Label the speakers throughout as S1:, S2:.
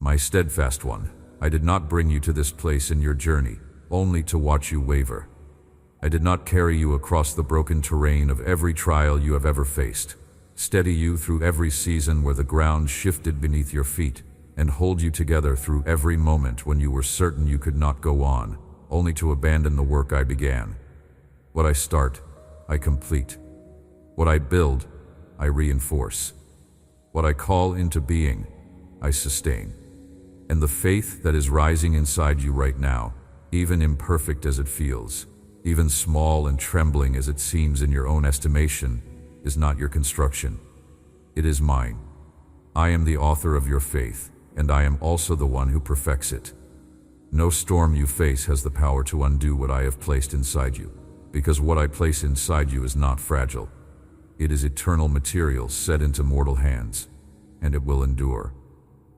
S1: My steadfast one, I did not bring you to this place in your journey, only to watch you waver. I did not carry you across the broken terrain of every trial you have ever faced, steady you through every season where the ground shifted beneath your feet, and hold you together through every moment when you were certain you could not go on, only to abandon the work I began. What I start, I complete. What I build, I reinforce. What I call into being, I sustain. And the faith that is rising inside you right now, even imperfect as it feels, even small and trembling as it seems in your own estimation, is not your construction. It is mine. I am the author of your faith, and I am also the one who perfects it. No storm you face has the power to undo what I have placed inside you, because what I place inside you is not fragile. It is eternal material set into mortal hands, and it will endure.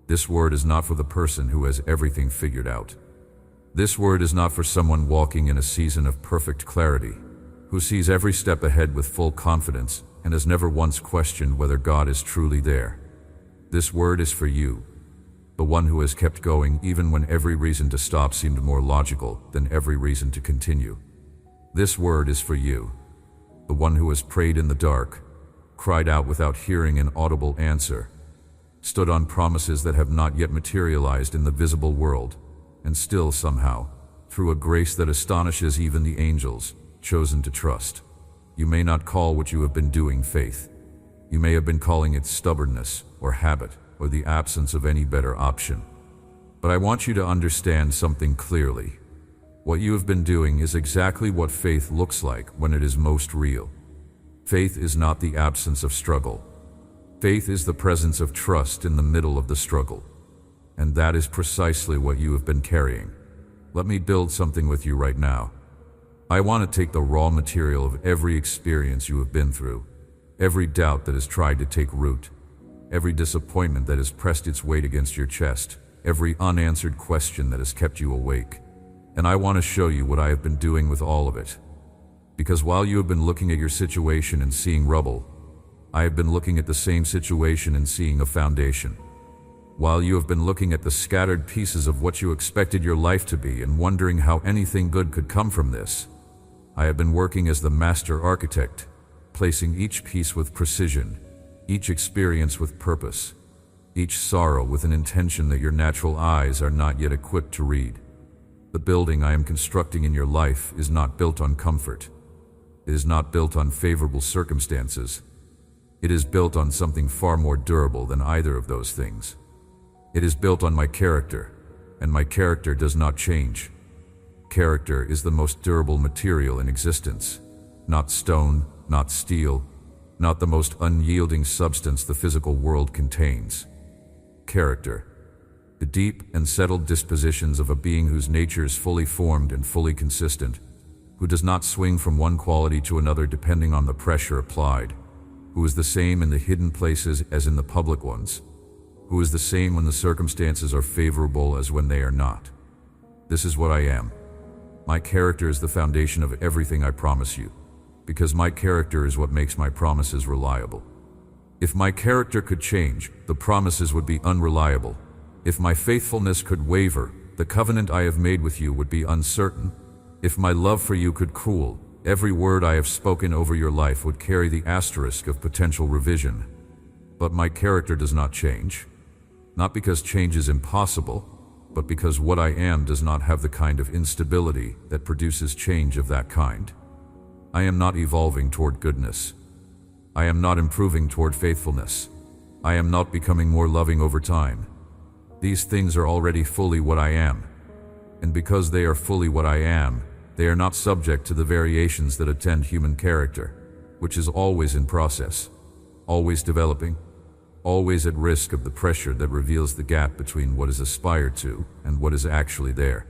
S1: This word is not for the person who has everything figured out. This word is not for someone walking in a season of perfect clarity, who sees every step ahead with full confidence and has never once questioned whether God is truly there. This word is for you, the one who has kept going even when every reason to stop seemed more logical than every reason to continue. This word is for you, the one who has prayed in the dark, cried out without hearing an audible answer, stood on promises that have not yet materialized in the visible world, and still somehow, through a grace that astonishes even the angels, chosen to trust. You may not call what you have been doing faith. You may have been calling it stubbornness or habit or the absence of any better option. But I want you to understand something clearly. What you have been doing is exactly what faith looks like when it is most real. Faith is not the absence of struggle. Faith is the presence of trust in the middle of the struggle. And that is precisely what you have been carrying. Let me build something with you right now. I want to take the raw material of every experience you have been through, every doubt that has tried to take root, every disappointment that has pressed its weight against your chest, every unanswered question that has kept you awake. And I want to show you what I have been doing with all of it. Because while you have been looking at your situation and seeing rubble, I have been looking at the same situation and seeing a foundation. While you have been looking at the scattered pieces of what you expected your life to be and wondering how anything good could come from this, I have been working as the master architect, placing each piece with precision, each experience with purpose, each sorrow with an intention that your natural eyes are not yet equipped to read. The building I am constructing in your life is not built on comfort. It is not built on favorable circumstances. It is built on something far more durable than either of those things. It is built on my character, and my character does not change. Character is the most durable material in existence, not stone, not steel, not the most unyielding substance the physical world contains. Character, the deep and settled dispositions of a being whose nature is fully formed and fully consistent, who does not swing from one quality to another depending on the pressure applied, who is the same in the hidden places as in the public ones, who is the same when the circumstances are favorable as when they are not. This is what I am. My character is the foundation of everything I promise you, because my character is what makes my promises reliable. If my character could change, the promises would be unreliable. If my faithfulness could waver, the covenant I have made with you would be uncertain. If my love for you could cool, every word I have spoken over your life would carry the asterisk of potential revision. But my character does not change. Not because change is impossible, but because what I am does not have the kind of instability that produces change of that kind. I am not evolving toward goodness. I am not improving toward faithfulness. I am not becoming more loving over time. These things are already fully what I am. And because they are fully what I am, they are not subject to the variations that attend human character, which is always in process, always developing, always at risk of the pressure that reveals the gap between what is aspired to and what is actually there.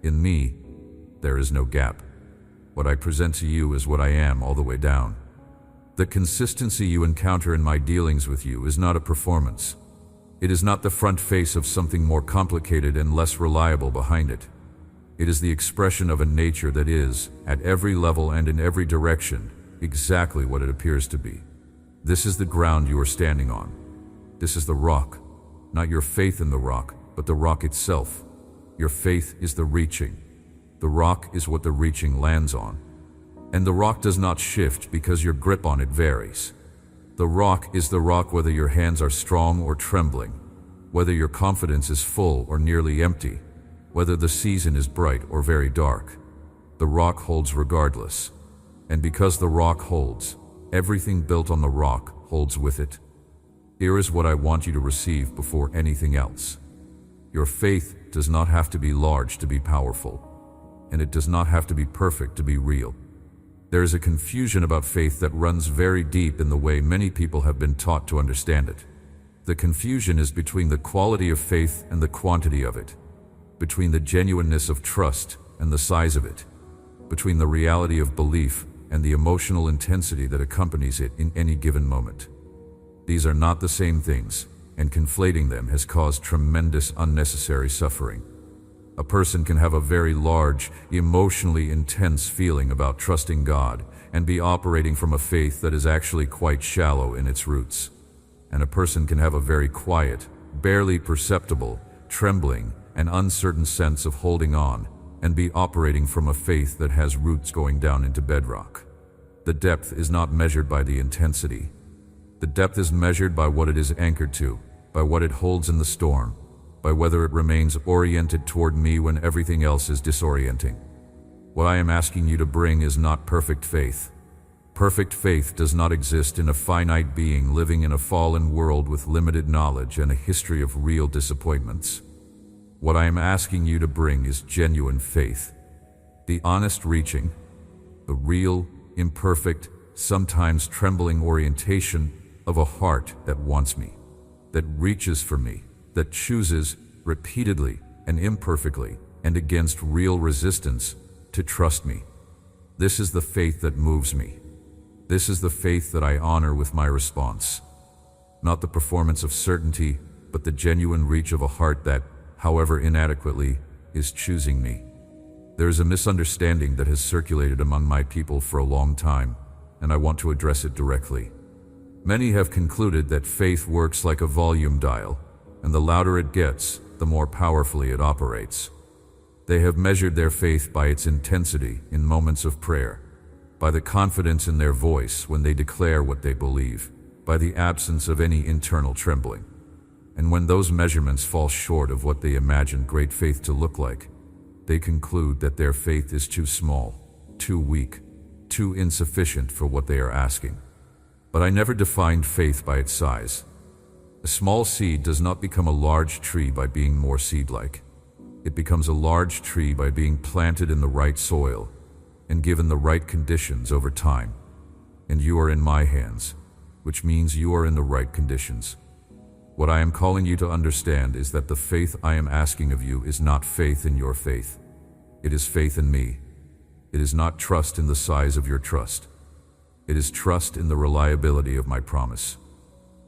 S1: In me, there is no gap. What I present to you is what I am all the way down. The consistency you encounter in my dealings with you is not a performance. It is not the front face of something more complicated and less reliable behind it. It is the expression of a nature that is, at every level and in every direction, exactly what it appears to be. This is the ground you are standing on. This is the rock. Not your faith in the rock, but the rock itself. Your faith is the reaching. The rock is what the reaching lands on. And the rock does not shift because your grip on it varies. The rock is the rock whether your hands are strong or trembling, whether your confidence is full or nearly empty, whether the season is bright or very dark. The rock holds regardless. And because the rock holds, everything built on the rock holds with it. Here is what I want you to receive before anything else. Your faith does not have to be large to be powerful, and it does not have to be perfect to be real. There is a confusion about faith that runs very deep in the way many people have been taught to understand it. The confusion is between the quality of faith and the quantity of it, between the genuineness of trust and the size of it, between the reality of belief and the emotional intensity that accompanies it in any given moment. These are not the same things, and conflating them has caused tremendous unnecessary suffering. A person can have a very large, emotionally intense feeling about trusting God and be operating from a faith that is actually quite shallow in its roots. And a person can have a very quiet, barely perceptible, trembling, and uncertain sense of holding on and be operating from a faith that has roots going down into bedrock. The depth is not measured by the intensity. The depth is measured by what it is anchored to, by what it holds in the storm, by whether it remains oriented toward me when everything else is disorienting. What I am asking you to bring is not perfect faith. Perfect faith does not exist in a finite being living in a fallen world with limited knowledge and a history of real disappointments. What I am asking you to bring is genuine faith. The honest reaching, the real, imperfect, sometimes trembling orientation of a heart that wants me, that reaches for me, that chooses repeatedly and imperfectly and against real resistance to trust me. This is the faith that moves me. This is the faith that I honor with my response. Not the performance of certainty, but the genuine reach of a heart that, however inadequately, is choosing me. There is a misunderstanding that has circulated among my people for a long time, and I want to address it directly. Many have concluded that faith works like a volume dial, and the louder it gets, the more powerfully it operates. They have measured their faith by its intensity in moments of prayer, by the confidence in their voice when they declare what they believe, by the absence of any internal trembling. And when those measurements fall short of what they imagine great faith to look like, they conclude that their faith is too small, too weak, too insufficient for what they are asking. But I never defined faith by its size. A small seed does not become a large tree by being more seed-like. It becomes a large tree by being planted in the right soil and given the right conditions over time. And you are in my hands, which means you are in the right conditions. What I am calling you to understand is that the faith I am asking of you is not faith in your faith. It is faith in me. It is not trust in the size of your trust. It is trust in the reliability of my promise.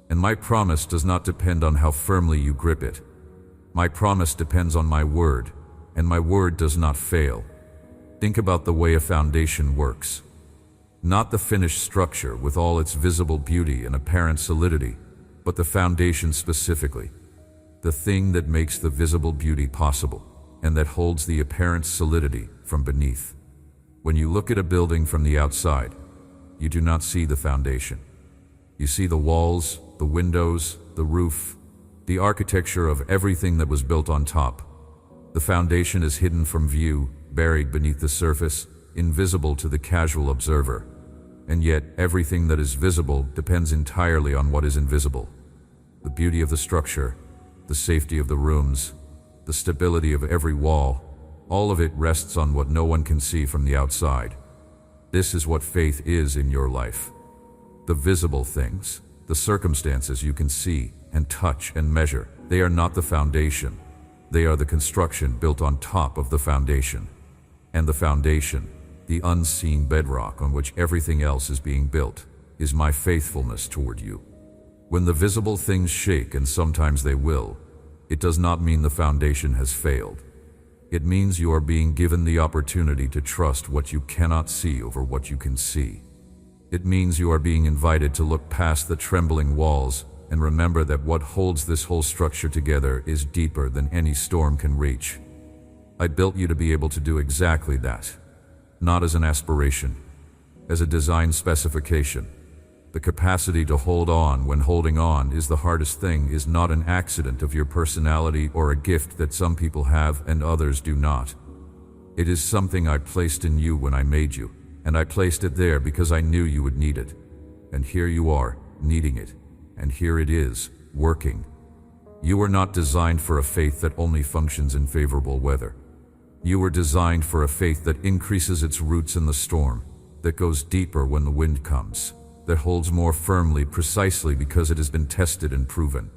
S1: And my promise does not depend on how firmly you grip it. My promise depends on my word, and my word does not fail. Think about the way a foundation works. Not the finished structure with all its visible beauty and apparent solidity, but the foundation specifically, the thing that makes the visible beauty possible and that holds the apparent solidity from beneath. When you look at a building from the outside, you do not see the foundation. You see the walls, the windows, the roof, the architecture of everything that was built on top. The foundation is hidden from view, buried beneath the surface, invisible to the casual observer. And yet, everything that is visible depends entirely on what is invisible. The beauty of the structure, the safety of the rooms, the stability of every wall, all of it rests on what no one can see from the outside. This is what faith is in your life. The visible things, the circumstances you can see and touch and measure, they are not the foundation. They are the construction built on top of the foundation. And the foundation, the unseen bedrock on which everything else is being built, is my faithfulness toward you. When the visible things shake, and sometimes they will, it does not mean the foundation has failed. It means you are being given the opportunity to trust what you cannot see over what you can see. It means you are being invited to look past the trembling walls and remember that what holds this whole structure together is deeper than any storm can reach. I built you to be able to do exactly that, not as an aspiration, as a design specification. The capacity to hold on when holding on is the hardest thing is not an accident of your personality or a gift that some people have and others do not. It is something I placed in you when I made you, and I placed it there because I knew you would need it. And here you are, needing it, and here it is, working. You were not designed for a faith that only functions in favorable weather. You were designed for a faith that increases its roots in the storm, that goes deeper when the wind comes, that holds more firmly precisely because it has been tested and proven.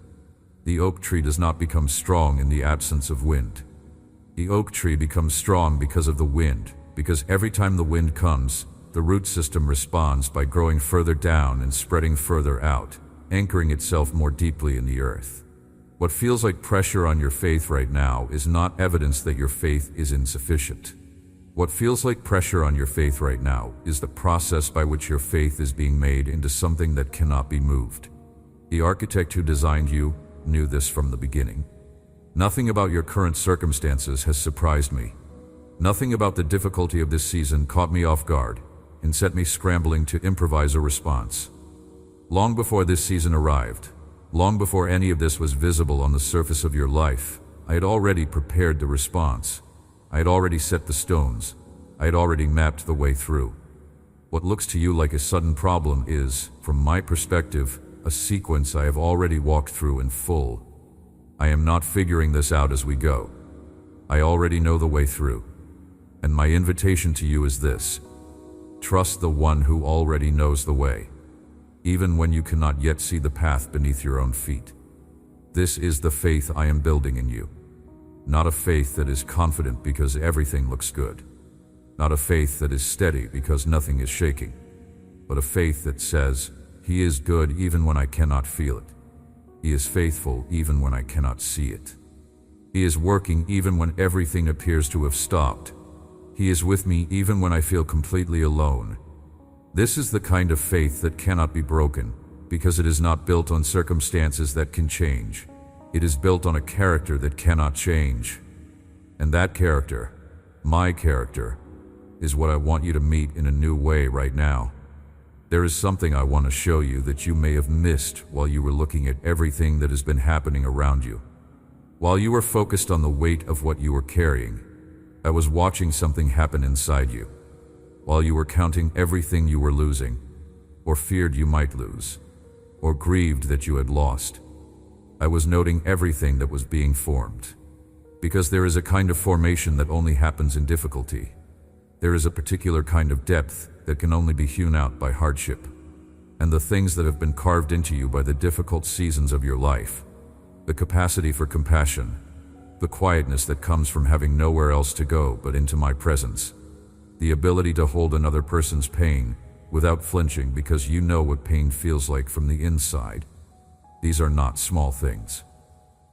S1: The oak tree does not become strong in the absence of wind. The oak tree becomes strong because of the wind, because every time the wind comes, the root system responds by growing further down and spreading further out, anchoring itself more deeply in the earth. What feels like pressure on your faith right now is not evidence that your faith is insufficient. What feels like pressure on your faith right now is the process by which your faith is being made into something that cannot be moved. The architect who designed you knew this from the beginning. Nothing about your current circumstances has surprised me. Nothing about the difficulty of this season caught me off guard and set me scrambling to improvise a response. Long before this season arrived, long before any of this was visible on the surface of your life, I had already prepared the response. I had already set the stones. I had already mapped the way through. What looks to you like a sudden problem is, from my perspective, a sequence I have already walked through in full. I am not figuring this out as we go. I already know the way through. And my invitation to you is this: trust the one who already knows the way, even when you cannot yet see the path beneath your own feet. This is the faith I am building in you. Not a faith that is confident because everything looks good. Not a faith that is steady because nothing is shaking. But a faith that says, He is good even when I cannot feel it. He is faithful even when I cannot see it. He is working even when everything appears to have stopped. He is with me even when I feel completely alone. This is the kind of faith that cannot be broken, because it is not built on circumstances that can change. It is built on a character that cannot change. And that character, my character, is what I want you to meet in a new way right now. There is something I want to show you that you may have missed while you were looking at everything that has been happening around you. While you were focused on the weight of what you were carrying, I was watching something happen inside you. While you were counting everything you were losing, or feared you might lose, or grieved that you had lost, I was noting everything that was being formed. Because there is a kind of formation that only happens in difficulty. There is a particular kind of depth that can only be hewn out by hardship. And the things that have been carved into you by the difficult seasons of your life, the capacity for compassion, the quietness that comes from having nowhere else to go but into my presence, the ability to hold another person's pain without flinching because you know what pain feels like from the inside. These are not small things.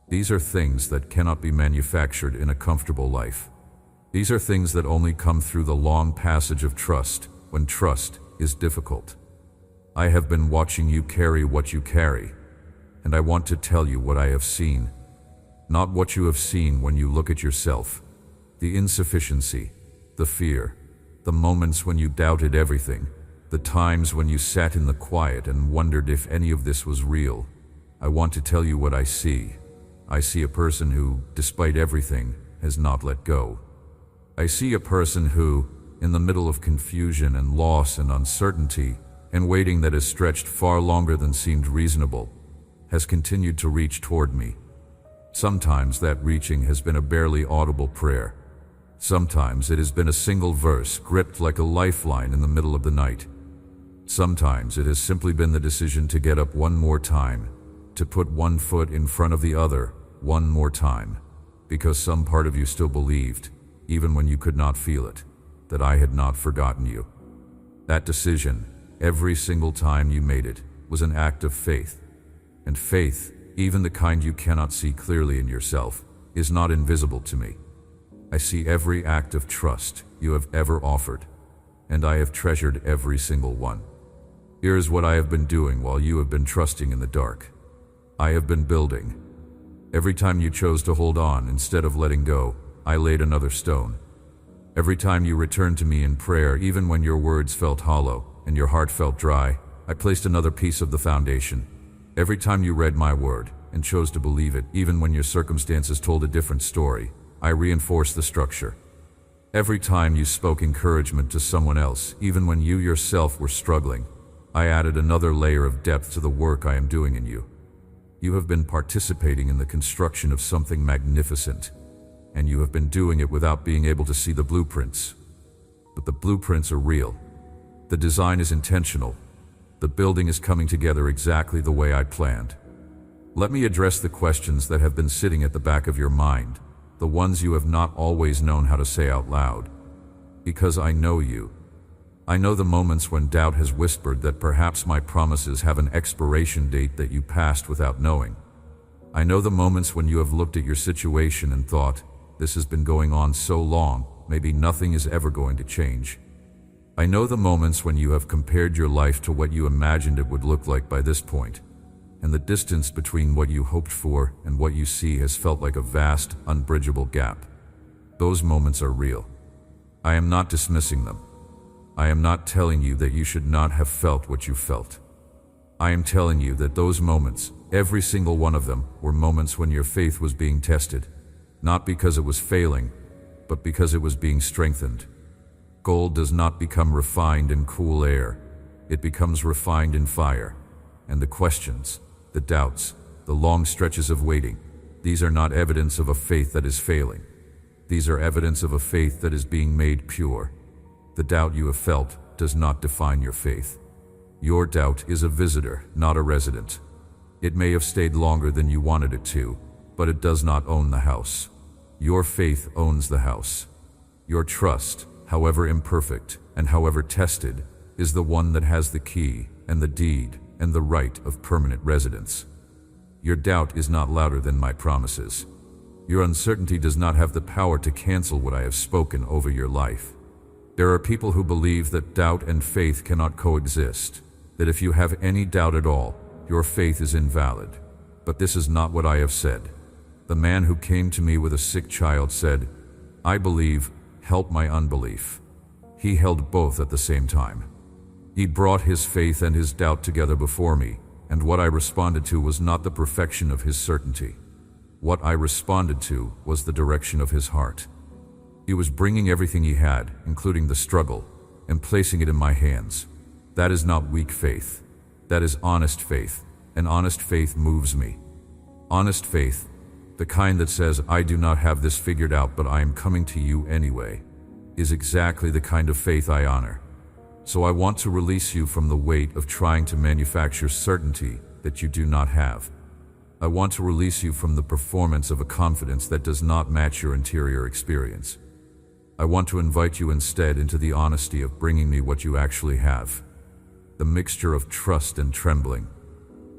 S1: These are things that cannot be manufactured in a comfortable life. These are things that only come through the long passage of trust, when trust is difficult. I have been watching you carry what you carry, and I want to tell you what I have seen. Not what you have seen when you look at yourself. The insufficiency, the fear, the moments when you doubted everything, the times when you sat in the quiet and wondered if any of this was real. I want to tell you what I see. I see a person who, despite everything, has not let go. I see a person who, in the middle of confusion and loss and uncertainty, and waiting that has stretched far longer than seemed reasonable, has continued to reach toward me. Sometimes that reaching has been a barely audible prayer. Sometimes it has been a single verse gripped like a lifeline in the middle of the night. Sometimes it has simply been the decision to get up one more time, to put one foot in front of the other one more time, because some part of you still believed, even when you could not feel it, that I had not forgotten you. That decision, every single time you made it, was an act of faith. And faith, even the kind you cannot see clearly in yourself, is not invisible to me. I see every act of trust you have ever offered, and I have treasured every single one. Here is what I have been doing while you have been trusting in the dark. I have been building. Every time you chose to hold on instead of letting go, I laid another stone. Every time you returned to me in prayer, even when your words felt hollow and your heart felt dry, I placed another piece of the foundation. Every time you read my word and chose to believe it, even when your circumstances told a different story, I reinforced the structure. Every time you spoke encouragement to someone else, even when you yourself were struggling, I added another layer of depth to the work I am doing in you. You have been participating in the construction of something magnificent, and you have been doing it without being able to see the blueprints. But the blueprints are real. The design is intentional. The building is coming together exactly the way I planned. Let me address the questions that have been sitting at the back of your mind, the ones you have not always known how to say out loud. Because I know you. I know the moments when doubt has whispered that perhaps my promises have an expiration date that you passed without knowing. I know the moments when you have looked at your situation and thought, this has been going on so long, maybe nothing is ever going to change. I know the moments when you have compared your life to what you imagined it would look like by this point, and the distance between what you hoped for and what you see has felt like a vast, unbridgeable gap. Those moments are real. I am not dismissing them. I am not telling you that you should not have felt what you felt. I am telling you that those moments, every single one of them, were moments when your faith was being tested, not because it was failing, but because it was being strengthened. Gold does not become refined in cool air. It becomes refined in fire. And the questions, the doubts, the long stretches of waiting, these are not evidence of a faith that is failing. These are evidence of a faith that is being made pure. The doubt you have felt does not define your faith. Your doubt is a visitor, not a resident. It may have stayed longer than you wanted it to, but it does not own the house. Your faith owns the house. Your trust, however imperfect and however tested, is the one that has the key and the deed and the right of permanent residence. Your doubt is not louder than my promises. Your uncertainty does not have the power to cancel what I have spoken over your life. There are people who believe that doubt and faith cannot coexist, that if you have any doubt at all, your faith is invalid. But this is not what I have said. The man who came to me with a sick child said, I believe, help my unbelief. He held both at the same time. He brought his faith and his doubt together before me, and what I responded to was not the perfection of his certainty. What I responded to was the direction of his heart. He was bringing everything he had, including the struggle, and placing it in my hands. That is not weak faith. That is honest faith, and honest faith moves me. Honest faith, the kind that says, I do not have this figured out, but I am coming to you anyway, is exactly the kind of faith I honor. So I want to release you from the weight of trying to manufacture certainty that you do not have. I want to release you from the performance of a confidence that does not match your interior experience. I want to invite you instead into the honesty of bringing me what you actually have. The mixture of trust and trembling,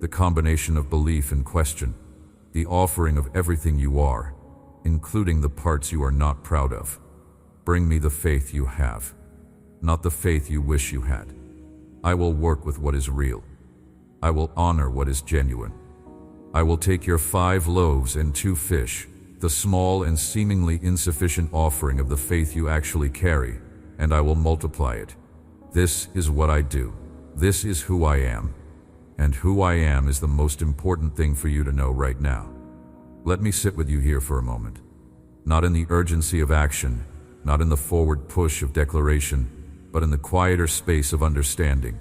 S1: the combination of belief and question, the offering of everything you are, including the parts you are not proud of. Bring me the faith you have, not the faith you wish you had. I will work with what is real. I will honor what is genuine. I will take your 5 loaves and 2 fish, the small and seemingly insufficient offering of the faith you actually carry, and I will multiply it. This is what I do. This is who I am. And who I am is the most important thing for you to know right now. Let me sit with you here for a moment. Not in the urgency of action, not in the forward push of declaration, but in the quieter space of understanding.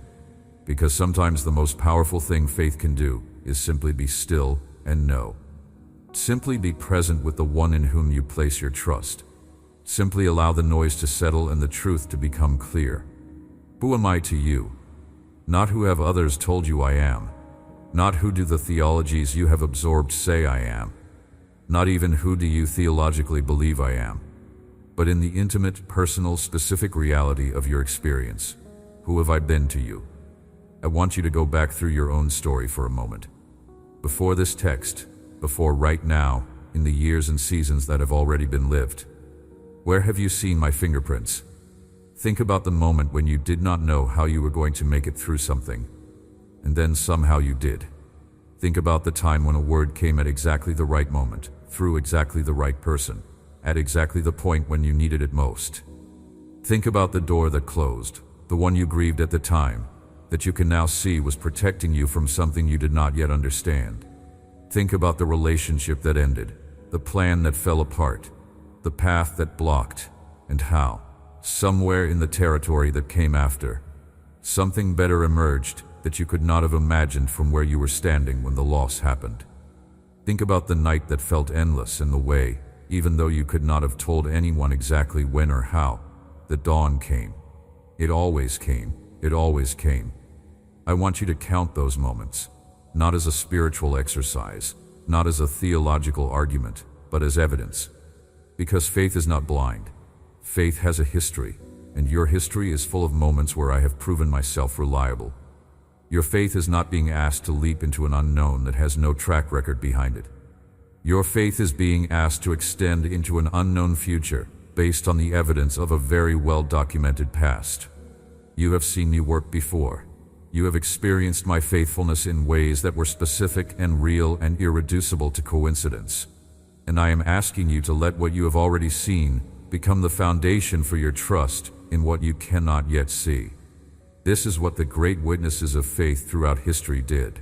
S1: Because sometimes the most powerful thing faith can do is simply be still and know. Simply be present with the one in whom you place your trust. Simply allow the noise to settle and the truth to become clear. Who am I to you? Not who have others told you I am. Not who do the theologies you have absorbed say I am. Not even who do you theologically believe I am. But in the intimate, personal, specific reality of your experience. Who have I been to you? I want you to go back through your own story for a moment. Before this text, before right now, in the years and seasons that have already been lived. Where have you seen my fingerprints? Think about the moment when you did not know how you were going to make it through something, and then somehow you did. Think about the time when a word came at exactly the right moment, through exactly the right person, at exactly the point when you needed it most. Think about the door that closed, the one you grieved at the time, that you can now see was protecting you from something you did not yet understand. Think about the relationship that ended, the plan that fell apart, the path that blocked, and how, somewhere in the territory that came after, something better emerged that you could not have imagined from where you were standing when the loss happened. Think about the night that felt endless and the way, even though you could not have told anyone exactly when or how, the dawn came. It always came. It always came. I want you to count those moments, not as a spiritual exercise, not as a theological argument, but as evidence. Because faith is not blind. Faith has a history, and your history is full of moments where I have proven myself reliable. Your faith is not being asked to leap into an unknown that has no track record behind it. Your faith is being asked to extend into an unknown future based on the evidence of a very well-documented past. You have seen me work before. You have experienced my faithfulness in ways that were specific and real and irreducible to coincidence. And I am asking you to let what you have already seen become the foundation for your trust in what you cannot yet see. This is what the great witnesses of faith throughout history did.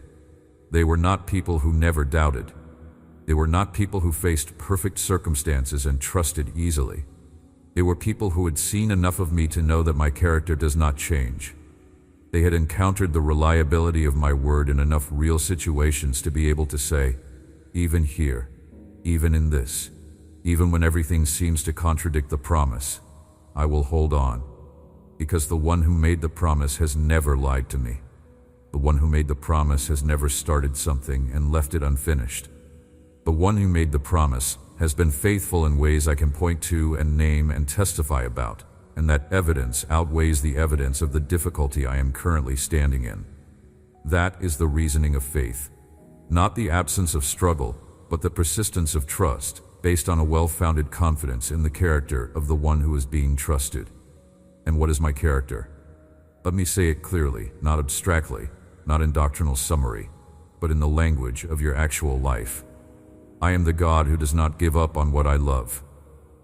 S1: They were not people who never doubted. They were not people who faced perfect circumstances and trusted easily. They were people who had seen enough of me to know that my character does not change. They had encountered the reliability of my word in enough real situations to be able to say, even here, even in this, even when everything seems to contradict the promise, I will hold on. Because the one who made the promise has never lied to me. The one who made the promise has never started something and left it unfinished. The one who made the promise has been faithful in ways I can point to and name and testify about, and that evidence outweighs the evidence of the difficulty I am currently standing in. That is the reasoning of faith. Not the absence of struggle, but the persistence of trust, based on a well-founded confidence in the character of the one who is being trusted. And what is my character? Let me say it clearly, not abstractly, not in doctrinal summary, but in the language of your actual life. I am the God who does not give up on what I love.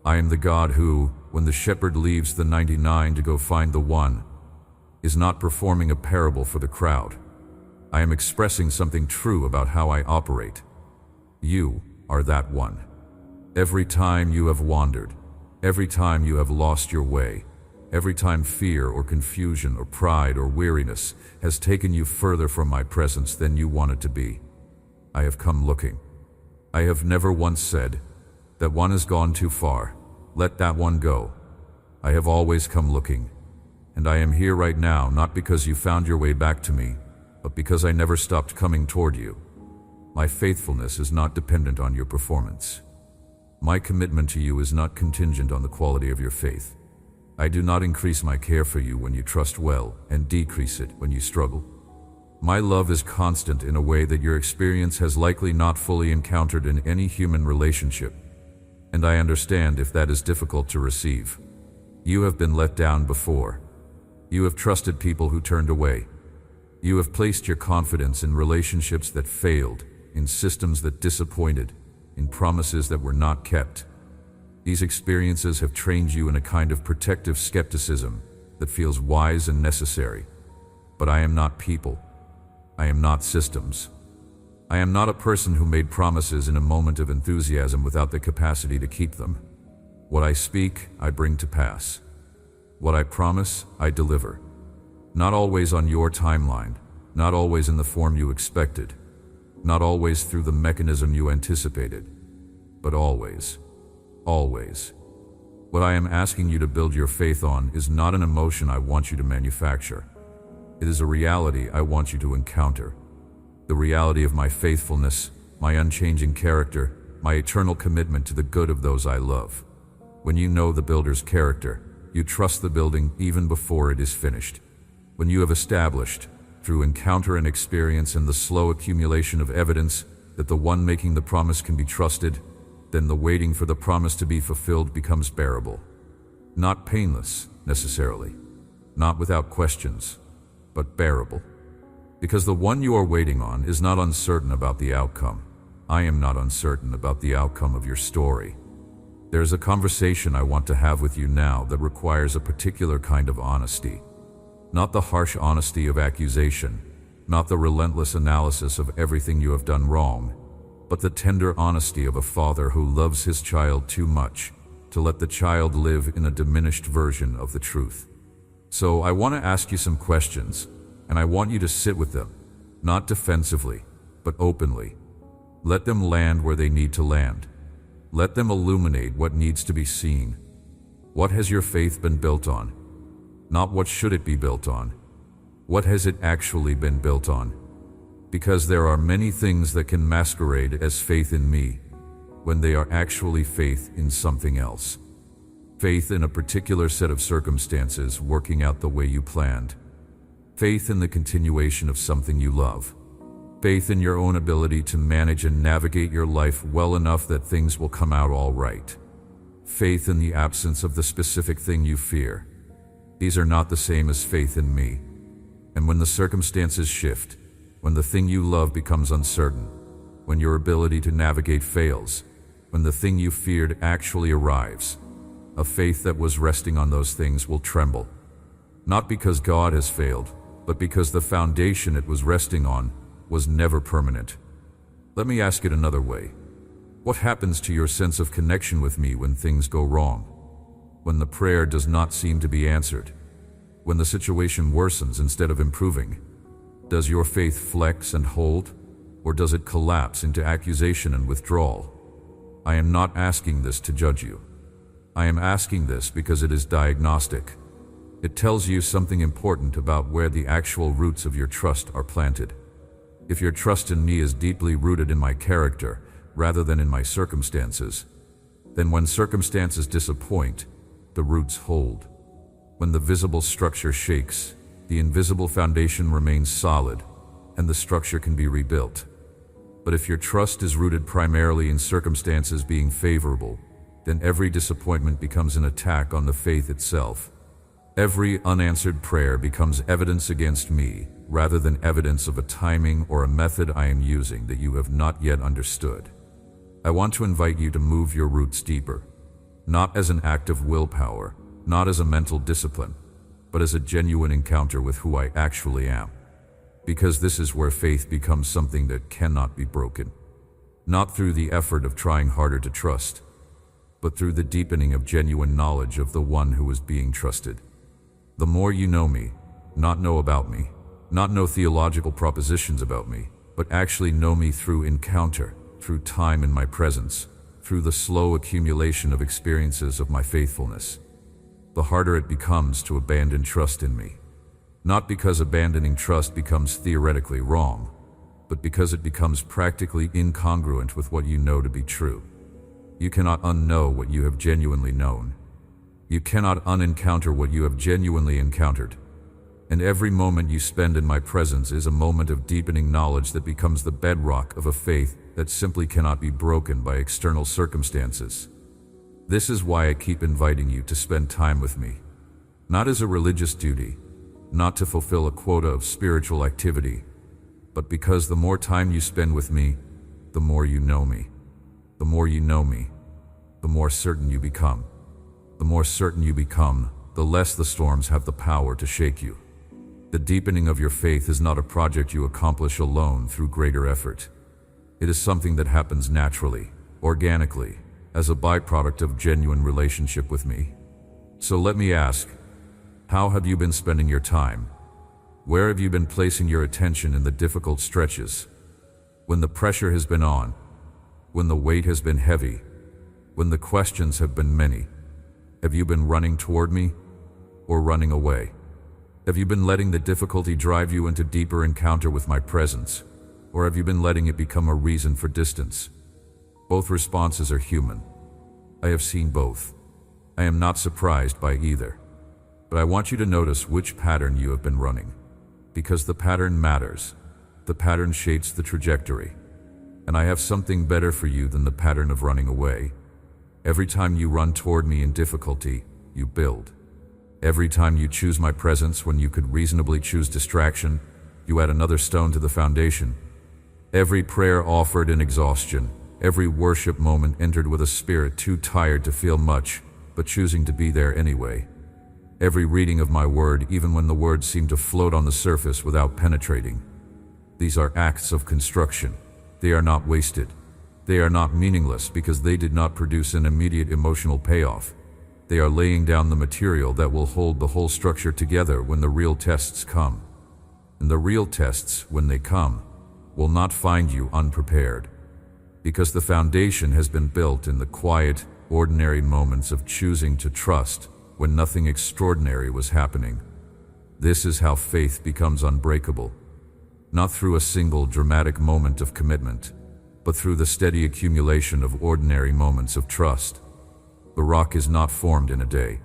S1: I am the God who, when the shepherd leaves the 99 to go find the one, is not performing a parable for the crowd. I am expressing something true about how I operate. You are that one. Every time you have wandered, every time you have lost your way, every time fear or confusion or pride or weariness has taken you further from my presence than you wanted to be, I have come looking. I have never once said, that one has gone too far, let that one go. I have always come looking, and I am here right now not because you found your way back to me, but because I never stopped coming toward you. My faithfulness is not dependent on your performance. My commitment to you is not contingent on the quality of your faith. I do not increase my care for you when you trust well and decrease it when you struggle. My love is constant in a way that your experience has likely not fully encountered in any human relationship, and I understand if that is difficult to receive. You have been let down before. You have trusted people who turned away. You have placed your confidence in relationships that failed, in systems that disappointed, in promises that were not kept. These experiences have trained you in a kind of protective skepticism that feels wise and necessary. But I am not people. I am not systems. I am not a person who made promises in a moment of enthusiasm without the capacity to keep them. What I speak, I bring to pass. What I promise, I deliver. Not always on your timeline, not always in the form you expected, not always through the mechanism you anticipated, but always, always. What I am asking you to build your faith on is not an emotion I want you to manufacture. It is a reality I want you to encounter. The reality of my faithfulness, my unchanging character, my eternal commitment to the good of those I love. When you know the builder's character, you trust the building even before it is finished. When you have established, through encounter and experience and the slow accumulation of evidence, that the one making the promise can be trusted, then the waiting for the promise to be fulfilled becomes bearable. Not painless, necessarily. Not without questions, but bearable. Because the one you are waiting on is not uncertain about the outcome. I am not uncertain about the outcome of your story. There's a conversation I want to have with you now that requires a particular kind of honesty. Not the harsh honesty of accusation, not the relentless analysis of everything you have done wrong, but the tender honesty of a father who loves his child too much to let the child live in a diminished version of the truth. So I want to ask you some questions, and I want you to sit with them, not defensively, but openly. Let them land where they need to land. Let them illuminate what needs to be seen. What has your faith been built on? Not what should it be built on. What has it actually been built on? Because there are many things that can masquerade as faith in me when they are actually faith in something else. Faith in a particular set of circumstances working out the way you planned. Faith in the continuation of something you love. Faith in your own ability to manage and navigate your life well enough that things will come out all right. Faith in the absence of the specific thing you fear. These are not the same as faith in me. And when the circumstances shift, when the thing you love becomes uncertain, when your ability to navigate fails, when the thing you feared actually arrives, a faith that was resting on those things will tremble. Not because God has failed, but because the foundation it was resting on was never permanent. Let me ask it another way. What happens to your sense of connection with me when things go wrong? When the prayer does not seem to be answered? When the situation worsens instead of improving? Does your faith flex and hold, or does it collapse into accusation and withdrawal? I am not asking this to judge you. I am asking this because it is diagnostic. It tells you something important about where the actual roots of your trust are planted. If your trust in me is deeply rooted in my character rather than in my circumstances, then when circumstances disappoint, the roots hold. When the visible structure shakes, the invisible foundation remains solid, and the structure can be rebuilt. But if your trust is rooted primarily in circumstances being favorable, then every disappointment becomes an attack on the faith itself. Every unanswered prayer becomes evidence against me, rather than evidence of a timing or a method I am using that you have not yet understood. I want to invite you to move your roots deeper, not as an act of willpower, not as a mental discipline, but as a genuine encounter with who I actually am. Because this is where faith becomes something that cannot be broken. Not through the effort of trying harder to trust, but through the deepening of genuine knowledge of the one who is being trusted. The more you know me, not know about me, not know theological propositions about me, but actually know me through encounter, through time in my presence, through the slow accumulation of experiences of my faithfulness, the harder it becomes to abandon trust in me. Not because abandoning trust becomes theoretically wrong, but because it becomes practically incongruent with what you know to be true. You cannot unknow what you have genuinely known. You cannot unencounter what you have genuinely encountered. And every moment you spend in my presence is a moment of deepening knowledge that becomes the bedrock of a faith that simply cannot be broken by external circumstances. This is why I keep inviting you to spend time with me. Not as a religious duty, not to fulfill a quota of spiritual activity, but because the more time you spend with me, the more you know me. The more you know me, the more certain you become. The more certain you become, the less the storms have the power to shake you. The deepening of your faith is not a project you accomplish alone through greater effort. It is something that happens naturally, organically, as a byproduct of genuine relationship with me. So let me ask, how have you been spending your time? Where have you been placing your attention in the difficult stretches? When the pressure has been on, when the weight has been heavy, when the questions have been many, have you been running toward me or running away? Have you been letting the difficulty drive you into deeper encounter with my presence, or have you been letting it become a reason for distance? Both responses are human. I have seen both. I am not surprised by either. But I want you to notice which pattern you have been running. Because the pattern matters. The pattern shapes the trajectory. And I have something better for you than the pattern of running away. Every time you run toward me in difficulty, you build. Every time you choose my presence when you could reasonably choose distraction, you add another stone to the foundation. Every prayer offered in exhaustion, every worship moment entered with a spirit too tired to feel much, but choosing to be there anyway. Every reading of my word, even when the words seem to float on the surface without penetrating. These are acts of construction. They are not wasted. They are not meaningless because they did not produce an immediate emotional payoff. They are laying down the material that will hold the whole structure together when the real tests come. And the real tests, when they come, will not find you unprepared. Because the foundation has been built in the quiet, ordinary moments of choosing to trust when nothing extraordinary was happening. This is how faith becomes unbreakable. Not through a single dramatic moment of commitment, but through the steady accumulation of ordinary moments of trust. The rock is not formed in a day.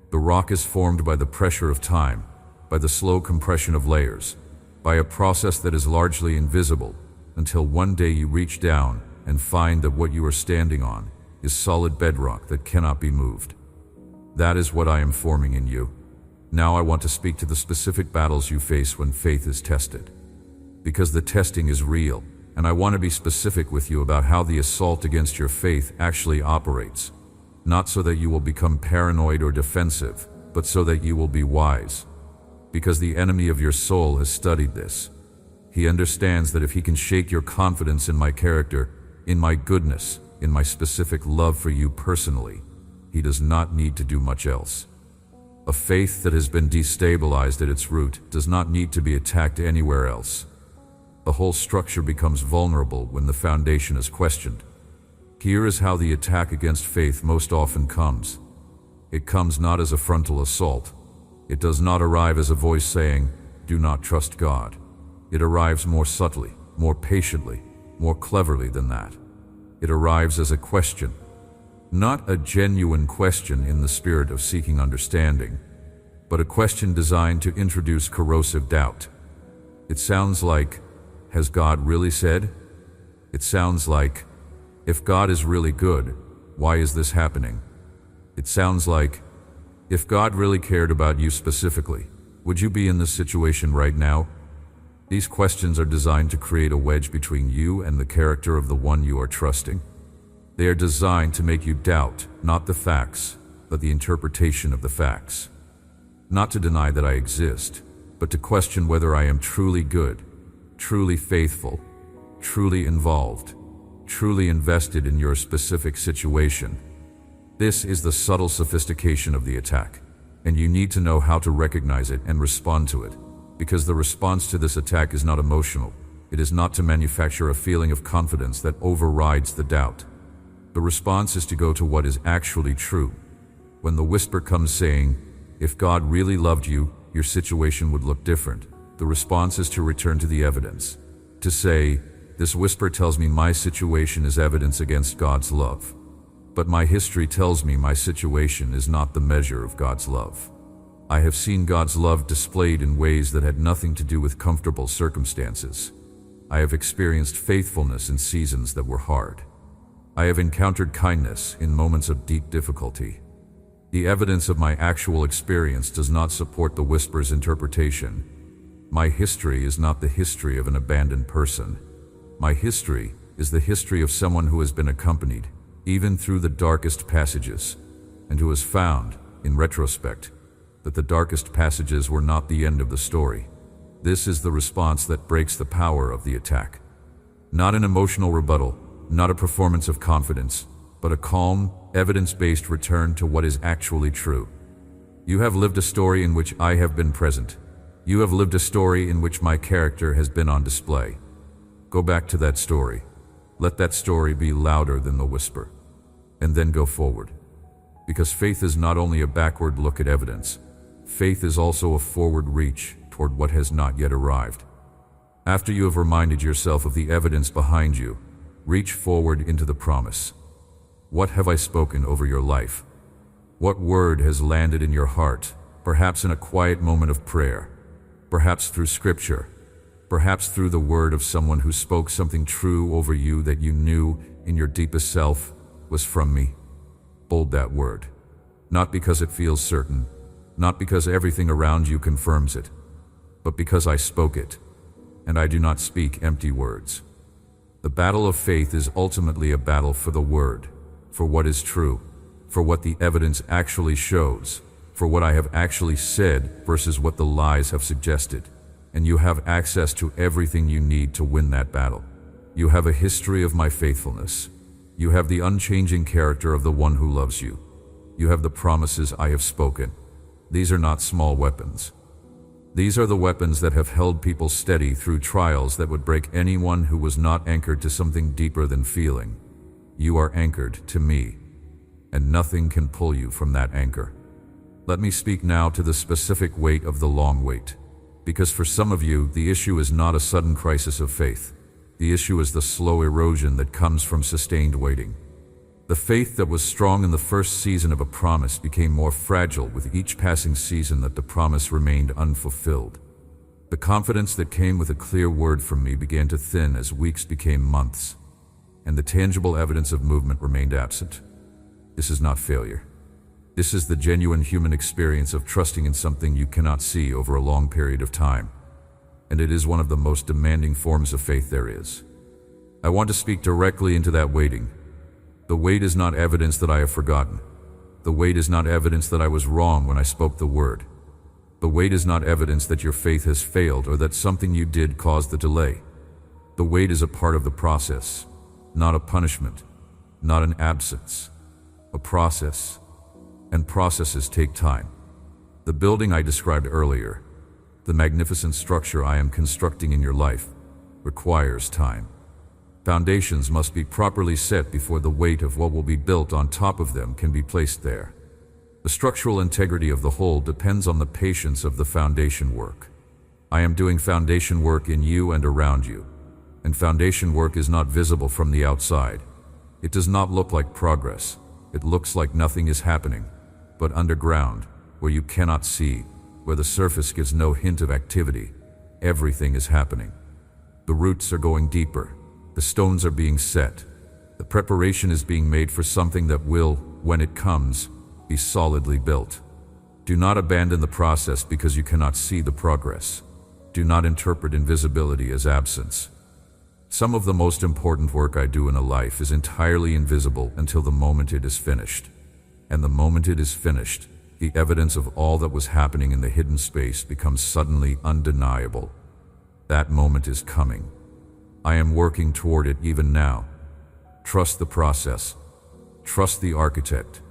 S1: The rock is formed by the pressure of time, by the slow compression of layers, by a process that is largely invisible, until one day you reach down and find that what you are standing on is solid bedrock that cannot be moved. That is what I am forming in you. Now I want to speak to the specific battles you face when faith is tested. Because the testing is real, and I want to be specific with you about how the assault against your faith actually operates. Not so that you will become paranoid or defensive, but so that you will be wise. Because the enemy of your soul has studied this. He understands that if he can shake your confidence in my character, in my goodness, in my specific love for you personally, he does not need to do much else. A faith that has been destabilized at its root does not need to be attacked anywhere else. The whole structure becomes vulnerable when the foundation is questioned. Here is how the attack against faith most often comes. It comes not as a frontal assault. It does not arrive as a voice saying, "Do not trust God." It arrives more subtly, more patiently, more cleverly than that. It arrives as a question. Not a genuine question in the spirit of seeking understanding, but a question designed to introduce corrosive doubt. It sounds like, "Has God really said?" It sounds like, "If God is really good, why is this happening?" It sounds like, "If God really cared about you specifically, would you be in this situation right now?" These questions are designed to create a wedge between you and the character of the one you are trusting. They are designed to make you doubt, not the facts, but the interpretation of the facts. Not to deny that I exist, but to question whether I am truly good, truly faithful, truly involved, truly invested in your specific situation. This is the subtle sophistication of the attack, and you need to know how to recognize it and respond to it, because the response to this attack is not emotional. It is not to manufacture a feeling of confidence that overrides the doubt. The response is to go to what is actually true. When the whisper comes saying, "If God really loved you, your situation would look different," the response is to return to the evidence. To say, "This whisper tells me my situation is evidence against God's love. But my history tells me my situation is not the measure of God's love. I have seen God's love displayed in ways that had nothing to do with comfortable circumstances. I have experienced faithfulness in seasons that were hard. I have encountered kindness in moments of deep difficulty. The evidence of my actual experience does not support the whisper's interpretation. My history is not the history of an abandoned person. My history is the history of someone who has been accompanied, even through the darkest passages, and who has found, in retrospect, that the darkest passages were not the end of the story. This is the response that breaks the power of the attack. Not an emotional rebuttal, not a performance of confidence, but a calm, evidence-based return to what is actually true. You have lived a story in which I have been present. You have lived a story in which my character has been on display. Go back to that story. Let that story be louder than the whisper. And then go forward. Because faith is not only a backward look at evidence. Faith is also a forward reach toward what has not yet arrived. After you have reminded yourself of the evidence behind you, reach forward into the promise. What have I spoken over your life? What word has landed in your heart, perhaps in a quiet moment of prayer, perhaps through scripture, perhaps through the word of someone who spoke something true over you that you knew in your deepest self was from me? Bold that word. Not because it feels certain, not because everything around you confirms it, but because I spoke it, and I do not speak empty words. The battle of faith is ultimately a battle for the word, for what is true, for what the evidence actually shows, for what I have actually said versus what the lies have suggested. And you have access to everything you need to win that battle. You have a history of my faithfulness. You have the unchanging character of the one who loves you. You have the promises I have spoken. These are not small weapons. These are the weapons that have held people steady through trials that would break anyone who was not anchored to something deeper than feeling. You are anchored to me, and nothing can pull you from that anchor. Let me speak now to the specific weight of the long wait. Because for some of you, the issue is not a sudden crisis of faith. The issue is the slow erosion that comes from sustained waiting. The faith that was strong in the first season of a promise became more fragile with each passing season that the promise remained unfulfilled. The confidence that came with a clear word from me began to thin as weeks became months, and the tangible evidence of movement remained absent. This is not failure. This is the genuine human experience of trusting in something you cannot see over a long period of time. And it is one of the most demanding forms of faith there is. I want to speak directly into that waiting. The wait is not evidence that I have forgotten. The wait is not evidence that I was wrong when I spoke the word. The wait is not evidence that your faith has failed or that something you did caused the delay. The wait is a part of the process, not a punishment, not an absence, a process. And processes take time. The building I described earlier, the magnificent structure I am constructing in your life, requires time. Foundations must be properly set before the weight of what will be built on top of them can be placed there. The structural integrity of the whole depends on the patience of the foundation work. I am doing foundation work in you and around you, and foundation work is not visible from the outside. It does not look like progress. It looks like nothing is happening. But underground, where you cannot see, where the surface gives no hint of activity, everything is happening. The roots are going deeper. The stones are being set. The preparation is being made for something that will, when it comes, be solidly built. Do not abandon the process because you cannot see the progress. Do not interpret invisibility as absence. Some of the most important work I do in a life is entirely invisible until the moment it is finished. And the moment it is finished, the evidence of all that was happening in the hidden space becomes suddenly undeniable. That moment is coming. I am working toward it even now. Trust the process. Trust the architect.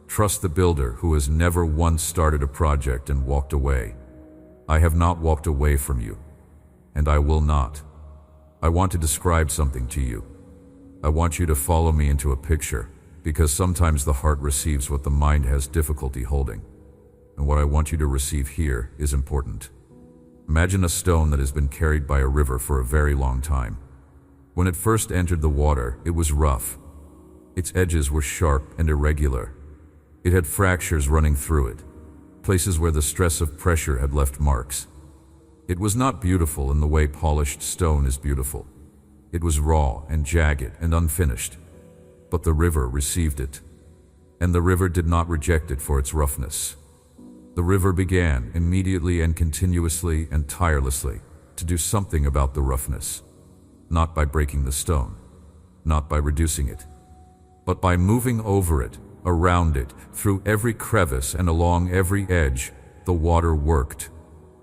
S1: Trust the builder who has never once started a project and walked away. I have not walked away from you, and I will not. I want to describe something to you. I want you to follow me into a picture, because sometimes the heart receives what the mind has difficulty holding. And what I want you to receive here is important. Imagine a stone that has been carried by a river for a very long time. When it first entered the water, it was rough. Its edges were sharp and irregular. It had fractures running through it, places where the stress of pressure had left marks. It was not beautiful in the way polished stone is beautiful. It was raw and jagged and unfinished. But the river received it, and the river did not reject it for its roughness. The river began immediately and continuously and tirelessly to do something about the roughness, not by breaking the stone, not by reducing it, but by moving over it, around it, through every crevice and along every edge. The water worked.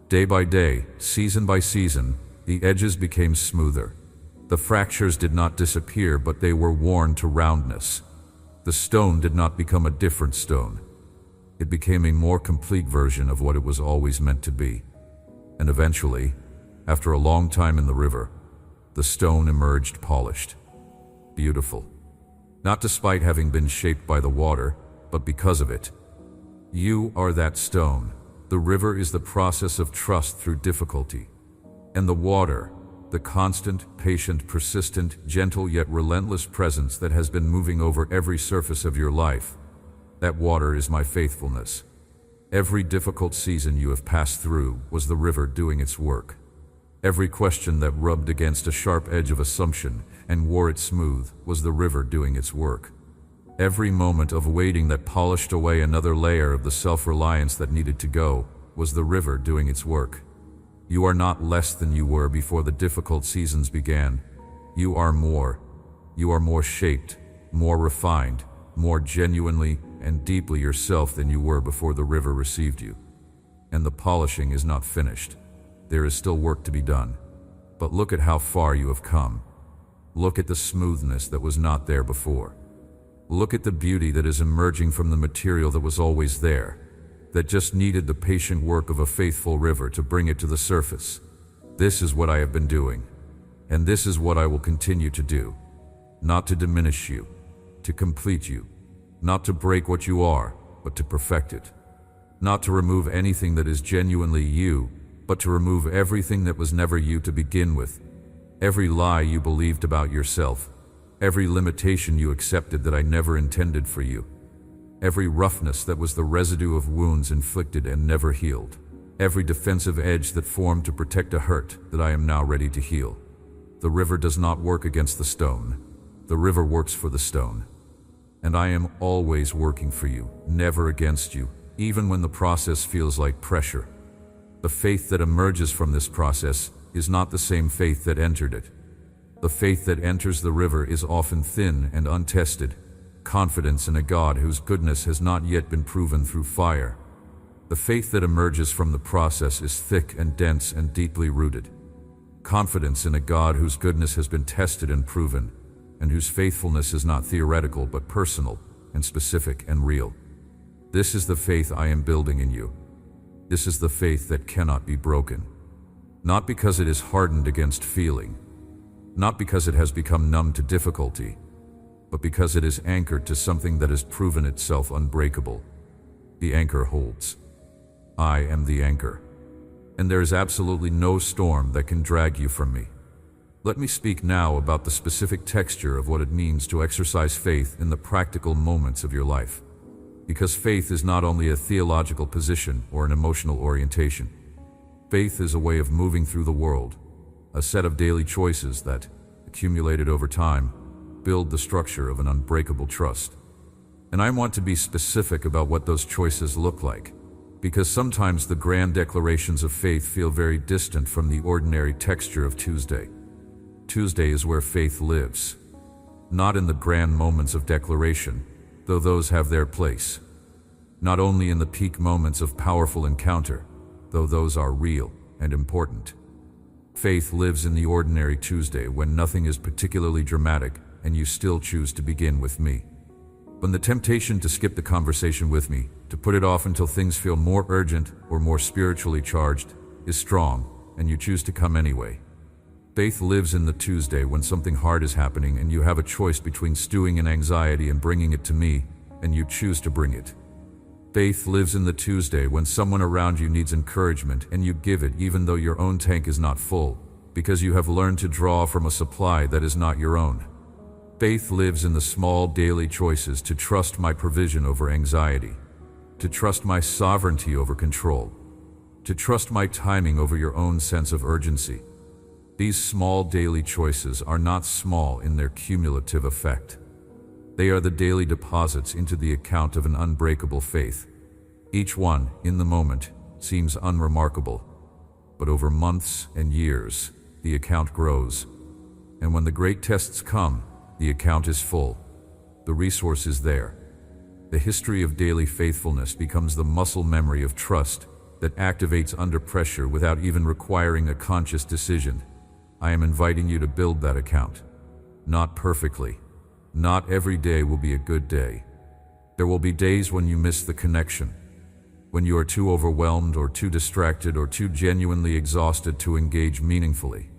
S1: Day by day, season by season, the edges became smoother. The fractures did not disappear, but they were worn to roundness. The stone did not become a different stone. It became a more complete version of what it was always meant to be. And eventually, after a long time in the river, the stone emerged polished, beautiful. Not despite having been shaped by the water, but because of it. You are that stone. The river is the process of trust through difficulty. And the water, the constant, patient, persistent, gentle yet relentless presence that has been moving over every surface of your life. That water is my faithfulness. Every difficult season you have passed through was the river doing its work. Every question that rubbed against a sharp edge of assumption and wore it smooth was the river doing its work. Every moment of waiting that polished away another layer of the self-reliance that needed to go was the river doing its work. You are not less than you were before the difficult seasons began. You are more. You are more shaped, more refined, more genuinely and deeply yourself than you were before the river received you. And the polishing is not finished. There is still work to be done. But look at how far you have come. Look at the smoothness that was not there before. Look at the beauty that is emerging from the material that was always there, that just needed the patient work of a faithful river to bring it to the surface. This is what I have been doing, and this is what I will continue to do. Not to diminish you, to complete you, not to break what you are, but to perfect it. Not to remove anything that is genuinely you, but to remove everything that was never you to begin with. Every lie you believed about yourself, every limitation you accepted that I never intended for you, every roughness that was the residue of wounds inflicted and never healed, every defensive edge that formed to protect a hurt that I am now ready to heal. The river does not work against the stone. The river works for the stone. And I am always working for you, never against you, even when the process feels like pressure. The faith that emerges from this process is not the same faith that entered it. The faith that enters the river is often thin and untested, confidence in a God whose goodness has not yet been proven through fire. The faith that emerges from the process is thick and dense and deeply rooted. Confidence in a God whose goodness has been tested and proven, and whose faithfulness is not theoretical but personal and specific and real. This is the faith I am building in you. This is the faith that cannot be broken. Not because it is hardened against feeling, not because it has become numb to difficulty, but because it is anchored to something that has proven itself unbreakable. The anchor holds. I am the anchor, and there is absolutely no storm that can drag you from me. Let me speak now about the specific texture of what it means to exercise faith in the practical moments of your life. Because faith is not only a theological position or an emotional orientation. Faith is a way of moving through the world, a set of daily choices that, accumulated over time, build the structure of an unbreakable trust. And I want to be specific about what those choices look like, because sometimes the grand declarations of faith feel very distant from the ordinary texture of Tuesday. Tuesday is where faith lives, not in the grand moments of declaration, though those have their place. Not only in the peak moments of powerful encounter, though those are real and important. Faith lives in the ordinary Tuesday when nothing is particularly dramatic and you still choose to begin with me. When the temptation to skip the conversation with me, to put it off until things feel more urgent or more spiritually charged, is strong and you choose to come anyway. Faith lives in the Tuesday when something hard is happening and you have a choice between stewing in anxiety and bringing it to me, and you choose to bring it. Faith lives in the Tuesday when someone around you needs encouragement and you give it even though your own tank is not full, because you have learned to draw from a supply that is not your own. Faith lives in the small daily choices to trust my provision over anxiety, to trust my sovereignty over control, to trust my timing over your own sense of urgency. These small daily choices are not small in their cumulative effect. They are the daily deposits into the account of an unbreakable faith. Each one, in the moment, seems unremarkable, but over months and years, the account grows. And when the great tests come, the account is full. The resource is there. The history of daily faithfulness becomes the muscle memory of trust that activates under pressure without even requiring a conscious decision. I am inviting you to build that account. Not perfectly. Not every day will be a good day. There will be days when you miss the connection, when you are too overwhelmed or too distracted or too genuinely exhausted to engage meaningfully.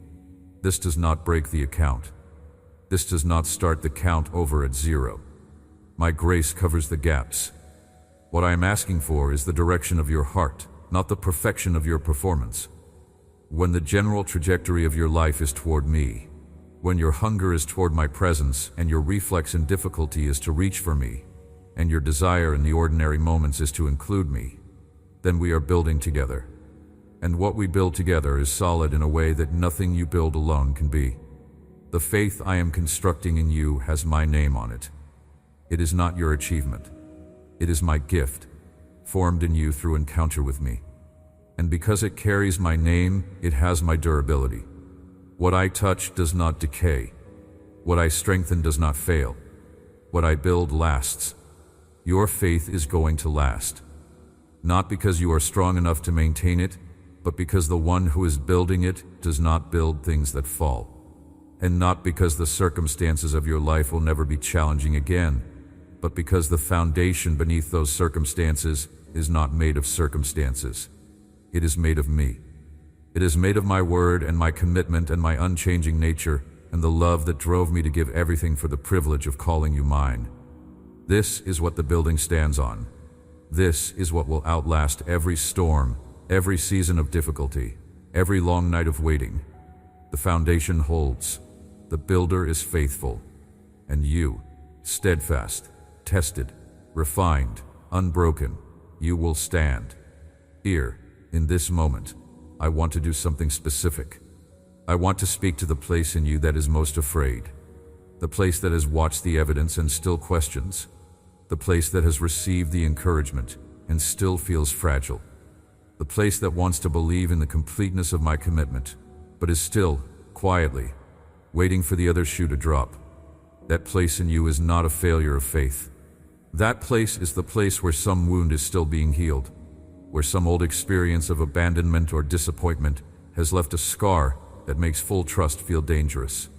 S1: This does not break the account. This does not start the count over at zero. My grace covers the gaps. What I am asking for is the direction of your heart, not the perfection of your performance. When the general trajectory of your life is toward me, when your hunger is toward my presence and your reflex in difficulty is to reach for me, and your desire in the ordinary moments is to include me, then we are building together. And what we build together is solid in a way that nothing you build alone can be. The faith I am constructing in you has my name on it. It is not your achievement. It is my gift, formed in you through encounter with me. And because it carries my name, it has my durability. What I touch does not decay. What I strengthen does not fail. What I build lasts. Your faith is going to last. Not because you are strong enough to maintain it, but because the one who is building it does not build things that fall. And not because the circumstances of your life will never be challenging again, but because the foundation beneath those circumstances is not made of circumstances. It is made of me. It is made of my word and my commitment and my unchanging nature and the love that drove me to give everything for the privilege of calling you mine. This is what the building stands on. This is what will outlast every storm, every season of difficulty, every long night of waiting. The foundation holds. The builder is faithful. And you, steadfast, tested, refined, unbroken, you will stand. Here, in this moment, I want to do something specific. I want to speak to the place in you that is most afraid. The place that has watched the evidence and still questions. The place that has received the encouragement and still feels fragile. The place that wants to believe in the completeness of my commitment, but is still, quietly, waiting for the other shoe to drop. That place in you is not a failure of faith. That place is the place where some wound is still being healed, where some old experience of abandonment or disappointment has left a scar that makes full trust feel dangerous.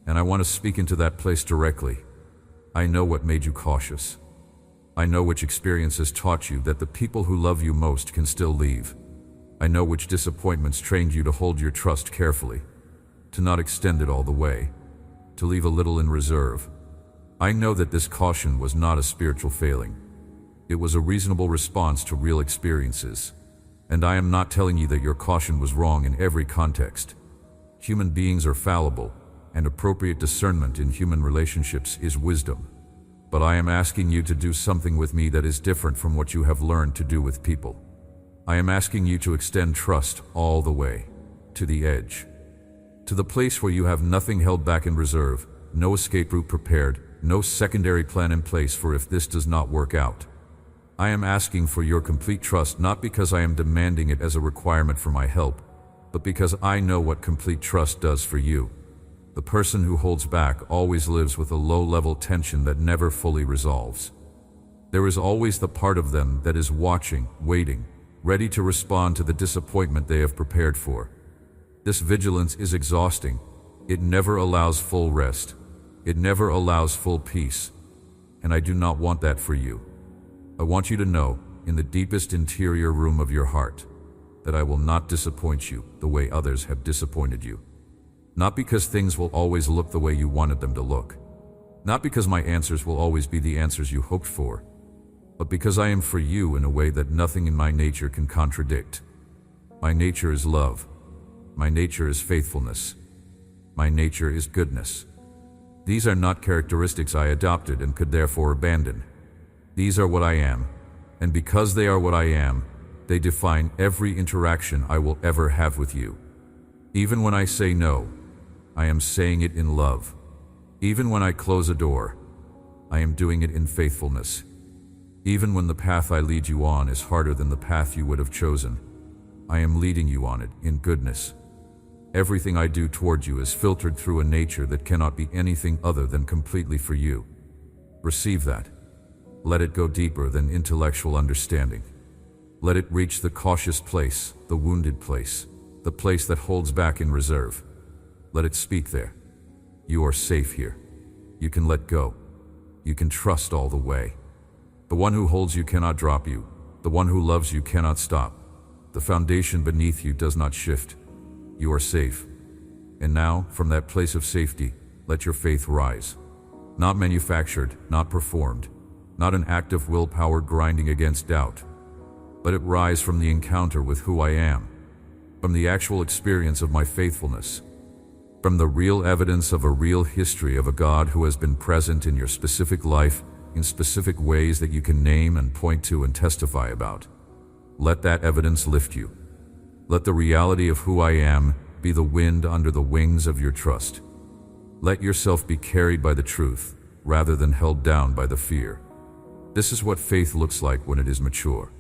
S1: And I want to speak into that place directly. I know what made you cautious. I know which experience has taught you that the people who love you most can still leave. I know which disappointments trained you to hold your trust carefully, to not extend it all the way, to leave a little in reserve. I know that this caution was not a spiritual failing. It was a reasonable response to real experiences. And I am not telling you that your caution was wrong in every context. Human beings are fallible, and appropriate discernment in human relationships is wisdom. But I am asking you to do something with me that is different from what you have learned to do with people. I am asking you to extend trust all the way, to the edge. To the place where you have nothing held back in reserve, no escape route prepared, no secondary plan in place for if this does not work out. I am asking for your complete trust not because I am demanding it as a requirement for my help, but because I know what complete trust does for you. The person who holds back always lives with a low-level tension that never fully resolves. There is always the part of them that is watching, waiting, ready to respond to the disappointment they have prepared for. This vigilance is exhausting. It never allows full rest. It never allows full peace. And I do not want that for you. I want you to know, in the deepest interior room of your heart, that I will not disappoint you the way others have disappointed you. Not because things will always look the way you wanted them to look. Not because my answers will always be the answers you hoped for, but because I am for you in a way that nothing in my nature can contradict. My nature is love. My nature is faithfulness. My nature is goodness. These are not characteristics I adopted and could therefore abandon. These are what I am, and because they are what I am, they define every interaction I will ever have with you. Even when I say no, I am saying it in love. Even when I close a door, I am doing it in faithfulness. Even when the path I lead you on is harder than the path you would have chosen, I am leading you on it in goodness. Everything I do toward you is filtered through a nature that cannot be anything other than completely for you. Receive that. Let it go deeper than intellectual understanding. Let it reach the cautious place, the wounded place, the place that holds back in reserve. Let it speak there. You are safe here. You can let go. You can trust all the way. The one who holds you cannot drop you. The one who loves you cannot stop. The foundation beneath you does not shift. You are safe. And now, from that place of safety, let your faith rise. Not manufactured, not performed, not an act of willpower grinding against doubt. Let it rise from the encounter with who I am, from the actual experience of my faithfulness, from the real evidence of a real history of a God who has been present in your specific life in specific ways that you can name and point to and testify about. Let that evidence lift you. Let the reality of who I am be the wind under the wings of your trust. Let yourself be carried by the truth rather than held down by the fear. This is what faith looks like when it is mature.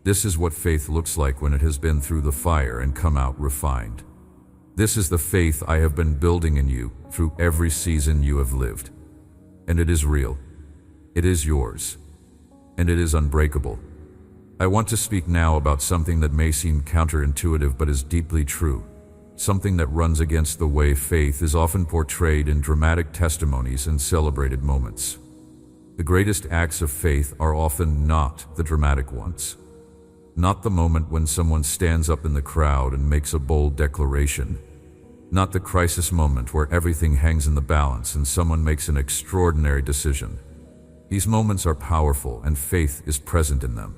S1: This is what faith looks like when it has been through the fire and come out refined. This is the faith I have been building in you through every season you have lived. And it is real. It is yours. And it is unbreakable. I want to speak now about something that may seem counterintuitive but is deeply true. Something that runs against the way faith is often portrayed in dramatic testimonies and celebrated moments. The greatest acts of faith are often not the dramatic ones. Not the moment when someone stands up in the crowd and makes a bold declaration. Not the crisis moment where everything hangs in the balance and someone makes an extraordinary decision. These moments are powerful and faith is present in them.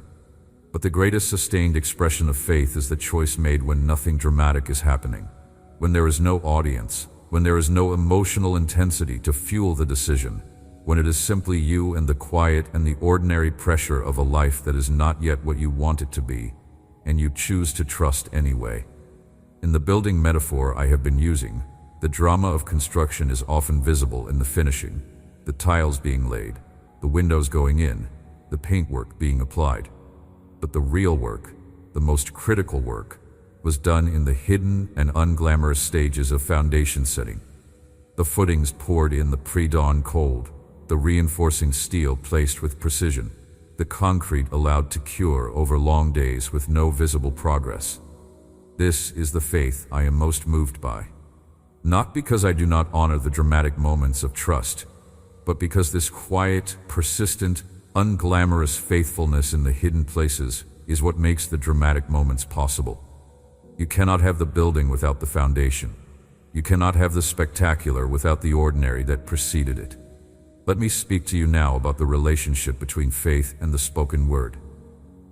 S1: But the greatest sustained expression of faith is the choice made when nothing dramatic is happening, when there is no audience, when there is no emotional intensity to fuel the decision, when it is simply you and the quiet and the ordinary pressure of a life that is not yet what you want it to be, and you choose to trust anyway. In the building metaphor I have been using, the drama of construction is often visible in the finishing, the tiles being laid, the windows going in, the paintwork being applied. But the real work, the most critical work, was done in the hidden and unglamorous stages of foundation setting. The footings poured in the pre-dawn cold, the reinforcing steel placed with precision, the concrete allowed to cure over long days with no visible progress. This is the faith I am most moved by. Not because I do not honor the dramatic moments of trust, but because this quiet, persistent, unglamorous faithfulness in the hidden places is what makes the dramatic moments possible. You cannot have the building without the foundation. You cannot have the spectacular without the ordinary that preceded it. Let me speak to you now about the relationship between faith and the spoken word.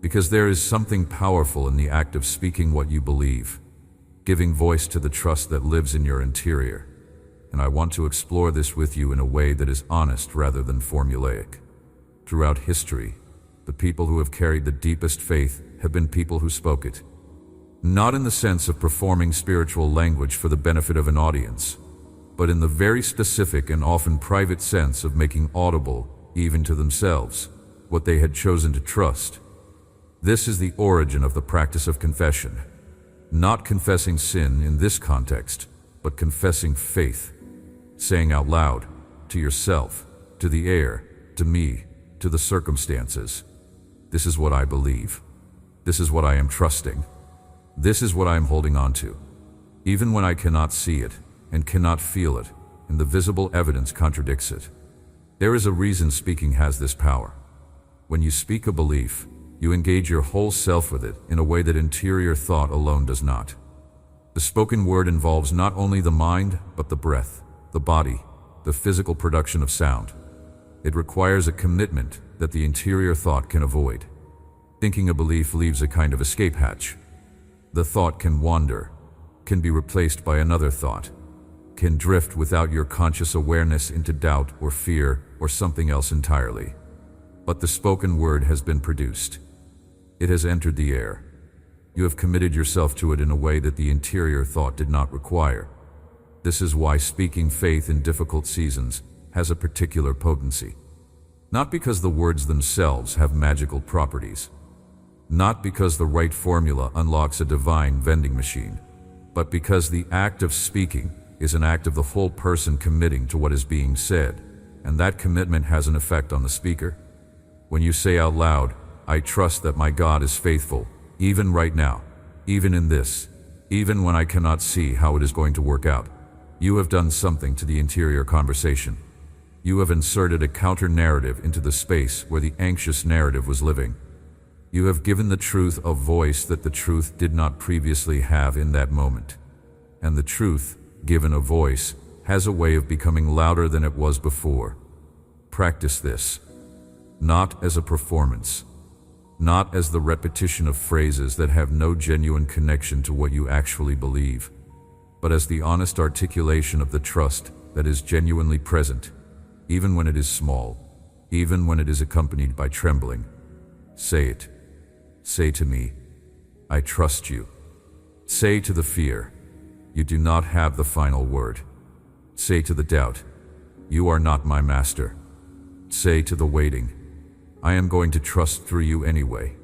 S1: Because there is something powerful in the act of speaking what you believe, giving voice to the trust that lives in your interior. And I want to explore this with you in a way that is honest rather than formulaic. Throughout history, the people who have carried the deepest faith have been people who spoke it. Not in the sense of performing spiritual language for the benefit of an audience, but in the very specific and often private sense of making audible, even to themselves, what they had chosen to trust. This is the origin of the practice of confession. Not confessing sin in this context, but confessing faith. Saying out loud, to yourself, to the air, to me, to the circumstances. This is what I believe. This is what I am trusting. This is what I am holding on to. Even when I cannot see it and cannot feel it, and the visible evidence contradicts it. There is a reason speaking has this power. When you speak a belief, you engage your whole self with it in a way that interior thought alone does not. The spoken word involves not only the mind, but the breath, the body, the physical production of sound. It requires a commitment that the interior thought can avoid. Thinking a belief leaves a kind of escape hatch. The thought can wander, can be replaced by another thought, can drift without your conscious awareness into doubt or fear or something else entirely. But the spoken word has been produced. It has entered the air. You have committed yourself to it in a way that the interior thought did not require. This is why speaking faith in difficult seasons has a particular potency. Not because the words themselves have magical properties. Not because the right formula unlocks a divine vending machine, but because the act of speaking is an act of the whole person committing to what is being said, and that commitment has an effect on the speaker. When you say out loud, I trust that my God is faithful, even right now, even in this, even when I cannot see how it is going to work out, you have done something to the interior conversation. You have inserted a counter-narrative into the space where the anxious narrative was living. You have given the truth a voice that the truth did not previously have in that moment. And the truth, given a voice, has a way of becoming louder than it was before. Practice this. Not as a performance. Not as the repetition of phrases that have no genuine connection to what you actually believe, but as the honest articulation of the trust that is genuinely present, even when it is small, even when it is accompanied by trembling. Say it. Say to me, I trust you. Say to the fear, you do not have the final word. Say to the doubt, you are not my master. Say to the waiting, I am going to trust through you anyway.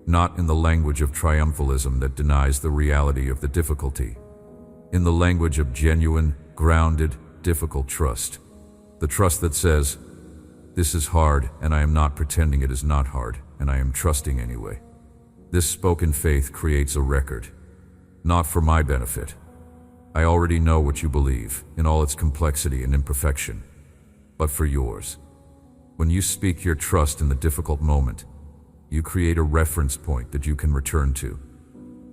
S1: not in the language of triumphalism that denies the reality of the difficulty. In the language of genuine, grounded, difficult trust. The trust that says, "This is hard, and I am not pretending it is not hard, and I am trusting anyway." This spoken faith creates a record. Not for my benefit. I already know what you believe, in all its complexity and imperfection, but for yours. When you speak your trust in the difficult moment, you create a reference point that you can return to.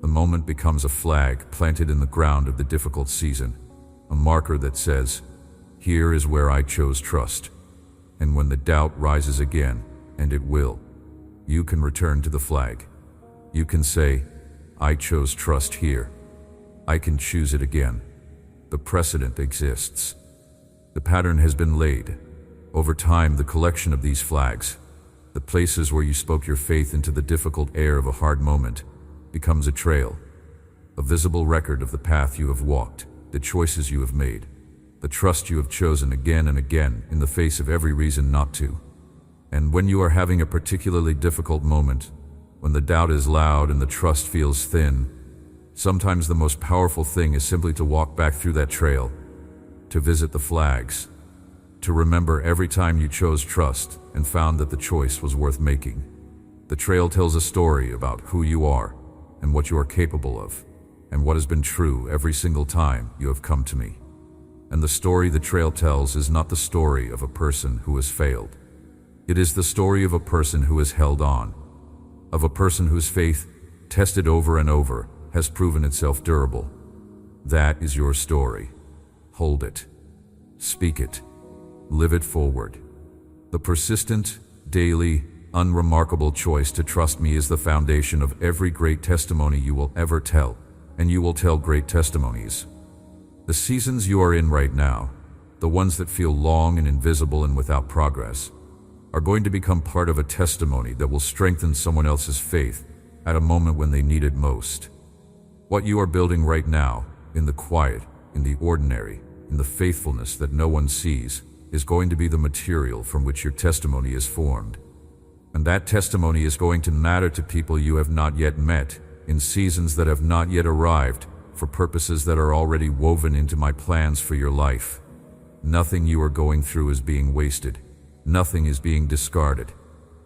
S1: The moment becomes a flag planted in the ground of the difficult season, a marker that says, "Here is where I chose trust." And when the doubt rises again, and it will, you can return to the flag. You can say, "I chose trust here. I can choose it again." The precedent exists. The pattern has been laid. Over time, the collection of these flags, the places where you spoke your faith into the difficult air of a hard moment, becomes a trail, a visible record of the path you have walked, the choices you have made, the trust you have chosen again and again in the face of every reason not to. And when you are having a particularly difficult moment, when the doubt is loud and the trust feels thin, sometimes the most powerful thing is simply to walk back through that trail, to visit the flags, to remember every time you chose trust and found that the choice was worth making. The trail tells a story about who you are and what you are capable of, and what has been true every single time you have come to me. And the story the trail tells is not the story of a person who has failed. It is the story of a person who has held on, of a person whose faith, tested over and over, has proven itself durable. That is your story. Hold it. Speak it. Live it forward. The persistent, daily, unremarkable choice to trust me is the foundation of every great testimony you will ever tell, and you will tell great testimonies. The seasons you are in right now, the ones that feel long and invisible and without progress, are going to become part of a testimony that will strengthen someone else's faith at a moment when they need it most. What you are building right now, in the quiet, in the ordinary, in the faithfulness that no one sees, is going to be the material from which your testimony is formed. And that testimony is going to matter to people you have not yet met, in seasons that have not yet arrived, for purposes that are already woven into my plans for your life. Nothing you are going through is being wasted. Nothing is being discarded.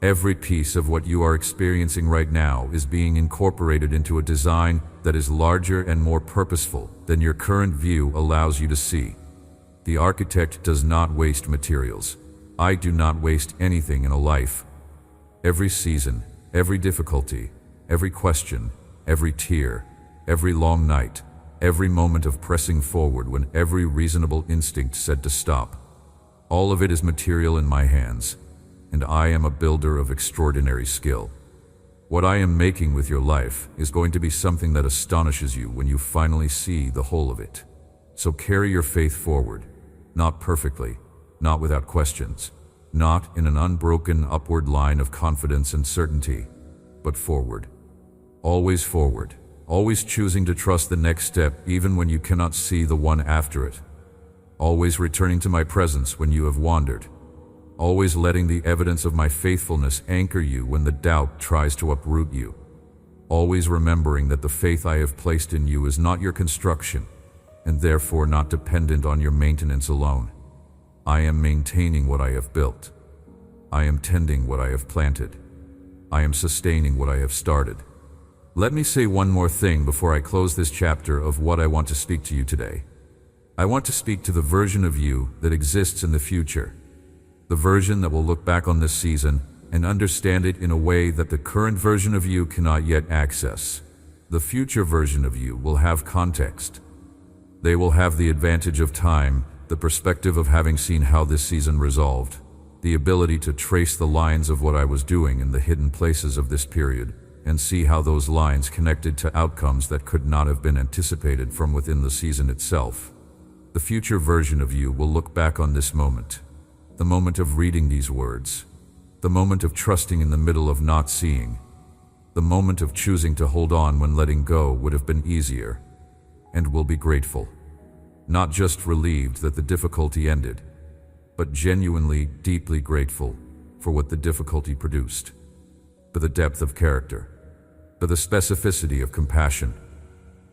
S1: Every piece of what you are experiencing right now is being incorporated into a design that is larger and more purposeful than your current view allows you to see. The architect does not waste materials. I do not waste anything in a life. Every season, every difficulty, every question, every tear, every long night, every moment of pressing forward when every reasonable instinct said to stop, all of it is material in my hands, and I am a builder of extraordinary skill. What I am making with your life is going to be something that astonishes you when you finally see the whole of it. So carry your faith forward, not perfectly, not without questions, not in an unbroken upward line of confidence and certainty, but forward. Always choosing to trust the next step even when you cannot see the one after it. Always returning to my presence when you have wandered. Always letting the evidence of my faithfulness anchor you when the doubt tries to uproot you. Always remembering that the faith I have placed in you is not your construction, and therefore not dependent on your maintenance alone. I am maintaining what I have built. I am tending what I have planted. I am sustaining what I have started. Let me say one more thing before I close this chapter of what I want to speak to you today. I want to speak to the version of you that exists in the future. The version that will look back on this season and understand it in a way that the current version of you cannot yet access. The future version of you will have context. They will have the advantage of time, the perspective of having seen how this season resolved, the ability to trace the lines of what I was doing in the hidden places of this period, and see how those lines connected to outcomes that could not have been anticipated from within the season itself. The future version of you will look back on this moment, the moment of reading these words, the moment of trusting in the middle of not seeing, the moment of choosing to hold on when letting go would have been easier, and will be grateful. Not just relieved that the difficulty ended, but genuinely, deeply grateful for what the difficulty produced, for the depth of character, for the specificity of compassion,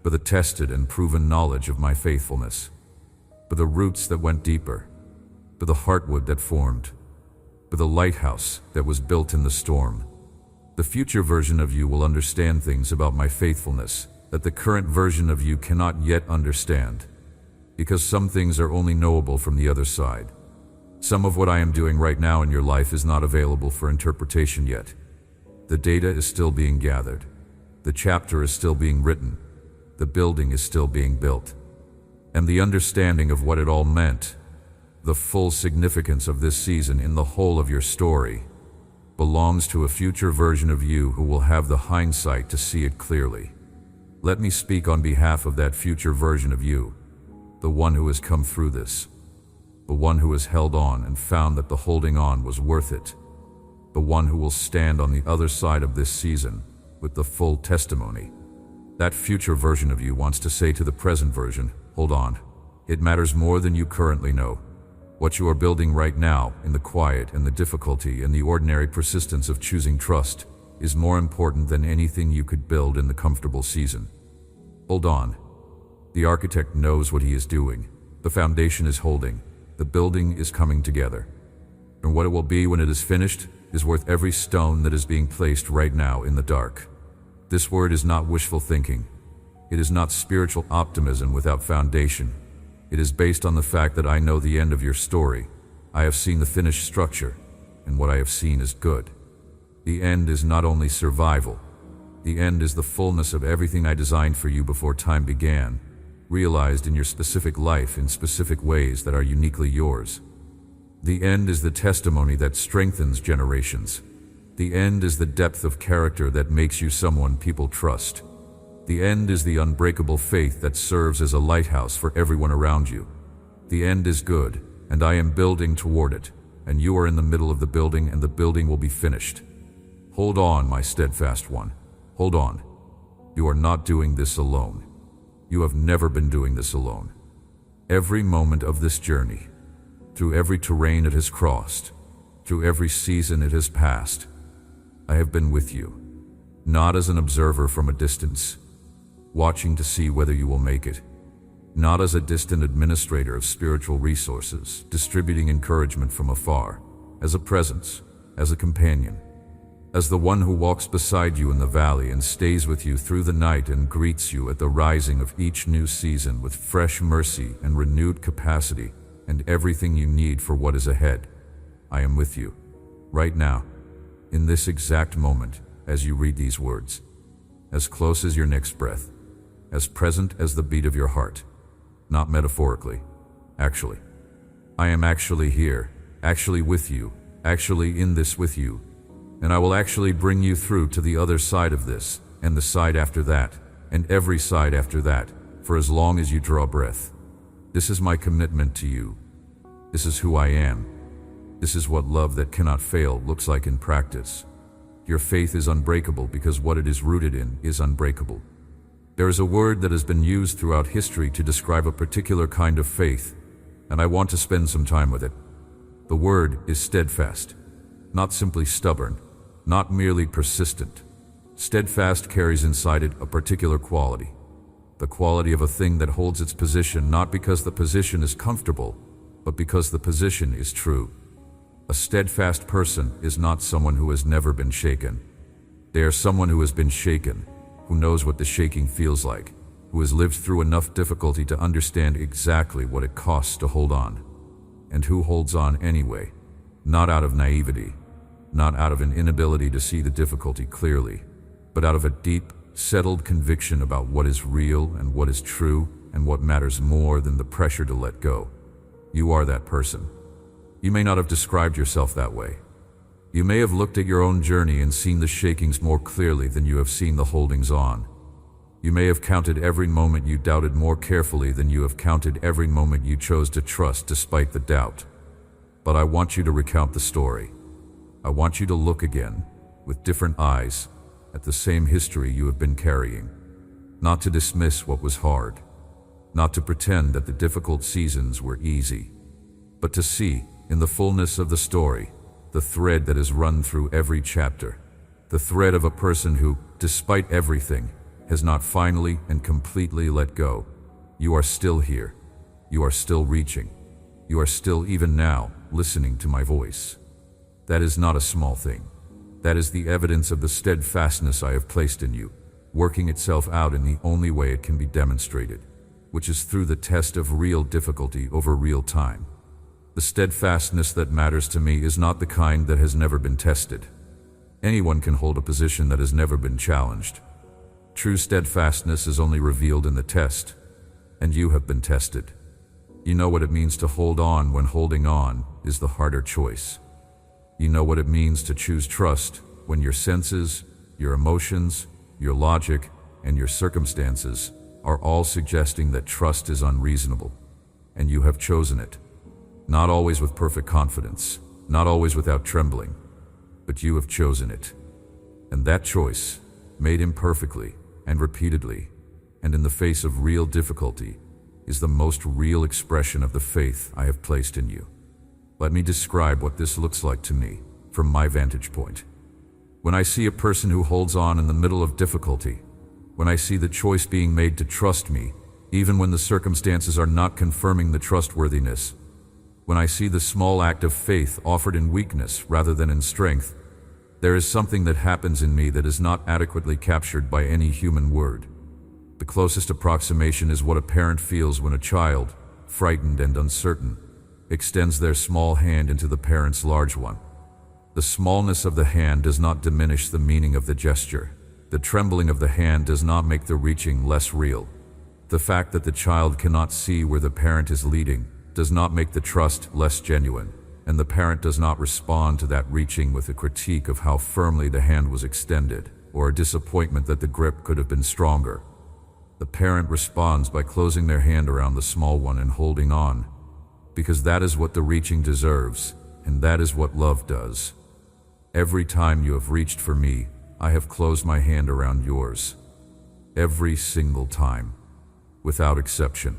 S1: for the tested and proven knowledge of my faithfulness, for the roots that went deeper, for the heartwood that formed, for the lighthouse that was built in the storm. The future version of you will understand things about my faithfulness that the current version of you cannot yet understand, because some things are only knowable from the other side. Some of what I am doing right now in your life is not available for interpretation yet. The data is still being gathered. The chapter is still being written. The building is still being built. And the understanding of what it all meant, the full significance of this season in the whole of your story, belongs to a future version of you who will have the hindsight to see it clearly. Let me speak on behalf of that future version of you, the one who has come through this, the one who has held on and found that the holding on was worth it, the one who will stand on the other side of this season with the full testimony. That future version of you wants to say to the present version, hold on. It matters more than you currently know. What you are building right now, in the quiet and the difficulty and the ordinary persistence of choosing trust, is more important than anything you could build in the comfortable season. Hold on. The architect knows what he is doing. The foundation is holding. The building is coming together. And what it will be when it is finished is worth every stone that is being placed right now in the dark. This word is not wishful thinking. It is not spiritual optimism without foundation. It is based on the fact that I know the end of your story. I have seen the finished structure, and what I have seen is good. The end is not only survival. The end is the fullness of everything I designed for you before time began, realized in your specific life in specific ways that are uniquely yours. The end is the testimony that strengthens generations. The end is the depth of character that makes you someone people trust. The end is the unbreakable faith that serves as a lighthouse for everyone around you. The end is good, and I am building toward it, and you are in the middle of the building, and the building will be finished. Hold on, my steadfast one. Hold on. You are not doing this alone. You have never been doing this alone. Every moment of this journey, through every terrain it has crossed, through every season it has passed, I have been with you, not as an observer from a distance, watching to see whether you will make it, not as a distant administrator of spiritual resources, distributing encouragement from afar, as a presence, as a companion, as the one who walks beside you in the valley and stays with you through the night and greets you at the rising of each new season with fresh mercy and renewed capacity and everything you need for what is ahead. I am with you, right now, in this exact moment, as you read these words, as close as your next breath, as present as the beat of your heart, not metaphorically, actually. I am actually here, actually with you, actually in this with you, and I will actually bring you through to the other side of this, and the side after that, and every side after that, for as long as you draw breath. This is my commitment to you. This is who I am. This is what love that cannot fail looks like in practice. Your faith is unbreakable because what it is rooted in is unbreakable. There is a word that has been used throughout history to describe a particular kind of faith, and I want to spend some time with it. The word is steadfast, not simply stubborn, not merely persistent. Steadfast carries inside it a particular quality, the quality of a thing that holds its position not because the position is comfortable, but because the position is true. A steadfast person is not someone who has never been shaken. They are someone who has been shaken, who knows what the shaking feels like, who has lived through enough difficulty to understand exactly what it costs to hold on, and who holds on anyway, not out of naivety, not out of an inability to see the difficulty clearly, but out of a deep, settled conviction about what is real and what is true and what matters more than the pressure to let go. You are that person. You may not have described yourself that way. You may have looked at your own journey and seen the shakings more clearly than you have seen the holdings on. You may have counted every moment you doubted more carefully than you have counted every moment you chose to trust despite the doubt. But I want you to recount the story. I want you to look again, with different eyes, at the same history you have been carrying. Not to dismiss what was hard, not to pretend that the difficult seasons were easy, but to see, in the fullness of the story, the thread that is run through every chapter, the thread of a person who, despite everything, has not finally and completely let go. You are still here. You are still reaching. You are still, even now, listening to my voice. That is not a small thing. That is the evidence of the steadfastness I have placed in you, working itself out in the only way it can be demonstrated, which is through the test of real difficulty over real time. The steadfastness that matters to me is not the kind that has never been tested. Anyone can hold a position that has never been challenged. True steadfastness is only revealed in the test, and you have been tested. You know what it means to hold on when holding on is the harder choice. You know what it means to choose trust when your senses, your emotions, your logic, and your circumstances are all suggesting that trust is unreasonable, and you have chosen it. Not always with perfect confidence, not always without trembling, but you have chosen it. And that choice, made imperfectly and repeatedly, and in the face of real difficulty, is the most real expression of the faith I have placed in you. Let me describe what this looks like to me from my vantage point. When I see a person who holds on in the middle of difficulty, when I see the choice being made to trust me, even when the circumstances are not confirming the trustworthiness, when I see the small act of faith offered in weakness rather than in strength, there is something that happens in me that is not adequately captured by any human word. The closest approximation is what a parent feels when a child, frightened and uncertain, extends their small hand into the parent's large one. The smallness of the hand does not diminish the meaning of the gesture. The trembling of the hand does not make the reaching less real. The fact that the child cannot see where the parent is leading does not make the trust less genuine, and the parent does not respond to that reaching with a critique of how firmly the hand was extended, or a disappointment that the grip could have been stronger. The parent responds by closing their hand around the small one and holding on, because that is what the reaching deserves, and that is what love does. Every time you have reached for me, I have closed my hand around yours. Every single time, without exception.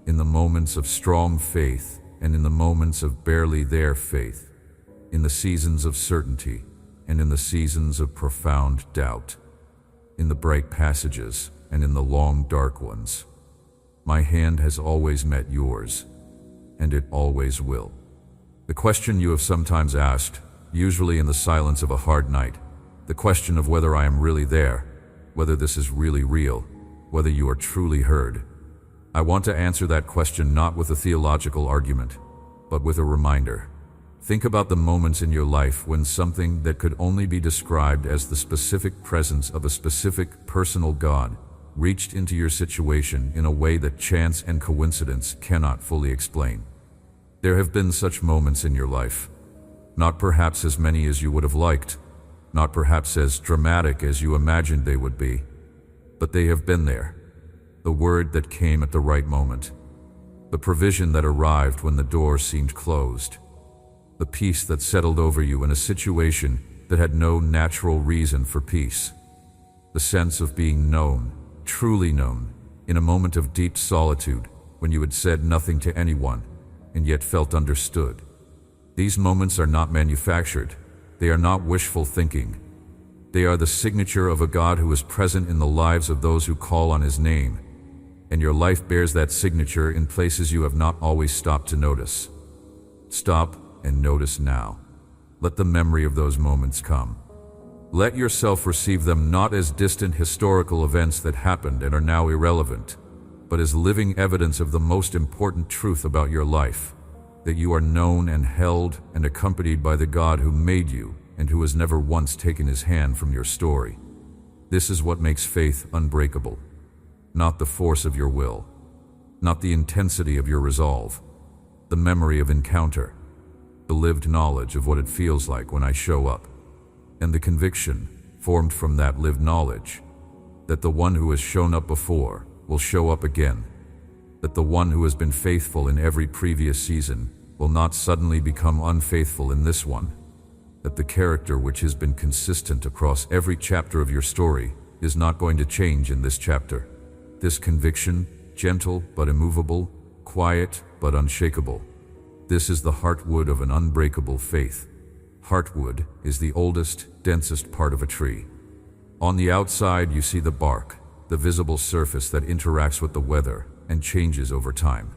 S1: In the moments of strong faith and in the moments of barely there faith, in the seasons of certainty and in the seasons of profound doubt, in the bright passages and in the long dark ones. My hand has always met yours, and it always will. The question you have sometimes asked, usually in the silence of a hard night, the question of whether I am really there, whether this is really real, whether you are truly heard. I want to answer that question not with a theological argument, but with a reminder. Think about the moments in your life when something that could only be described as the specific presence of a specific personal God reached into your situation in a way that chance and coincidence cannot fully explain. There have been such moments in your life. Not perhaps as many as you would have liked, not perhaps as dramatic as you imagined they would be, but they have been there. The word that came at the right moment, the provision that arrived when the door seemed closed, the peace that settled over you in a situation that had no natural reason for peace, the sense of being known, truly known, in a moment of deep solitude when you had said nothing to anyone and yet felt understood. These moments are not manufactured. They are not wishful thinking. They are the signature of a God who is present in the lives of those who call on His name, and your life bears that signature in places you have not always stopped to notice. Stop and notice now. Let the memory of those moments come. Let yourself receive them not as distant historical events that happened and are now irrelevant, but as living evidence of the most important truth about your life, that you are known and held and accompanied by the God who made you and who has never once taken His hand from your story. This is what makes faith unbreakable. Not the force of your will, not the intensity of your resolve, the memory of encounter, the lived knowledge of what it feels like when I show up, and the conviction, formed from that lived knowledge, that the one who has shown up before will show up again, that the one who has been faithful in every previous season will not suddenly become unfaithful in this one, that the character which has been consistent across every chapter of your story is not going to change in this chapter. This conviction, gentle but immovable, quiet but unshakable. This is the heartwood of an unbreakable faith. Heartwood is the oldest, densest part of a tree. On the outside, you see the bark, the visible surface that interacts with the weather and changes over time.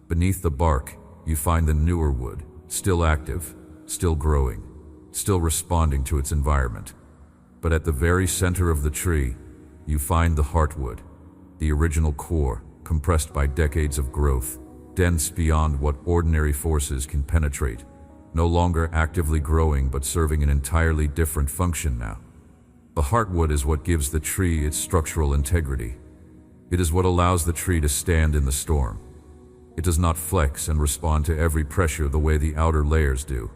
S1: Beneath the bark, you find the newer wood, still active, still growing, still responding to its environment. But at the very center of the tree, you find the heartwood, the original core, compressed by decades of growth, dense beyond what ordinary forces can penetrate, no longer actively growing but serving an entirely different function now. The heartwood is what gives the tree its structural integrity. It is what allows the tree to stand in the storm. It does not flex and respond to every pressure the way the outer layers do.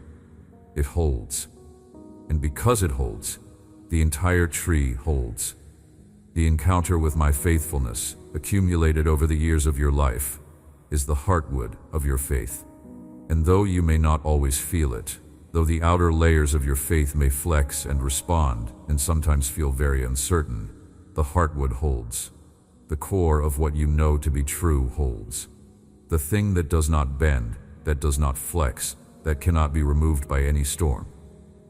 S1: It holds. And because it holds, the entire tree holds. The encounter with my faithfulness, accumulated over the years of your life, is the heartwood of your faith. And though you may not always feel it, though the outer layers of your faith may flex and respond and sometimes feel very uncertain, the heartwood holds. The core of what you know to be true holds. The thing that does not bend, that does not flex, that cannot be removed by any storm.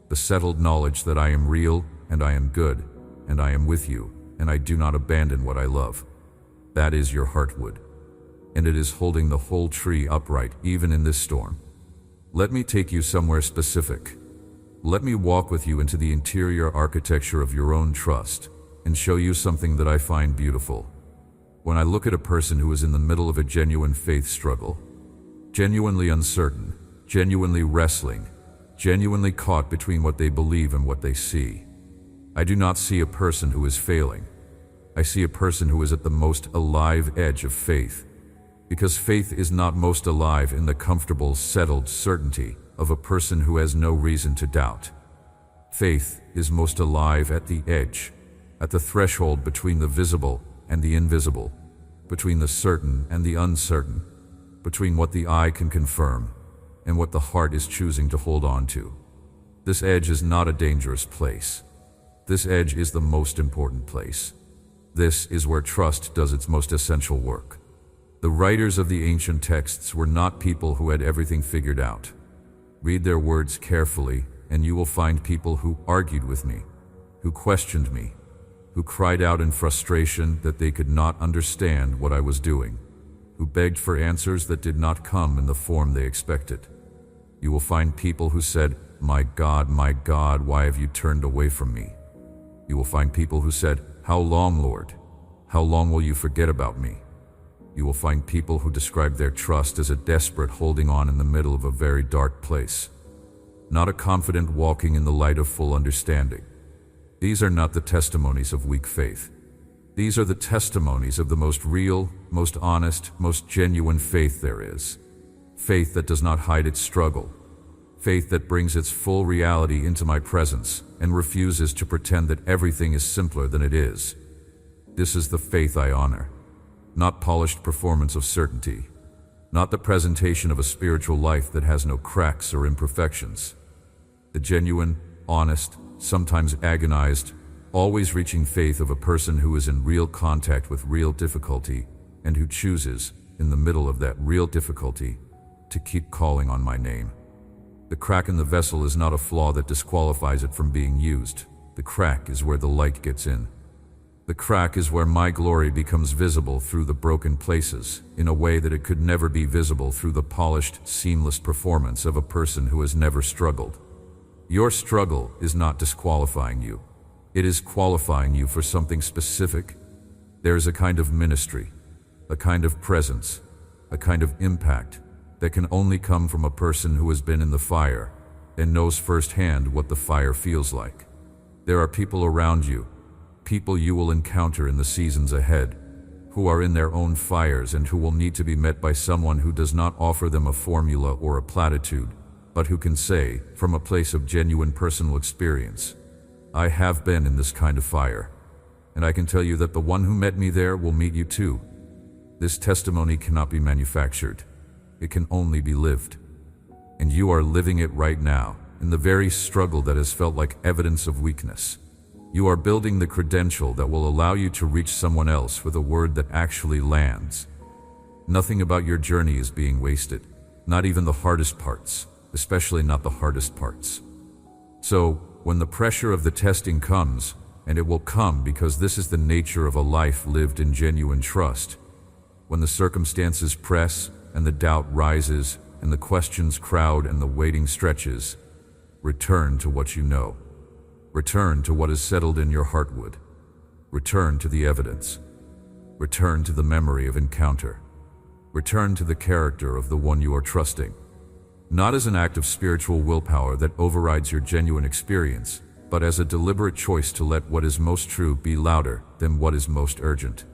S1: The settled knowledge that I am real, and I am good, and I am with you, and I do not abandon what I love. That is your heartwood. And it is holding the whole tree upright even in this storm. Let me take you somewhere specific. Let me walk with you into the interior architecture of your own trust and show you something that I find beautiful. When I look at a person who is in the middle of a genuine faith struggle, genuinely uncertain, genuinely wrestling, genuinely caught between what they believe and what they see, I do not see a person who is failing. I see a person who is at the most alive edge of faith. Because faith is not most alive in the comfortable, settled certainty of a person who has no reason to doubt. Faith is most alive at the edge, at the threshold between the visible and the invisible, between the certain and the uncertain, between what the eye can confirm and what the heart is choosing to hold on to. This edge is not a dangerous place. This edge is the most important place. This is where trust does its most essential work. The writers of the ancient texts were not people who had everything figured out. Read their words carefully, and you will find people who argued with me, who questioned me, who cried out in frustration that they could not understand what I was doing, who begged for answers that did not come in the form they expected. You will find people who said, my God, why have you turned away from me?" You will find people who said, "How long, Lord? How long will you forget about me?" You will find people who describe their trust as a desperate holding on in the middle of a very dark place, not a confident walking in the light of full understanding. These are not the testimonies of weak faith. These are the testimonies of the most real, most honest, most genuine faith there is. Faith that does not hide its struggle. Faith that brings its full reality into my presence and refuses to pretend that everything is simpler than it is. This is the faith I honor. Not polished performance of certainty. Not the presentation of a spiritual life that has no cracks or imperfections. The genuine, honest, sometimes agonized, always reaching faith of a person who is in real contact with real difficulty and who chooses, in the middle of that real difficulty, to keep calling on my name. The crack in the vessel is not a flaw that disqualifies it from being used. The crack is where the light gets in. The crack is where my glory becomes visible through the broken places in a way that it could never be visible through the polished, seamless performance of a person who has never struggled. Your struggle is not disqualifying you. It is qualifying you for something specific. There is a kind of ministry, a kind of presence, a kind of impact that can only come from a person who has been in the fire and knows firsthand what the fire feels like. There are people around you, people you will encounter in the seasons ahead, who are in their own fires and who will need to be met by someone who does not offer them a formula or a platitude, but who can say, from a place of genuine personal experience, I have been in this kind of fire, and I can tell you that the one who met me there will meet you too. This testimony cannot be manufactured. It can only be lived. And you are living it right now, in the very struggle that has felt like evidence of weakness. You are building the credential that will allow you to reach someone else with a word that actually lands. Nothing about your journey is being wasted, not even the hardest parts, especially not the hardest parts. So, when the pressure of the testing comes, and it will come because this is the nature of a life lived in genuine trust, when the circumstances press and the doubt rises and the questions crowd and the waiting stretches, return to what you know. Return to what is settled in your heartwood. Return to the evidence. Return to the memory of encounter. Return to the character of the one you are trusting. Not as an act of spiritual willpower that overrides your genuine experience, but as a deliberate choice to let what is most true be louder than what is most urgent.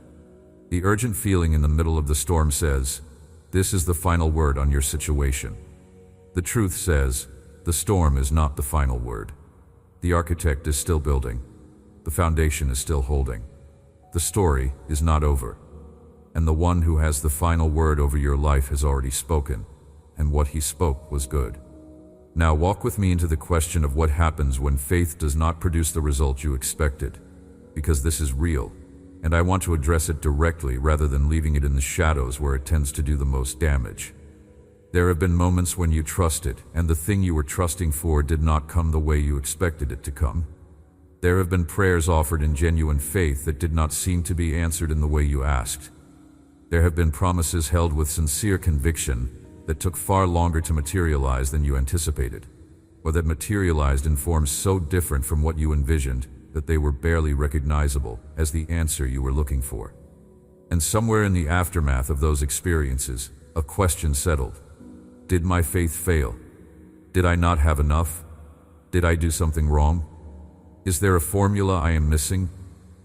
S1: The urgent feeling in the middle of the storm says, "This is the final word on your situation." The truth says, the storm is not the final word. The architect is still building. The foundation is still holding. The story is not over. And the one who has the final word over your life has already spoken, and what he spoke was good. Now walk with me into the question of what happens when faith does not produce the result you expected, because this is real, and I want to address it directly rather than leaving it in the shadows where it tends to do the most damage. There have been moments when you trusted, and the thing you were trusting for did not come the way you expected it to come. There have been prayers offered in genuine faith that did not seem to be answered in the way you asked. There have been promises held with sincere conviction that took far longer to materialize than you anticipated, or that materialized in forms so different from what you envisioned that they were barely recognizable as the answer you were looking for. And somewhere in the aftermath of those experiences, a question settled. Did my faith fail? Did I not have enough? Did I do something wrong? Is there a formula I am missing?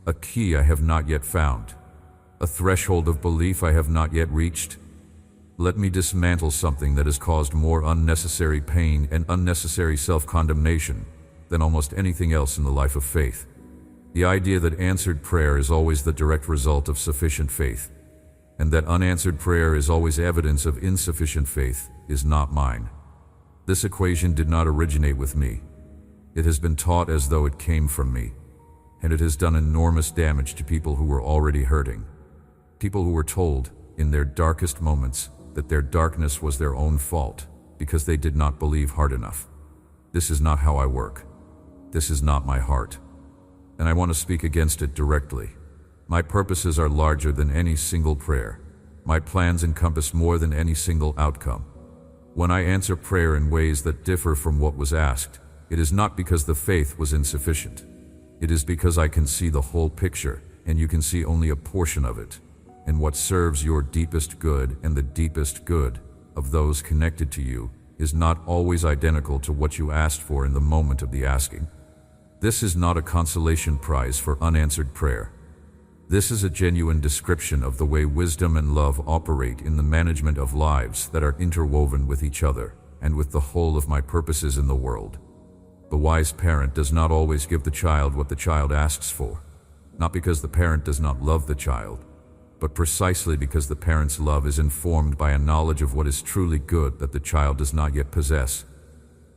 S1: A key I have not yet found? A threshold of belief I have not yet reached? Let me dismantle something that has caused more unnecessary pain and unnecessary self-condemnation than almost anything else in the life of faith. The idea that answered prayer is always the direct result of sufficient faith, and that unanswered prayer is always evidence of insufficient faith, is not mine. This equation did not originate with me. It has been taught as though it came from me, and it has done enormous damage to people who were already hurting. People who were told, in their darkest moments, that their darkness was their own fault because they did not believe hard enough. This is not how I work. This is not my heart. And I want to speak against it directly. My purposes are larger than any single prayer. My plans encompass more than any single outcome. When I answer prayer in ways that differ from what was asked, it is not because the faith was insufficient. It is because I can see the whole picture, and you can see only a portion of it. And what serves your deepest good and the deepest good of those connected to you is not always identical to what you asked for in the moment of the asking. This is not a consolation prize for unanswered prayer. This is a genuine description of the way wisdom and love operate in the management of lives that are interwoven with each other and with the whole of my purposes in the world. The wise parent does not always give the child what the child asks for, not because the parent does not love the child, but precisely because the parent's love is informed by a knowledge of what is truly good that the child does not yet possess.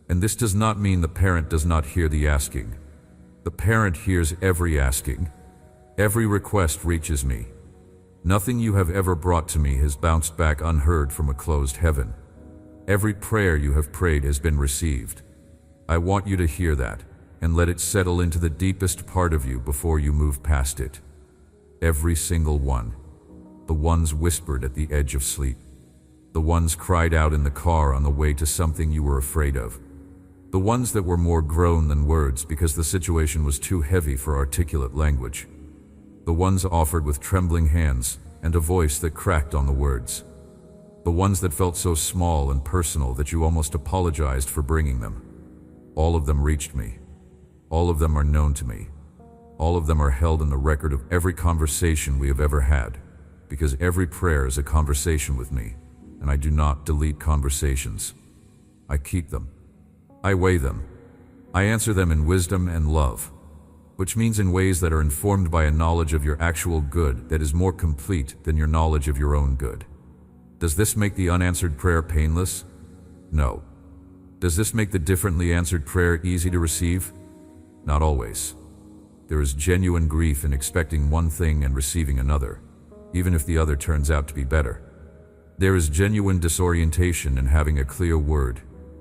S1: And this does not mean the parent does not hear the asking. The parent hears every asking. Every request reaches me. Nothing you have ever brought to me has bounced back unheard from a closed heaven. Every prayer you have prayed has been received. I want you to hear that and let it settle into the deepest part of you before you move past it. Every single one. The ones whispered at the edge of sleep. The ones cried out in the car on the way to something you were afraid of. The ones that were more groan than words because the situation was too heavy for articulate language. The ones offered with trembling hands and a voice that cracked on the words. The ones that felt so small and personal that you almost apologized for bringing them. All of them reached me. All of them are known to me. All of them are held in the record of every conversation we have ever had, because every prayer is a conversation with me, and I do not delete conversations. I keep them. I weigh them. I answer them in wisdom and love, which means in ways that are informed by a knowledge of your actual good that is more complete than your knowledge of your own good. Does this make the unanswered prayer painless? No. Does this make the differently answered prayer easy to receive? Not always. There is genuine grief in expecting one thing and receiving another, even if the other turns out to be better. There is genuine disorientation in having a clear word,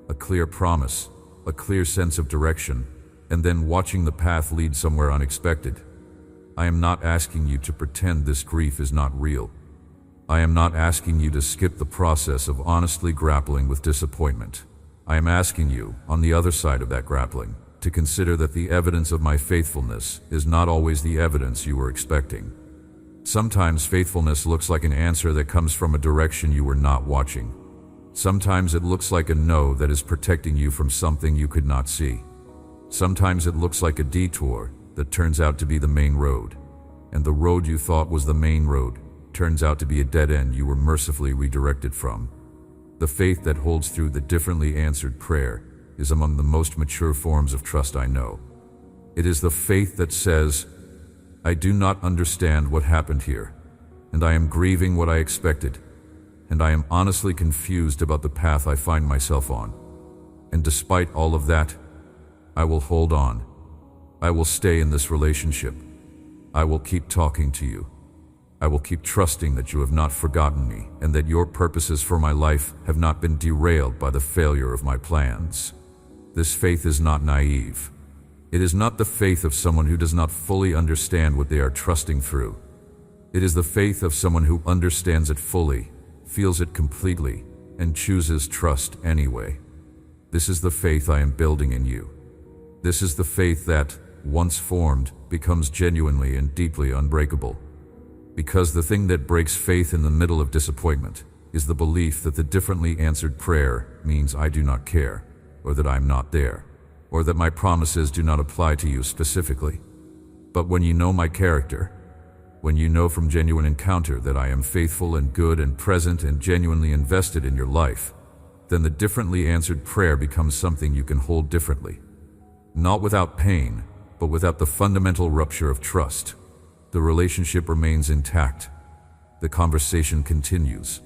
S1: a clear promise, a clear sense of direction, and then watching the path lead somewhere unexpected. I am not asking you to pretend this grief is not real. I am not asking you to skip the process of honestly grappling with disappointment. I am asking you, on the other side of that grappling, to consider that the evidence of my faithfulness is not always the evidence you were expecting. Sometimes faithfulness looks like an answer that comes from a direction you were not watching. Sometimes it looks like a no that is protecting you from something you could not see. Sometimes it looks like a detour that turns out to be the main road, and the road you thought was the main road turns out to be a dead end you were mercifully redirected from. The faith that holds through the differently answered prayer is among the most mature forms of trust I know. It is the faith that says, I do not understand what happened here, and I am grieving what I expected, and I am honestly confused about the path I find myself on. And despite all of that, I will hold on. I will stay in this relationship. I will keep talking to you. I will keep trusting that you have not forgotten me and that your purposes for my life have not been derailed by the failure of my plans. This faith is not naive. It is not the faith of someone who does not fully understand what they are trusting through. It is the faith of someone who understands it fully, feels it completely, and chooses trust anyway. This is the faith I am building in you. This is the faith that, once formed, becomes genuinely and deeply unbreakable. Because the thing that breaks faith in the middle of disappointment is the belief that the differently answered prayer means I do not care, or that I am not there, or that my promises do not apply to you specifically. But when you know my character, when you know from genuine encounter that I am faithful and good and present and genuinely invested in your life, then the differently answered prayer becomes something you can hold differently. Not without pain, but without the fundamental rupture of trust. The relationship remains intact. The conversation continues.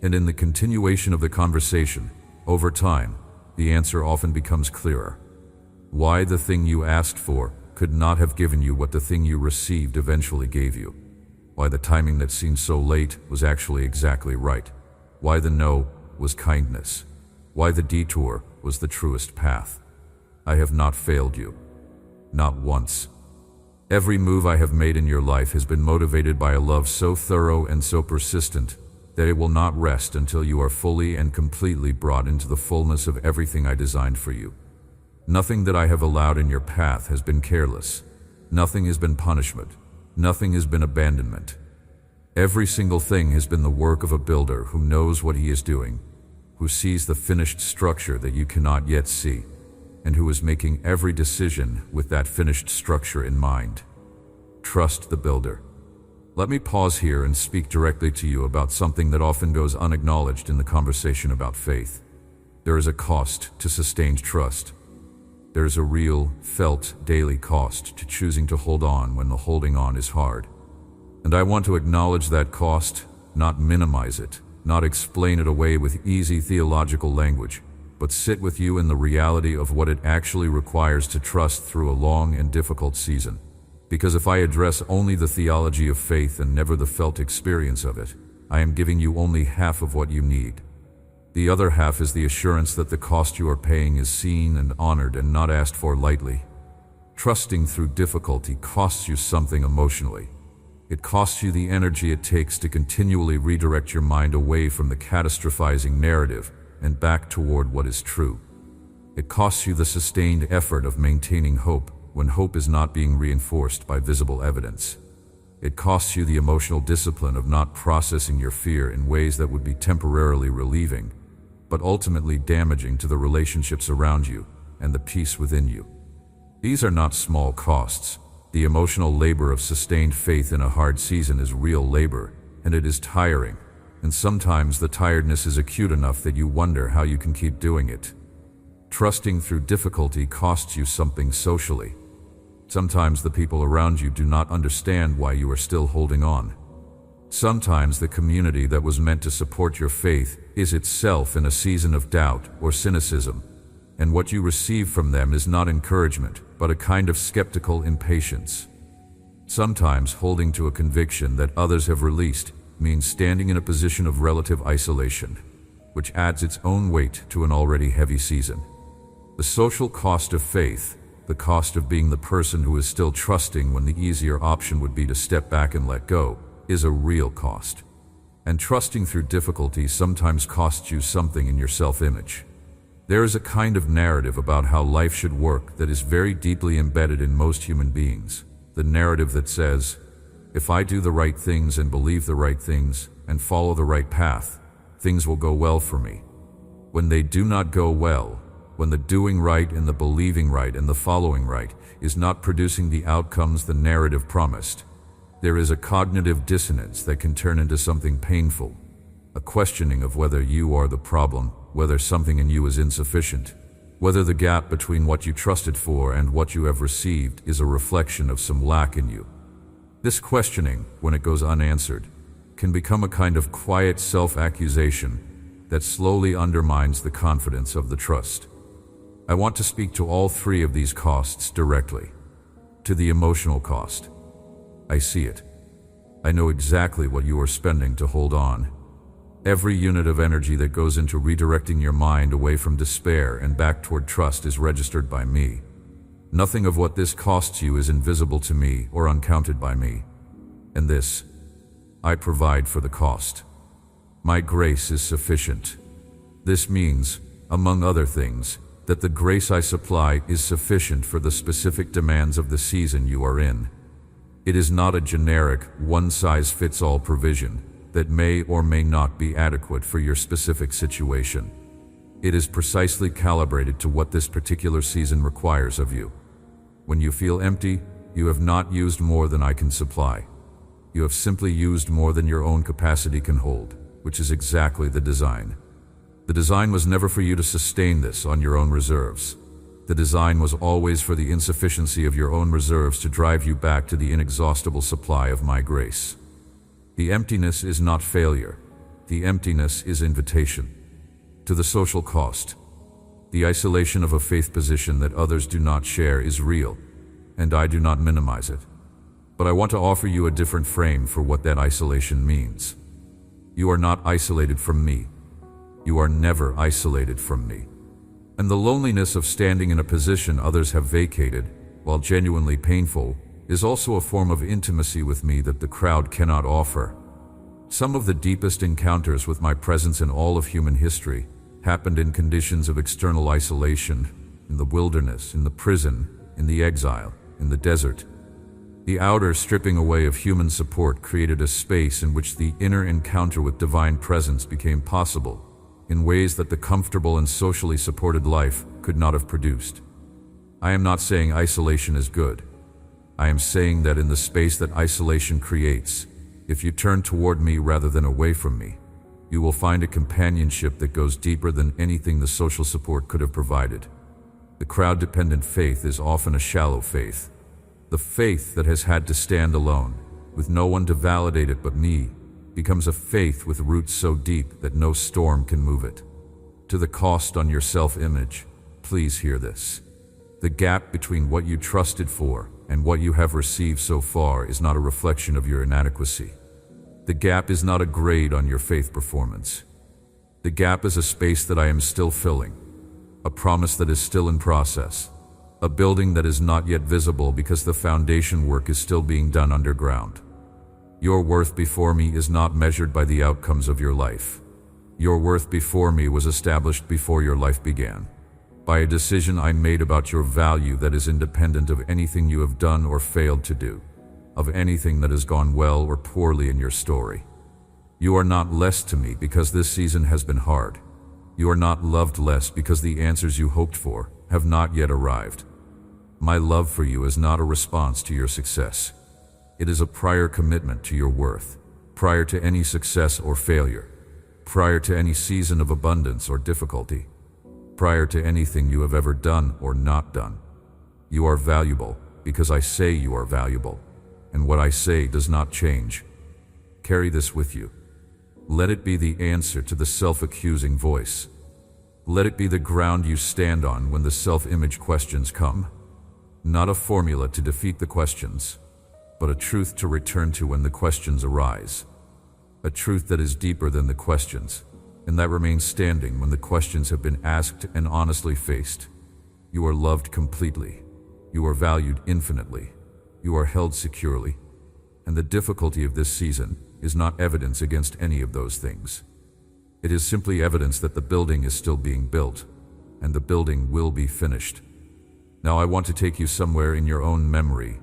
S1: And in the continuation of the conversation, over time, the answer often becomes clearer. Why the thing you asked for could not have given you what the thing you received eventually gave you. Why the timing that seemed so late was actually exactly right. Why the no was kindness. Why the detour was the truest path. I have not failed you. Not once. Every move I have made in your life has been motivated by a love so thorough and so persistent that it will not rest until you are fully and completely brought into the fullness of everything I designed for you. Nothing that I have allowed in your path has been careless. Nothing has been punishment. Nothing has been abandonment. Every single thing has been the work of a builder who knows what he is doing, who sees the finished structure that you cannot yet see, and who is making every decision with that finished structure in mind. Trust the builder. Let me pause here and speak directly to you about something that often goes unacknowledged in the conversation about faith. There is a cost to sustained trust. There is a real, felt, daily cost to choosing to hold on when the holding on is hard. And I want to acknowledge that cost, not minimize it, not explain it away with easy theological language, but sit with you in the reality of what it actually requires to trust through a long and difficult season. Because if I address only the theology of faith and never the felt experience of it, I am giving you only half of what you need. The other half is the assurance that the cost you are paying is seen and honored and not asked for lightly. Trusting through difficulty costs you something emotionally. It costs you the energy it takes to continually redirect your mind away from the catastrophizing narrative and back toward what is true. It costs you the sustained effort of maintaining hope when hope is not being reinforced by visible evidence. It costs you the emotional discipline of not processing your fear in ways that would be temporarily relieving, but ultimately damaging to the relationships around you and the peace within you. These are not small costs. The emotional labor of sustained faith in a hard season is real labor, and it is tiring. And sometimes the tiredness is acute enough that you wonder how you can keep doing it. Trusting through difficulty costs you something socially. Sometimes the people around you do not understand why you are still holding on. Sometimes the community that was meant to support your faith is itself in a season of doubt or cynicism, and what you receive from them is not encouragement, but a kind of skeptical impatience. Sometimes holding to a conviction that others have released means standing in a position of relative isolation, which adds its own weight to an already heavy season. The social cost of faith, the cost of being the person who is still trusting when the easier option would be to step back and let go, is a real cost. And trusting through difficulty sometimes costs you something in your self-image. There is a kind of narrative about how life should work that is very deeply embedded in most human beings. The narrative that says, if I do the right things and believe the right things and follow the right path, things will go well for me. When they do not go well, when the doing right and the believing right and the following right is not producing the outcomes the narrative promised, there is a cognitive dissonance that can turn into something painful, a questioning of whether you are the problem, whether something in you is insufficient, whether the gap between what you trusted for and what you have received is a reflection of some lack in you. This questioning, when it goes unanswered, can become a kind of quiet self-accusation that slowly undermines the confidence of the trust. I want to speak to all three of these costs directly. To the emotional cost. I see it. I know exactly what you are spending to hold on. Every unit of energy that goes into redirecting your mind away from despair and back toward trust is registered by me. Nothing of what this costs you is invisible to me or uncounted by me. And this, I provide for the cost. My grace is sufficient. This means, among other things, that the grace I supply is sufficient for the specific demands of the season you are in. It is not a generic, one-size-fits-all provision that may or may not be adequate for your specific situation. It is precisely calibrated to what this particular season requires of you. When you feel empty, you have not used more than I can supply. You have simply used more than your own capacity can hold, which is exactly the design. The design was never for you to sustain this on your own reserves. The design was always for the insufficiency of your own reserves to drive you back to the inexhaustible supply of my grace. The emptiness is not failure. The emptiness is invitation. To the social cost. The isolation of a faith position that others do not share is real, and I do not minimize it. But I want to offer you a different frame for what that isolation means. You are not isolated from me. You are never isolated from me. And the loneliness of standing in a position others have vacated, while genuinely painful, is also a form of intimacy with me that the crowd cannot offer. Some of the deepest encounters with my presence in all of human history happened in conditions of external isolation, in the wilderness, in the prison, in the exile, in the desert. The outer stripping away of human support created a space in which the inner encounter with divine presence became possible, in ways that the comfortable and socially supported life could not have produced. I am not saying isolation is good. I am saying that in the space that isolation creates, if you turn toward me rather than away from me, you will find a companionship that goes deeper than anything the social support could have provided. The crowd-dependent faith is often a shallow faith. The faith that has had to stand alone, with no one to validate it but me, becomes a faith with roots so deep that no storm can move it. To the cost on your self-image, please hear this. The gap between what you trusted for and what you have received so far is not a reflection of your inadequacy. The gap is not a grade on your faith performance. The gap is a space that I am still filling, a promise that is still in process, a building that is not yet visible because the foundation work is still being done underground. Your worth before me is not measured by the outcomes of your life. Your worth before me was established before your life began, by a decision I made about your value that is independent of anything you have done or failed to do, of anything that has gone well or poorly in your story. You are not less to me because this season has been hard. You are not loved less because the answers you hoped for have not yet arrived. My love for you is not a response to your success. It is a prior commitment to your worth, prior to any success or failure, prior to any season of abundance or difficulty, prior to anything you have ever done or not done. You are valuable because I say you are valuable, and what I say does not change. Carry this with you. Let it be the answer to the self-accusing voice. Let it be the ground you stand on when the self-image questions come. Not a formula to defeat the questions, but a truth to return to when the questions arise. A truth that is deeper than the questions, and that remains standing when the questions have been asked and honestly faced. You are loved completely. You are valued infinitely. You are held securely. And the difficulty of this season is not evidence against any of those things. It is simply evidence that the building is still being built, and the building will be finished. Now I want to take you somewhere in your own memory,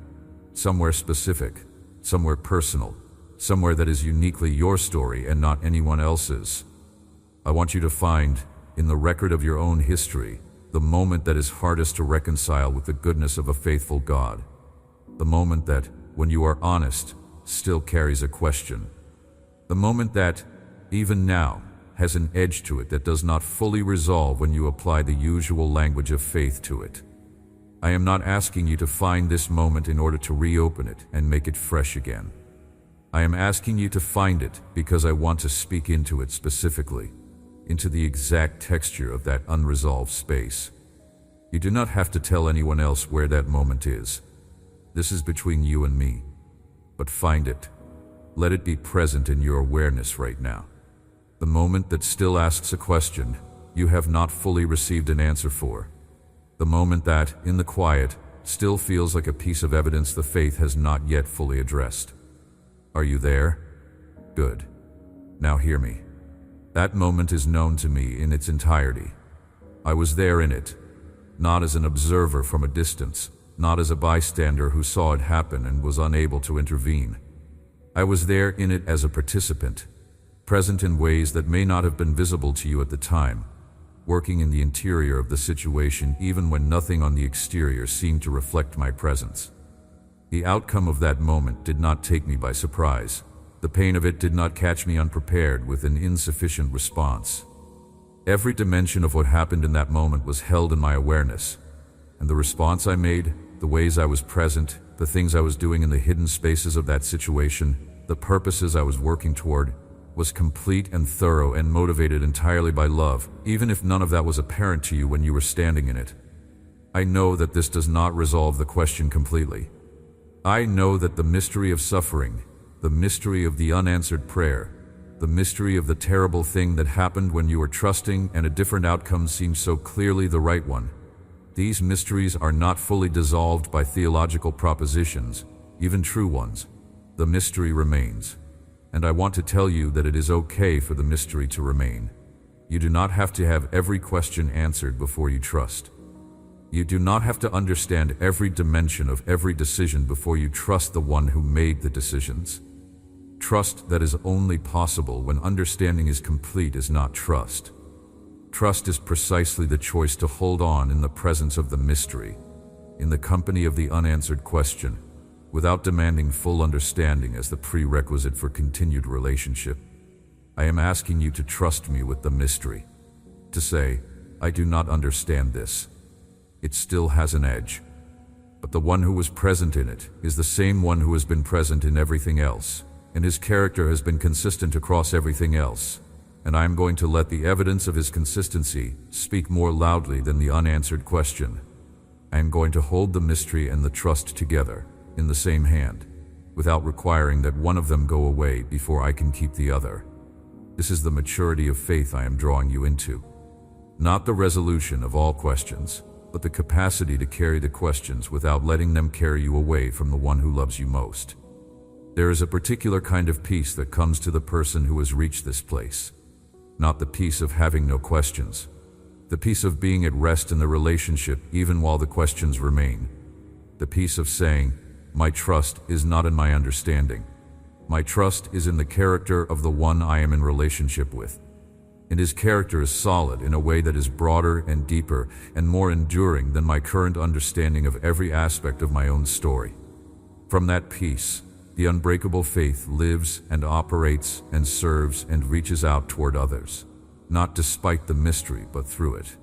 S1: somewhere specific, somewhere personal, somewhere that is uniquely your story and not anyone else's. I want you to find, in the record of your own history, the moment that is hardest to reconcile with the goodness of a faithful God. The moment that, when you are honest, still carries a question. The moment that, even now, has an edge to it that does not fully resolve when you apply the usual language of faith to it. I am not asking you to find this moment in order to reopen it and make it fresh again. I am asking you to find it because I want to speak into it specifically, into the exact texture of that unresolved space. You do not have to tell anyone else where that moment is. This is between you and me. But find it. Let it be present in your awareness right now. The moment that still asks a question you have not fully received an answer for. The moment that, in the quiet, still feels like a piece of evidence the faith has not yet fully addressed. Are you there? Good. Now hear me. That moment is known to me in its entirety. I was there in it, not as an observer from a distance, not as a bystander who saw it happen and was unable to intervene. I was there in it as a participant, present in ways that may not have been visible to you at the time, working in the interior of the situation even when nothing on the exterior seemed to reflect my presence. The outcome of that moment did not take me by surprise. The pain of it did not catch me unprepared with an insufficient response. Every dimension of what happened in that moment was held in my awareness, and the response I made, the ways I was present, the things I was doing in the hidden spaces of that situation, the purposes I was working toward, was complete and thorough and motivated entirely by love, even if none of that was apparent to you when you were standing in it. I know that this does not resolve the question completely. I know that the mystery of suffering, the mystery of the unanswered prayer, the mystery of the terrible thing that happened when you were trusting and a different outcome seemed so clearly the right one, these mysteries are not fully dissolved by theological propositions, even true ones. The mystery remains. And I want to tell you that it is okay for the mystery to remain. You do not have to have every question answered before you trust. You do not have to understand every dimension of every decision before you trust the one who made the decisions. Trust that is only possible when understanding is complete is not trust. Trust is precisely the choice to hold on in the presence of the mystery, in the company of the unanswered question, without demanding full understanding as the prerequisite for continued relationship. I am asking you to trust me with the mystery, to say, I do not understand this. It still has an edge. But the one who was present in it is the same one who has been present in everything else, and his character has been consistent across everything else. And I am going to let the evidence of his consistency speak more loudly than the unanswered question. I am going to hold the mystery and the trust together, in the same hand, without requiring that one of them go away before I can keep the other. This is the maturity of faith I am drawing you into. Not the resolution of all questions, but the capacity to carry the questions without letting them carry you away from the one who loves you most. There is a particular kind of peace that comes to the person who has reached this place. Not the peace of having no questions. The peace of being at rest in the relationship even while the questions remain. The peace of saying, my trust is not in my understanding. My trust is in the character of the one I am in relationship with. And his character is solid in a way that is broader and deeper and more enduring than my current understanding of every aspect of my own story. From that peace, the unbreakable faith lives and operates and serves and reaches out toward others, not despite the mystery but through it.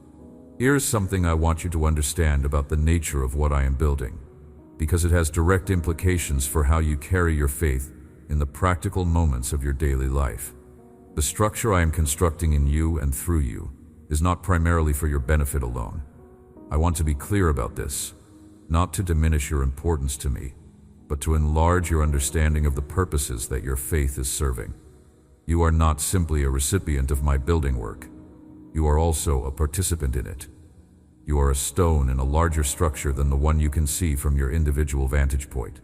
S1: Here is something I want you to understand about the nature of what I am building, because it has direct implications for how you carry your faith in the practical moments of your daily life. The structure I am constructing in you and through you is not primarily for your benefit alone. I want to be clear about this, not to diminish your importance to me, but to enlarge your understanding of the purposes that your faith is serving. You are not simply a recipient of my building work. You are also a participant in it. You are a stone in a larger structure than the one you can see from your individual vantage point.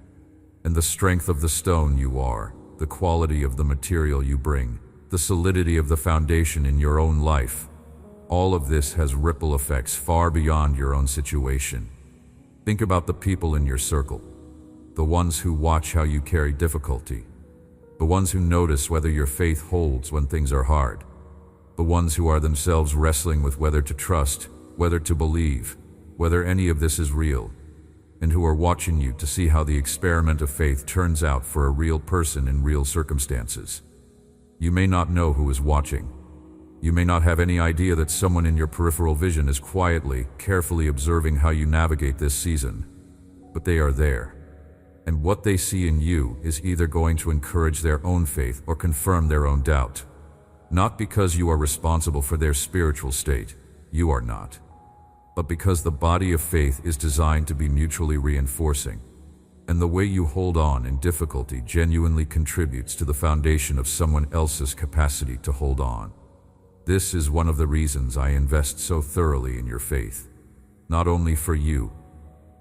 S1: And the strength of the stone you are, the quality of the material you bring, the solidity of the foundation in your own life, all of this has ripple effects far beyond your own situation. Think about the people in your circle, the ones who watch how you carry difficulty, the ones who notice whether your faith holds when things are hard, the ones who are themselves wrestling with whether to trust, whether to believe, whether any of this is real, and who are watching you to see how the experiment of faith turns out for a real person in real circumstances. You may not know who is watching. You may not have any idea that someone in your peripheral vision is quietly, carefully observing how you navigate this season, but they are there. And what they see in you is either going to encourage their own faith or confirm their own doubt. Not because you are responsible for their spiritual state, you are not, but because the body of faith is designed to be mutually reinforcing, and the way you hold on in difficulty genuinely contributes to the foundation of someone else's capacity to hold on. This is one of the reasons I invest so thoroughly in your faith, not only for you,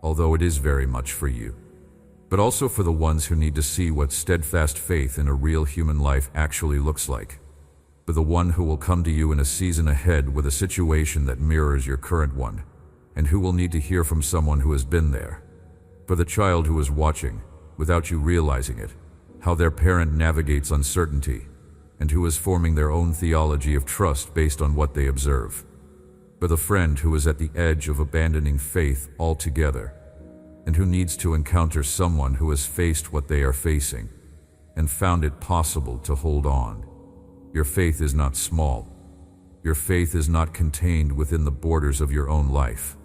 S1: although it is very much for you, but also for the ones who need to see what steadfast faith in a real human life actually looks like, for the one who will come to you in a season ahead with a situation that mirrors your current one, and who will need to hear from someone who has been there, for the child who is watching, without you realizing it, how their parent navigates uncertainty, and who is forming their own theology of trust based on what they observe, for the friend who is at the edge of abandoning faith altogether, and who needs to encounter someone who has faced what they are facing, and found it possible to hold on. Your faith is not small. Your faith is not contained within the borders of your own life.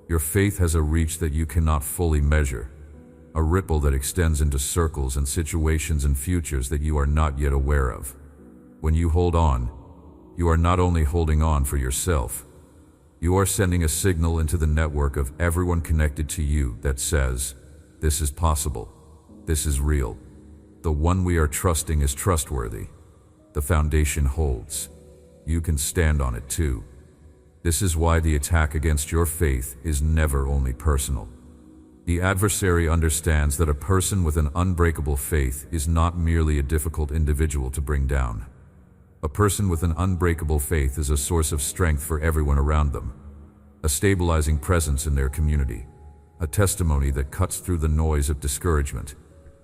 S1: Your faith has a reach that you cannot fully measure, a ripple that extends into circles and situations and futures that you are not yet aware of. When you hold on, you are not only holding on for yourself, you are sending a signal into the network of everyone connected to you that says, this is possible, this is real, the one we are trusting is trustworthy, the foundation holds, you can stand on it too. This is why the attack against your faith is never only personal. The adversary understands that a person with an unbreakable faith is not merely a difficult individual to bring down. A person with an unbreakable faith is a source of strength for everyone around them, a stabilizing presence in their community, a testimony that cuts through the noise of discouragement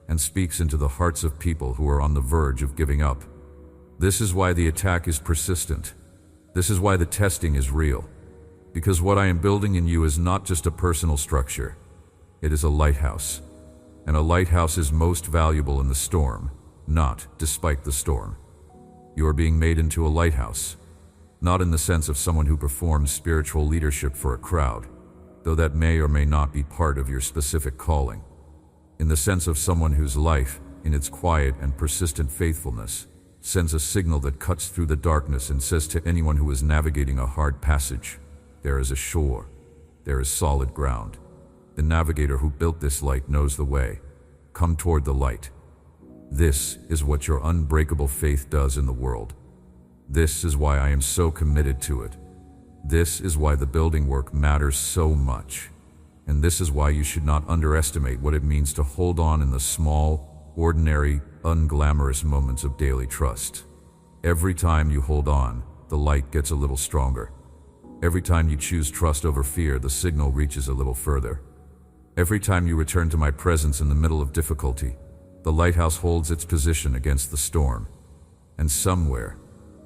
S1: and speaks into the hearts of people who are on the verge of giving up. This is why the attack is persistent. This is why the testing is real. Because what I am building in you is not just a personal structure. It is a lighthouse. And a lighthouse is most valuable in the storm, not despite the storm. You are being made into a lighthouse, not in the sense of someone who performs spiritual leadership for a crowd, though that may or may not be part of your specific calling. In the sense of someone whose life, in its quiet and persistent faithfulness, sends a signal that cuts through the darkness and says to anyone who is navigating a hard passage, there is a shore, there is solid ground. The navigator who built this light knows the way. Come toward the light. This is what your unbreakable faith does in the world. This is why I am so committed to it. This is why the building work matters so much. And this is why you should not underestimate what it means to hold on in the small, ordinary, unglamorous moments of daily trust. Every time you hold on, the light gets a little stronger. Every time you choose trust over fear, the signal reaches a little further. Every time you return to my presence in the middle of difficulty, the lighthouse holds its position against the storm. And somewhere,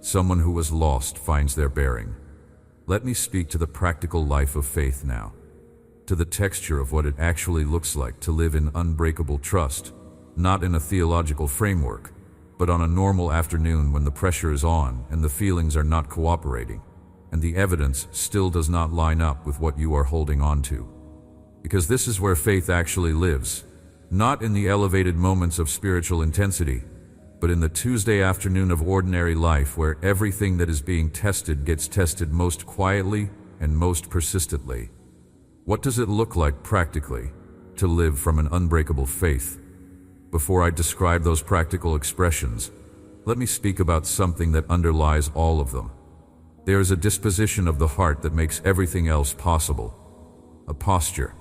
S1: someone who was lost finds their bearing. Let me speak to the practical life of faith now, to the texture of what it actually looks like to live in unbreakable trust, not in a theological framework, but on a normal afternoon when the pressure is on and the feelings are not cooperating, and the evidence still does not line up with what you are holding on to. Because this is where faith actually lives, not in the elevated moments of spiritual intensity, but in the Tuesday afternoon of ordinary life where everything that is being tested gets tested most quietly and most persistently. What does it look like practically to live from an unbreakable faith? Before I describe those practical expressions, let me speak about something that underlies all of them. There is a disposition of the heart that makes everything else possible. A posture,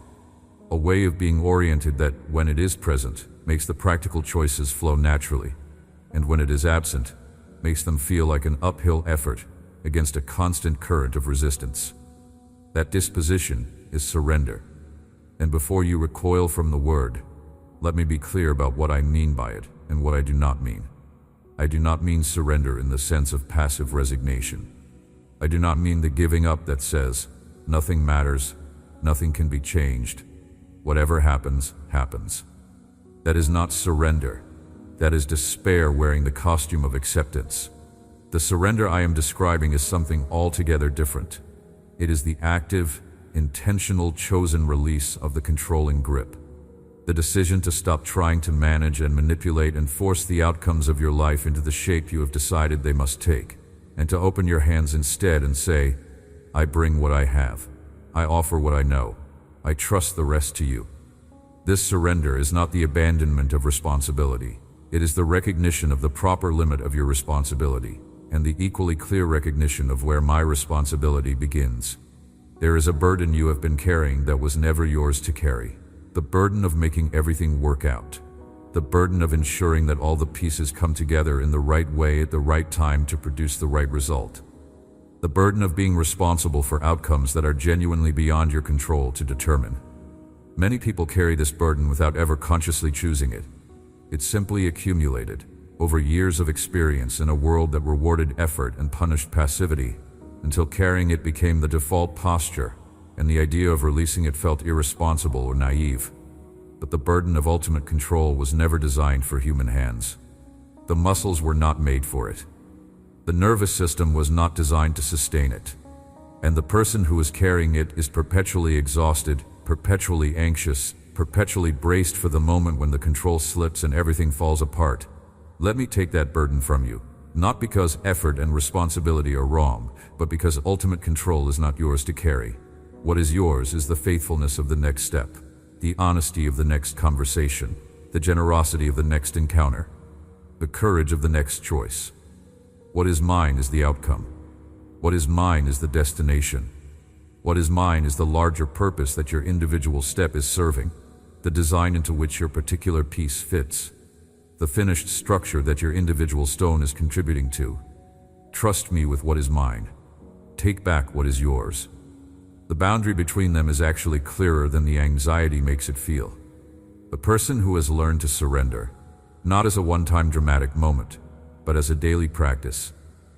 S1: a way of being oriented that, when it is present, makes the practical choices flow naturally, and when it is absent, makes them feel like an uphill effort against a constant current of resistance. That disposition is surrender. And before you recoil from the word, let me be clear about what I mean by it and what I do not mean. I do not mean surrender in the sense of passive resignation. I do not mean the giving up that says, nothing matters, nothing can be changed, whatever happens, happens. That is not surrender. That is despair wearing the costume of acceptance. The surrender I am describing is something altogether different. It is the active, intentional, chosen release of the controlling grip. The decision to stop trying to manage and manipulate and force the outcomes of your life into the shape you have decided they must take, and to open your hands instead and say, I bring what I have. I offer what I know. I trust the rest to you. This surrender is not the abandonment of responsibility. It is the recognition of the proper limit of your responsibility, and the equally clear recognition of where my responsibility begins. There is a burden you have been carrying that was never yours to carry. The burden of making everything work out. The burden of ensuring that all the pieces come together in the right way at the right time to produce the right result. The burden of being responsible for outcomes that are genuinely beyond your control to determine. Many people carry this burden without ever consciously choosing it. It simply accumulated over years of experience in a world that rewarded effort and punished passivity, until carrying it became the default posture, and the idea of releasing it felt irresponsible or naive. But the burden of ultimate control was never designed for human hands. The muscles were not made for it. The nervous system was not designed to sustain it. And the person who is carrying it is perpetually exhausted, perpetually anxious, perpetually braced for the moment when the control slips and everything falls apart. Let me take that burden from you, not because effort and responsibility are wrong, but because ultimate control is not yours to carry. What is yours is the faithfulness of the next step, the honesty of the next conversation, the generosity of the next encounter, the courage of the next choice. What is mine is the outcome. What is mine is the destination. What is mine is the larger purpose that your individual step is serving, the design into which your particular piece fits, the finished structure that your individual stone is contributing to. Trust me with what is mine. Take back what is yours. The boundary between them is actually clearer than the anxiety makes it feel. The person who has learned to surrender, not as a one-time dramatic moment, but as a daily practice,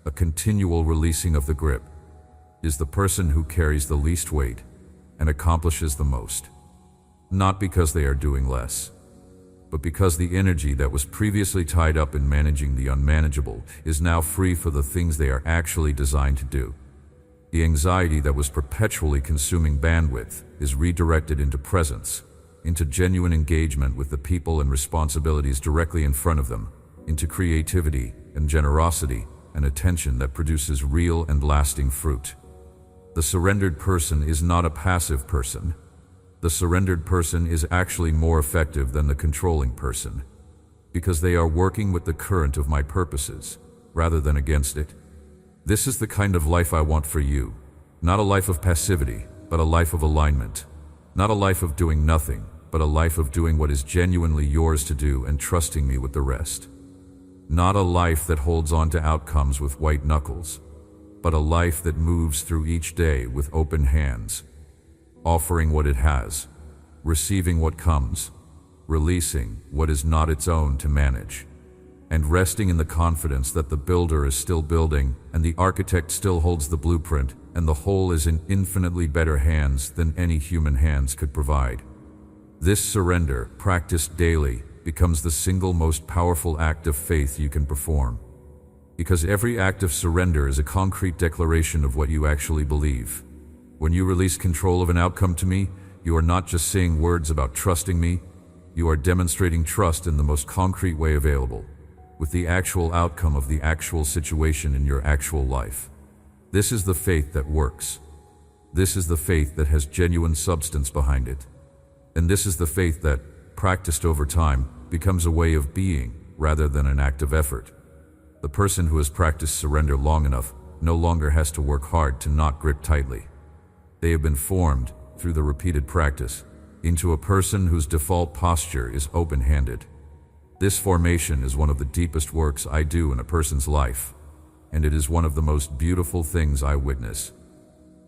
S1: a continual releasing of the grip, is the person who carries the least weight and accomplishes the most. Not because they are doing less, but because the energy that was previously tied up in managing the unmanageable is now free for the things they are actually designed to do. The anxiety that was perpetually consuming bandwidth is redirected into presence, into genuine engagement with the people and responsibilities directly in front of them, into creativity and generosity and attention that produces real and lasting fruit. The surrendered person is not a passive person. The surrendered person is actually more effective than the controlling person, because they are working with the current of my purposes, rather than against it. This is the kind of life I want for you. Not a life of passivity, but a life of alignment. Not a life of doing nothing, but a life of doing what is genuinely yours to do and trusting me with the rest. Not a life that holds on to outcomes with white knuckles, but a life that moves through each day with open hands, offering what it has, receiving what comes, releasing what is not its own to manage, and resting in the confidence that the builder is still building and the architect still holds the blueprint and the whole is in infinitely better hands than any human hands could provide. This surrender, practiced daily, becomes the single most powerful act of faith you can perform. Because every act of surrender is a concrete declaration of what you actually believe. When you release control of an outcome to me, you are not just saying words about trusting me, you are demonstrating trust in the most concrete way available, with the actual outcome of the actual situation in your actual life. This is the faith that works. This is the faith that has genuine substance behind it. And this is the faith that, practiced over time, becomes a way of being rather than an act of effort. The person who has practiced surrender long enough no longer has to work hard to not grip tightly. They have been formed, through the repeated practice, into a person whose default posture is open-handed. This formation is one of the deepest works I do in a person's life, and it is one of the most beautiful things I witness.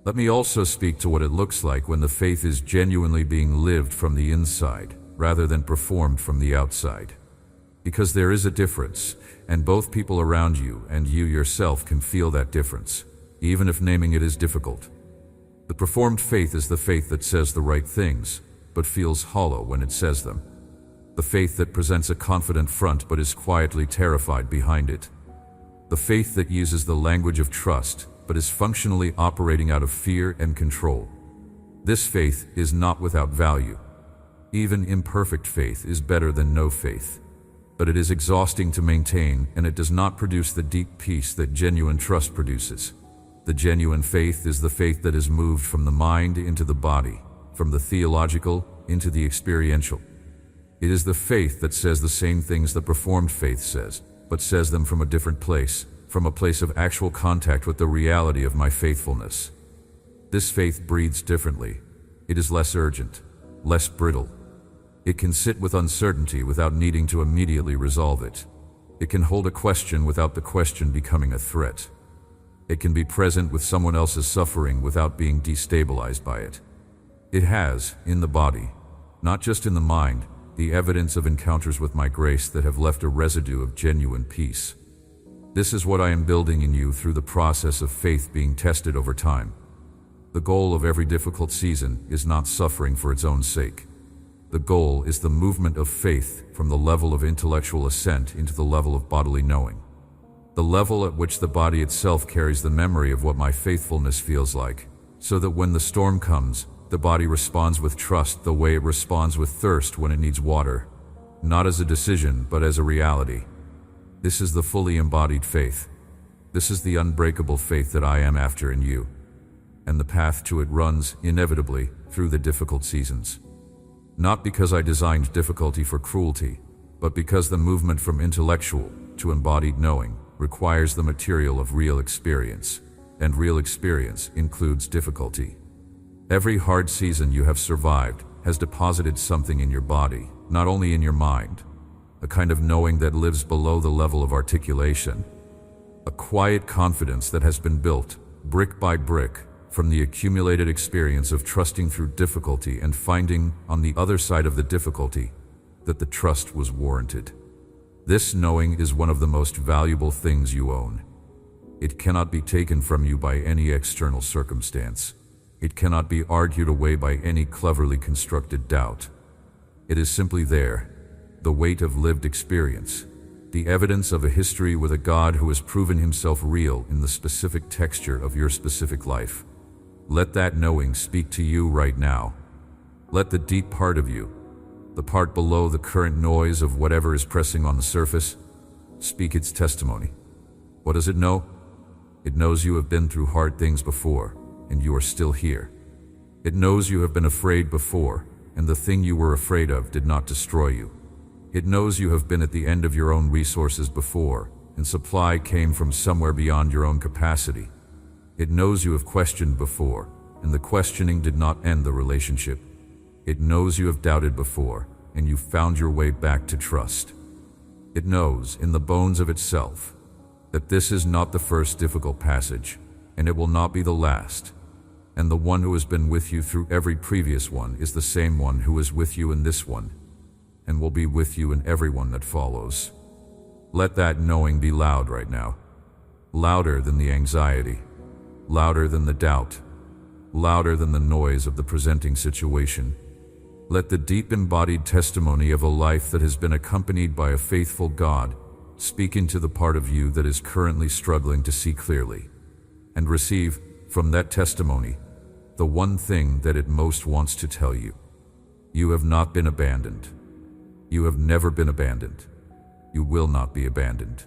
S1: Let me also speak to what it looks like when the faith is genuinely being lived from the inside, rather than performed from the outside. Because there is a difference, and both people around you and you yourself can feel that difference, even if naming it is difficult. The performed faith is the faith that says the right things, but feels hollow when it says them. The faith that presents a confident front but is quietly terrified behind it. The faith that uses the language of trust, but is functionally operating out of fear and control. This faith is not without value. Even imperfect faith is better than no faith. But it is exhausting to maintain, and it does not produce the deep peace that genuine trust produces. The genuine faith is the faith that is moved from the mind into the body, from the theological into the experiential. It is the faith that says the same things the performed faith says, but says them from a different place, from a place of actual contact with the reality of my faithfulness. This faith breathes differently. It is less urgent, less brittle. It can sit with uncertainty without needing to immediately resolve it. It can hold a question without the question becoming a threat. It can be present with someone else's suffering without being destabilized by it. It has, in the body, not just in the mind, the evidence of encounters with my grace that have left a residue of genuine peace. This is what I am building in you through the process of faith being tested over time. The goal of every difficult season is not suffering for its own sake. The goal is the movement of faith from the level of intellectual assent into the level of bodily knowing. The level at which the body itself carries the memory of what my faithfulness feels like, so that when the storm comes, the body responds with trust the way it responds with thirst when it needs water, not as a decision but as a reality. This is the fully embodied faith. This is the unbreakable faith that I am after in you. And the path to it runs, inevitably, through the difficult seasons. Not because I designed difficulty for cruelty, but because the movement from intellectual to embodied knowing requires the material of real experience, and real experience includes difficulty. Every hard season you have survived has deposited something in your body, not only in your mind, a kind of knowing that lives below the level of articulation, a quiet confidence that has been built, brick by brick, from the accumulated experience of trusting through difficulty and finding, on the other side of the difficulty, that the trust was warranted. This knowing is one of the most valuable things you own. It cannot be taken from you by any external circumstance. It cannot be argued away by any cleverly constructed doubt. It is simply there, the weight of lived experience, the evidence of a history with a God who has proven himself real in the specific texture of your specific life. Let that knowing speak to you right now. Let the deep part of you, the part below the current noise of whatever is pressing on the surface, speak its testimony. What does it know? It knows you have been through hard things before, and you are still here. It knows you have been afraid before, and the thing you were afraid of did not destroy you. It knows you have been at the end of your own resources before, and supply came from somewhere beyond your own capacity. It knows you have questioned before, and the questioning did not end the relationship. It knows you have doubted before, and you found your way back to trust. It knows, in the bones of itself, that this is not the first difficult passage, and it will not be the last. And the one who has been with you through every previous one is the same one who is with you in this one, and will be with you in every one that follows. Let that knowing be loud right now. Louder than the anxiety, louder than the doubt, louder than the noise of the presenting situation. Let the deep embodied testimony of a life that has been accompanied by a faithful God speak into the part of you that is currently struggling to see clearly, and receive, from that testimony, the one thing that it most wants to tell you. You have not been abandoned. You have never been abandoned. You will not be abandoned.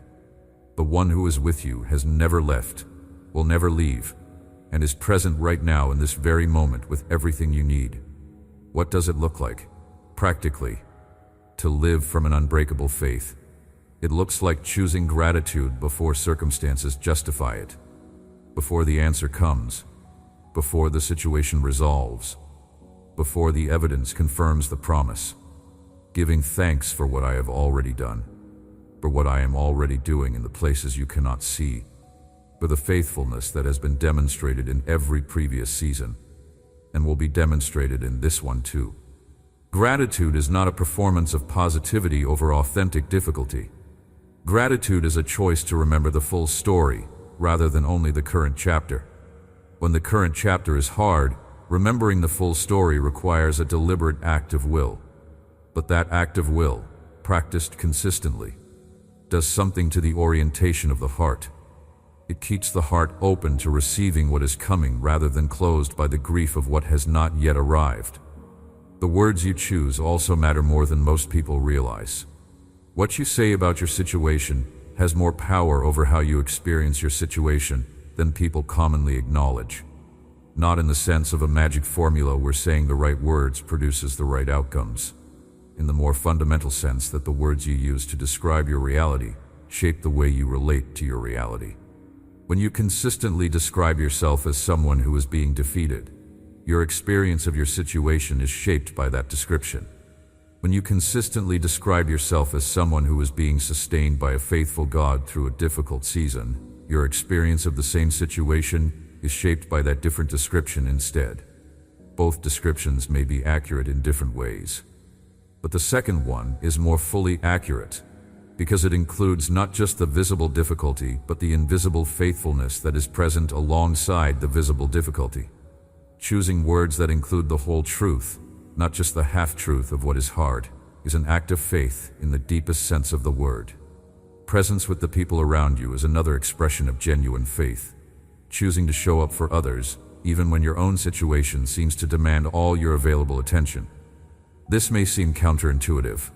S1: The one who is with you has never left, will never leave, and is present right now in this very moment with everything you need. What does it look like, practically, to live from an unbreakable faith? It looks like choosing gratitude before circumstances justify it. before the answer comes, before the situation resolves, before the evidence confirms the promise. Giving thanks for what I have already done, for what I am already doing in the places you cannot see, for the faithfulness that has been demonstrated in every previous season, and will be demonstrated in this one too. Gratitude is not a performance of positivity over authentic difficulty. Gratitude is a choice to remember the full story, rather than only the current chapter. When the current chapter is hard, remembering the full story requires a deliberate act of will. But that act of will, practiced consistently, does something to the orientation of the heart. It keeps the heart open to receiving what is coming rather than closed by the grief of what has not yet arrived. The words you choose also matter more than most people realize. What you say about your situation has more power over how you experience your situation than people commonly acknowledge. Not in the sense of a magic formula where saying the right words produces the right outcomes. In the more fundamental sense that the words you use to describe your reality shape the way you relate to your reality. When you consistently describe yourself as someone who is being defeated, your experience of your situation is shaped by that description. When you consistently describe yourself as someone who is being sustained by a faithful God through a difficult season, your experience of the same situation is shaped by that different description instead. Both descriptions may be accurate in different ways, but the second one is more fully accurate because it includes not just the visible difficulty but the invisible faithfulness that is present alongside the visible difficulty. Choosing words that include the whole truth, not just the half-truth of what is hard, is an act of faith in the deepest sense of the word. Presence with the people around you is another expression of genuine faith. Choosing to show up for others, even when your own situation seems to demand all your available attention. This may seem counterintuitive.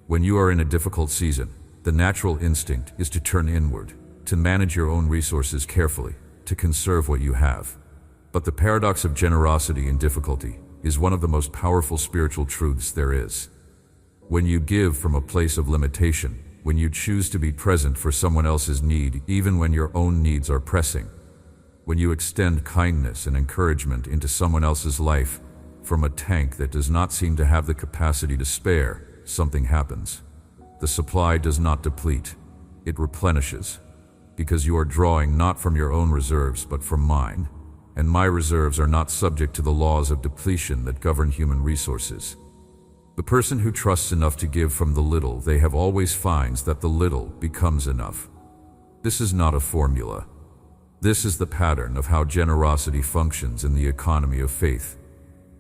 S1: When you are in a difficult season, the natural instinct is to turn inward, to manage your own resources carefully, to conserve what you have. But the paradox of generosity in difficulty is one of the most powerful spiritual truths there is. When you give from a place of limitation, when you choose to be present for someone else's need even when your own needs are pressing, when you extend kindness and encouragement into someone else's life from a tank that does not seem to have the capacity to spare, something happens. The supply does not deplete, it replenishes, because you are drawing not from your own reserves but from mine. And my reserves are not subject to the laws of depletion that govern human resources. The person who trusts enough to give from the little they have always finds that the little becomes enough. This is not a formula. This is the pattern of how generosity functions in the economy of faith.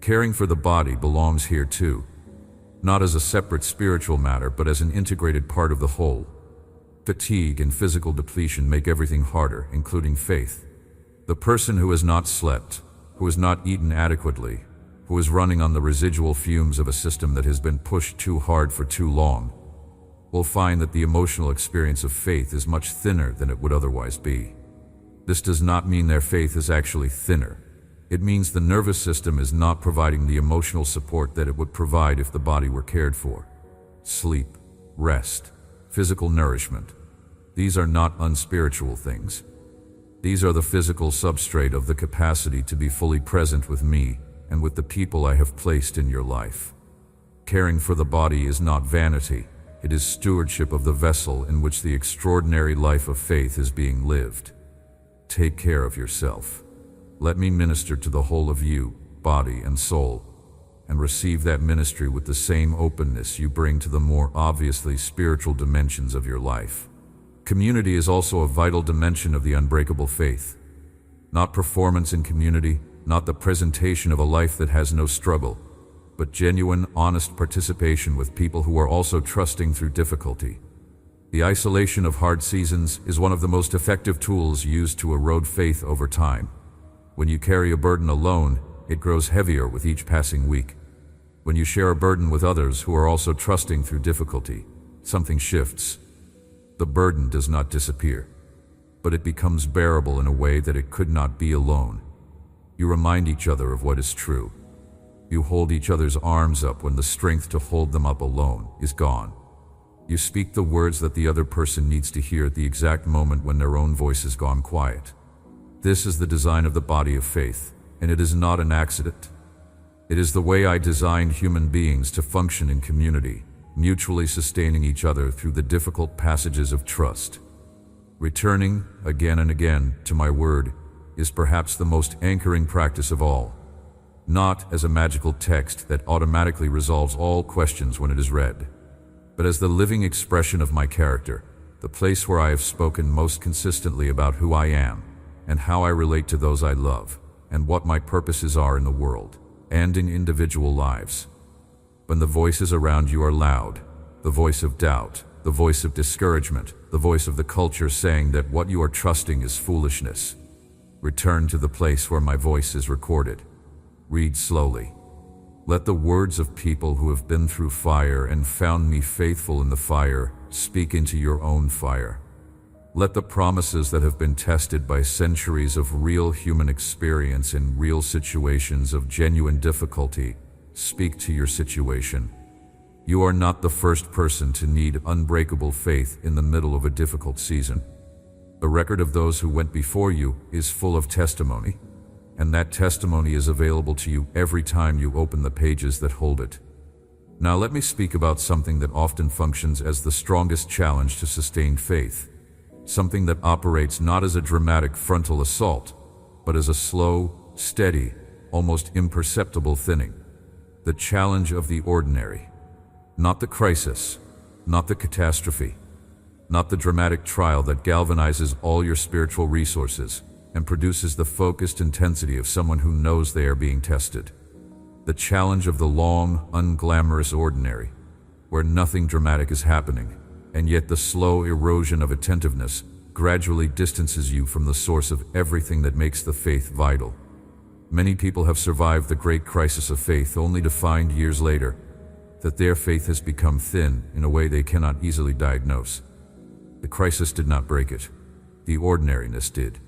S1: Caring for the body belongs here too, not as a separate spiritual matter but as an integrated part of the whole. Fatigue and physical depletion make everything harder, including faith. The person who has not slept, who has not eaten adequately, who is running on the residual fumes of a system that has been pushed too hard for too long, will find that the emotional experience of faith is much thinner than it would otherwise be. This does not mean their faith is actually thinner. It means the nervous system is not providing the emotional support that it would provide if the body were cared for. Sleep, rest, physical nourishment. These are not unspiritual things. These are the physical substrate of the capacity to be fully present with me and with the people I have placed in your life. Caring for the body is not vanity, it is stewardship of the vessel in which the extraordinary life of faith is being lived. Take care of yourself. Let me minister to the whole of you, body and soul, and receive that ministry with the same openness you bring to the more obviously spiritual dimensions of your life. Community is also a vital dimension of the unbreakable faith. Not performance in community, not the presentation of a life that has no struggle, but genuine, honest participation with people who are also trusting through difficulty. The isolation of hard seasons is one of the most effective tools used to erode faith over time. When you carry a burden alone, it grows heavier with each passing week. When you share a burden with others who are also trusting through difficulty, something shifts. The burden does not disappear, but it becomes bearable in a way that it could not be alone. You remind each other of what is true. You hold each other's arms up when the strength to hold them up alone is gone. You speak the words that the other person needs to hear at the exact moment when their own voice has gone quiet. This is the design of the body of faith, and it is not an accident. It is the way I designed human beings to function in community, mutually sustaining each other through the difficult passages of trust. Returning, again and again, to my word is perhaps the most anchoring practice of all. Not as a magical text that automatically resolves all questions when it is read, but as the living expression of my character, the place where I have spoken most consistently about who I am, and how I relate to those I love, and what my purposes are in the world, and in individual lives. When the voices around you are loud, the voice of doubt, the voice of discouragement, the voice of the culture saying that what you are trusting is foolishness, return to the place where my voice is recorded. Read slowly. Let the words of people who have been through fire and found me faithful in the fire speak into your own fire. Let the promises that have been tested by centuries of real human experience in real situations of genuine difficulty speak to your situation. You are not the first person to need unbreakable faith in the middle of a difficult season. The record of those who went before you is full of testimony, and that testimony is available to you every time you open the pages that hold it. Now let me speak about something that often functions as the strongest challenge to sustained faith. Something that operates not as a dramatic frontal assault, but as a slow, steady, almost imperceptible thinning. The challenge of the ordinary. Not the crisis, not the catastrophe, not the dramatic trial that galvanizes all your spiritual resources and produces the focused intensity of someone who knows they are being tested. The challenge of the long, unglamorous ordinary, where nothing dramatic is happening, and yet the slow erosion of attentiveness gradually distances you from the source of everything that makes the faith vital. Many people have survived the great crisis of faith only to find years later that their faith has become thin in a way they cannot easily diagnose. The crisis did not break it. The ordinariness did.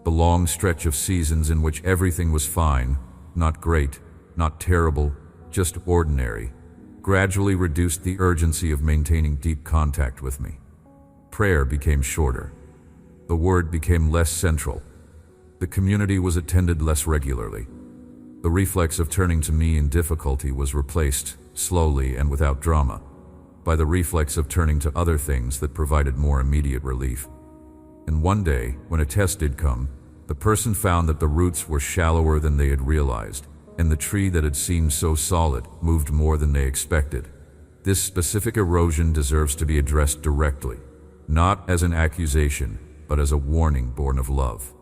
S1: The long stretch of seasons in which everything was fine, not great, not terrible, just ordinary, gradually reduced the urgency of maintaining deep contact with me. Prayer became shorter. The word became less central. The community was attended less regularly. The reflex of turning to me in difficulty was replaced, slowly and without drama, by the reflex of turning to other things that provided more immediate relief. And one day, when a test did come, the person found that the roots were shallower than they had realized, and the tree that had seemed so solid moved more than they expected. This specific erosion deserves to be addressed directly, not as an accusation, but as a warning born of love.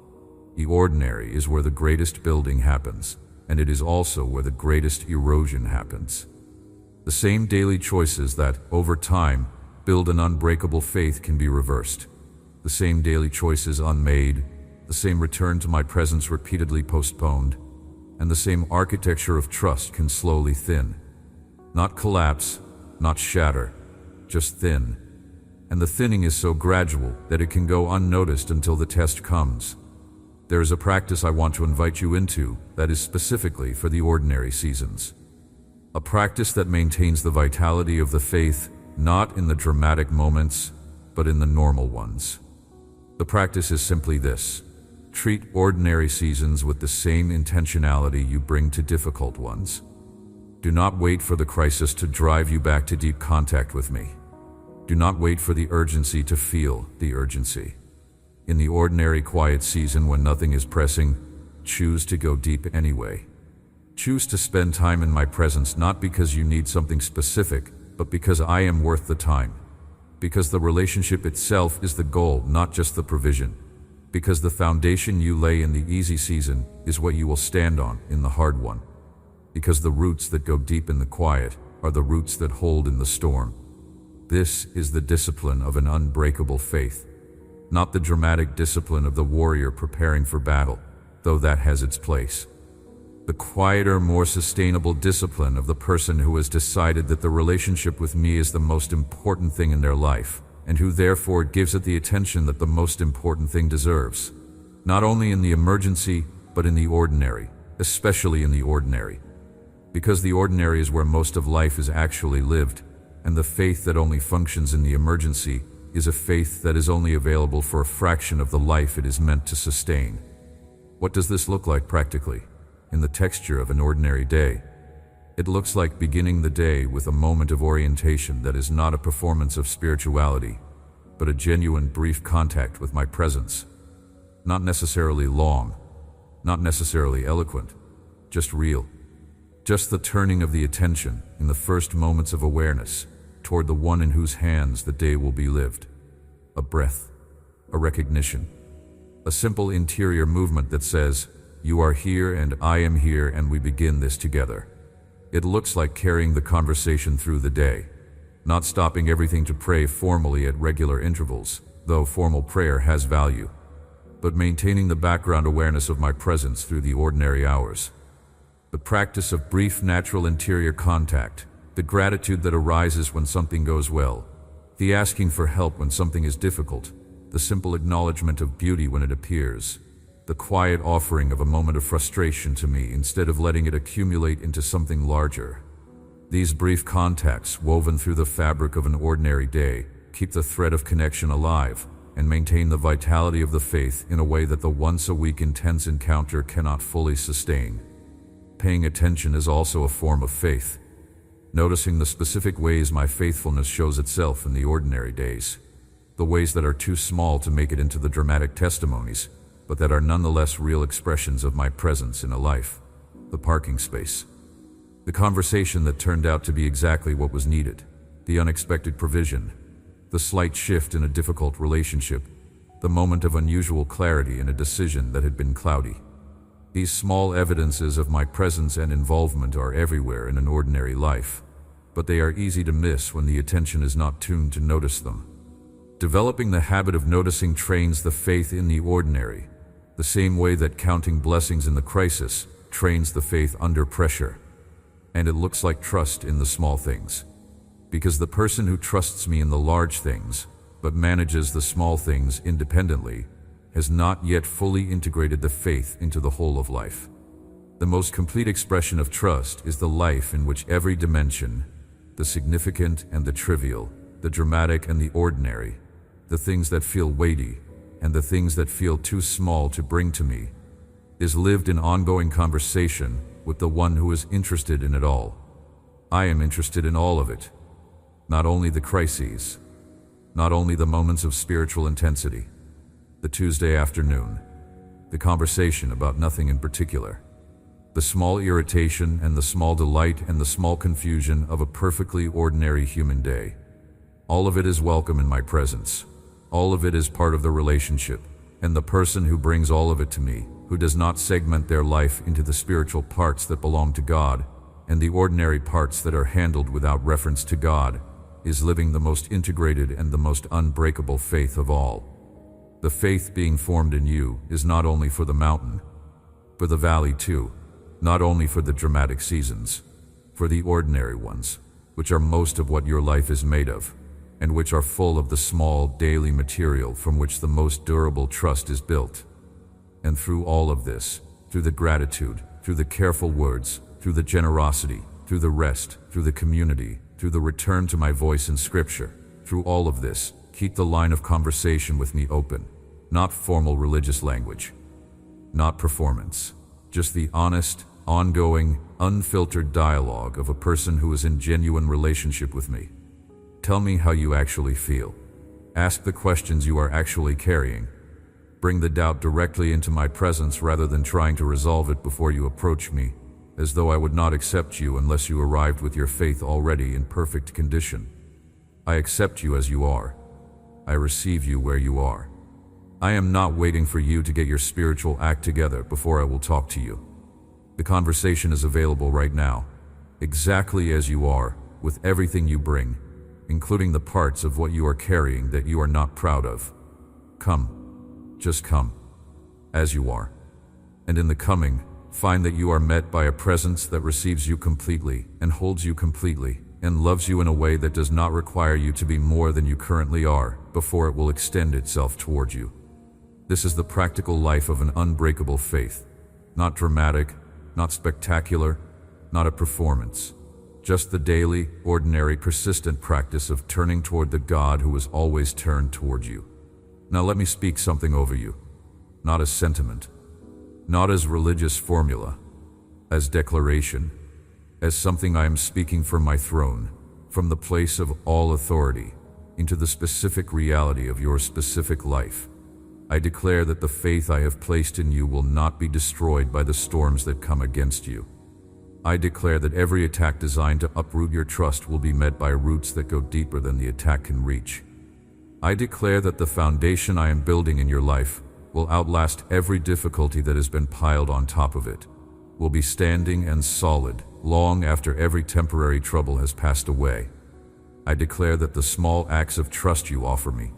S1: The ordinary is where the greatest building happens, and it is also where the greatest erosion happens. The same daily choices that, over time, build an unbreakable faith can be reversed. The same daily choices unmade, the same return to my presence repeatedly postponed, and the same architecture of trust can slowly thin. Not collapse, not shatter, just thin. And the thinning is so gradual that it can go unnoticed until the test comes. There is a practice I want to invite you into that is specifically for the ordinary seasons. A practice that maintains the vitality of the faith, not in the dramatic moments, but in the normal ones. The practice is simply this. Treat ordinary seasons with the same intentionality you bring to difficult ones. Do not wait for the crisis to drive you back to deep contact with me. Do not wait for the urgency to feel the urgency. In the ordinary quiet season when nothing is pressing, choose to go deep anyway. Choose to spend time in my presence not because you need something specific, but because I am worth the time. Because the relationship itself is the goal, not just the provision. Because the foundation you lay in the easy season is what you will stand on in the hard one. Because the roots that go deep in the quiet are the roots that hold in the storm. This is the discipline of an unbreakable faith, not the dramatic discipline of the warrior preparing for battle, though that has its place. The quieter, more sustainable discipline of the person who has decided that the relationship with me is the most important thing in their life, and who therefore gives it the attention that the most important thing deserves. Not only in the emergency, but in the ordinary, especially in the ordinary. Because the ordinary is where most of life is actually lived, and the faith that only functions in the emergency is a faith that is only available for a fraction of the life it is meant to sustain. What does this look like practically, in the texture of an ordinary day? It looks like beginning the day with a moment of orientation that is not a performance of spirituality, but a genuine brief contact with my presence. Not necessarily long, not necessarily eloquent, just real. Just the turning of the attention in the first moments of awareness toward the one in whose hands the day will be lived. A breath, a recognition, a simple interior movement that says, "You are here and I am here and we begin this together." It looks like carrying the conversation through the day, not stopping everything to pray formally at regular intervals, though formal prayer has value, but maintaining the background awareness of my presence through the ordinary hours. The practice of brief natural interior contact, the gratitude that arises when something goes well, the asking for help when something is difficult, the simple acknowledgement of beauty when it appears, the quiet offering of a moment of frustration to me instead of letting it accumulate into something larger. These brief contacts, woven through the fabric of an ordinary day, keep the thread of connection alive and maintain the vitality of the faith in a way that the once-a-week intense encounter cannot fully sustain. Paying attention is also a form of faith, noticing the specific ways my faithfulness shows itself in the ordinary days, the ways that are too small to make it into the dramatic testimonies, but that are nonetheless real expressions of my presence in a life. The parking space. The conversation that turned out to be exactly what was needed. The unexpected provision. The slight shift in a difficult relationship. The moment of unusual clarity in a decision that had been cloudy. These small evidences of my presence and involvement are everywhere in an ordinary life, but they are easy to miss when the attention is not tuned to notice them. Developing the habit of noticing trains the faith in the ordinary, the same way that counting blessings in the crisis trains the faith under pressure. And it looks like trust in the small things. Because the person who trusts me in the large things, but manages the small things independently, has not yet fully integrated the faith into the whole of life. The most complete expression of trust is the life in which every dimension, the significant and the trivial, the dramatic and the ordinary, the things that feel weighty and the things that feel too small to bring to me, is lived in ongoing conversation with the one who is interested in it all. I am interested in all of it, not only the crises, not only the moments of spiritual intensity, the Tuesday afternoon, the conversation about nothing in particular, the small irritation and the small delight and the small confusion of a perfectly ordinary human day. All of it is welcome in my presence. All of it is part of the relationship, and the person who brings all of it to me, who does not segment their life into the spiritual parts that belong to God and the ordinary parts that are handled without reference to God, is living the most integrated and the most unbreakable faith of all. The faith being formed in you is not only for the mountain, for the valley too, not only for the dramatic seasons, for the ordinary ones, which are most of what your life is made of, and which are full of the small daily material from which the most durable trust is built. And through all of this, through the gratitude, through the careful words, through the generosity, through the rest, through the community, through the return to my voice in Scripture, through all of this, keep the line of conversation with me open, not formal religious language, not performance, just the honest, ongoing, unfiltered dialogue of a person who is in genuine relationship with me. Tell me how you actually feel. Ask the questions you are actually carrying. Bring the doubt directly into my presence rather than trying to resolve it before you approach me, as though I would not accept you unless you arrived with your faith already in perfect condition. I accept you as you are. I receive you where you are. I am not waiting for you to get your spiritual act together before I will talk to you. The conversation is available right now, exactly as you are, with everything you bring, including the parts of what you are carrying that you are not proud of. Come, just come, as you are. And in the coming, find that you are met by a presence that receives you completely and holds you completely and loves you in a way that does not require you to be more than you currently are before it will extend itself toward you. This is the practical life of an unbreakable faith, not dramatic, not spectacular, not a performance, just the daily, ordinary, persistent practice of turning toward the God who is always turned toward you. Now let me speak something over you, not a sentiment, not as religious formula, as declaration, as something I am speaking from my throne, from the place of all authority, into the specific reality of your specific life. I declare that the faith I have placed in you will not be destroyed by the storms that come against you. I declare that every attack designed to uproot your trust will be met by roots that go deeper than the attack can reach. I declare that the foundation I am building in your life will outlast every difficulty that has been piled on top of it, will be standing and solid long after every temporary trouble has passed away. I declare that the small acts of trust you offer me,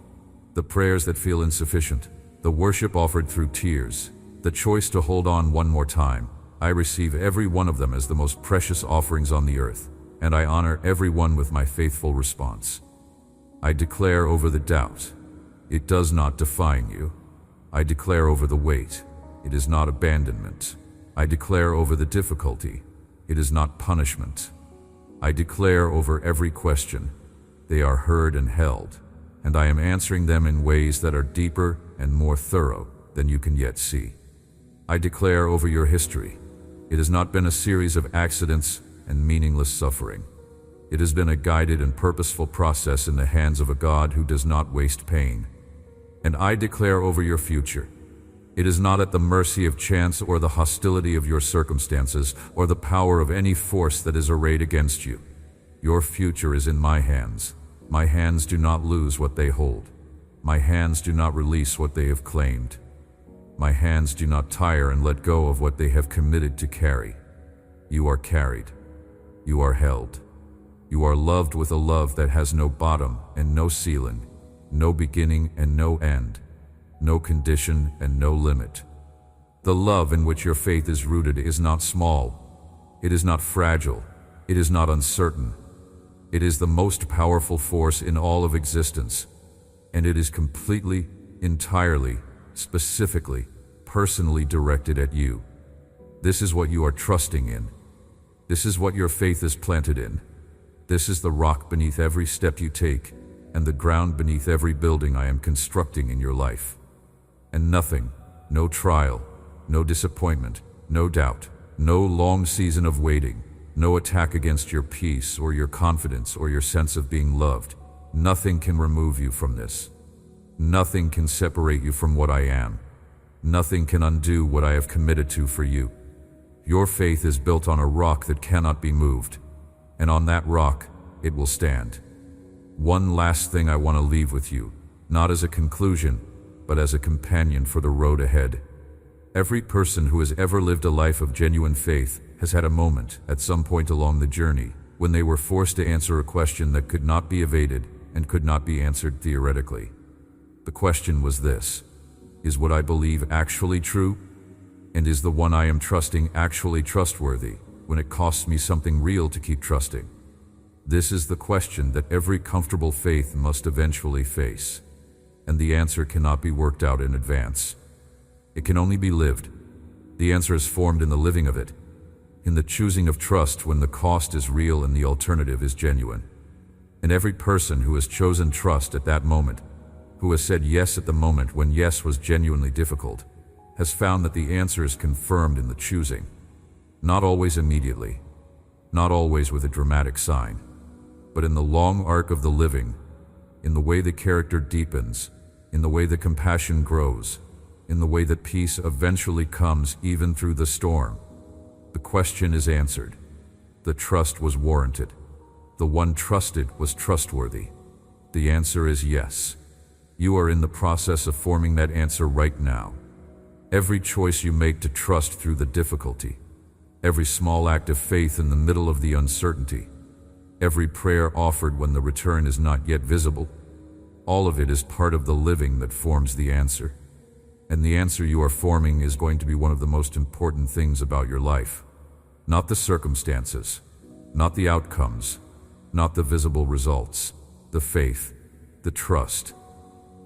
S1: the prayers that feel insufficient, the worship offered through tears, the choice to hold on one more time, I receive every one of them as the most precious offerings on the earth, and I honor every one with my faithful response. I declare over the doubt, it does not define you. I declare over the weight, it is not abandonment. I declare over the difficulty, it is not punishment. I declare over every question, they are heard and held, and I am answering them in ways that are deeper and more thorough than you can yet see. I declare over your history, it has not been a series of accidents and meaningless suffering. It has been a guided and purposeful process in the hands of a God who does not waste pain. And I declare over your future, it is not at the mercy of chance or the hostility of your circumstances or the power of any force that is arrayed against you. Your future is in my hands. My hands do not lose what they hold. My hands do not release what they have claimed. My hands do not tire and let go of what they have committed to carry. You are carried. You are held. You are loved with a love that has no bottom and no ceiling, no beginning and no end, no condition and no limit. The love in which your faith is rooted is not small. It is not fragile. It is not uncertain. It is the most powerful force in all of existence, and it is completely, entirely, specifically, personally directed at you. This is what you are trusting in. This is what your faith is planted in. This is the rock beneath every step you take, and the ground beneath every building I am constructing in your life. And nothing, no trial, no disappointment, no doubt, no long season of waiting, no attack against your peace or your confidence or your sense of being loved, nothing can remove you from this. Nothing can separate you from what I am. Nothing can undo what I have committed to for you. Your faith is built on a rock that cannot be moved, and on that rock, it will stand. One last thing I want to leave with you, not as a conclusion, but as a companion for the road ahead. Every person who has ever lived a life of genuine faith has had a moment at some point along the journey when they were forced to answer a question that could not be evaded and could not be answered theoretically. The question was this: is what I believe actually true? And is the one I am trusting actually trustworthy when it costs me something real to keep trusting? This is the question that every comfortable faith must eventually face, and the answer cannot be worked out in advance. It can only be lived. The answer is formed in the living of it, in the choosing of trust when the cost is real and the alternative is genuine. And every person who has chosen trust at that moment, who has said yes at the moment when yes was genuinely difficult, has found that the answer is confirmed in the choosing. Not always immediately, not always with a dramatic sign, but in the long arc of the living, in the way the character deepens, in the way the compassion grows, in the way that peace eventually comes even through the storm. The question is answered. The trust was warranted. The one trusted was trustworthy. The answer is yes. You are in the process of forming that answer right now. Every choice you make to trust through the difficulty, every small act of faith in the middle of the uncertainty, every prayer offered when the return is not yet visible, all of it is part of the living that forms the answer. And the answer you are forming is going to be one of the most important things about your life. Not the circumstances, not the outcomes, not the visible results, the faith, the trust,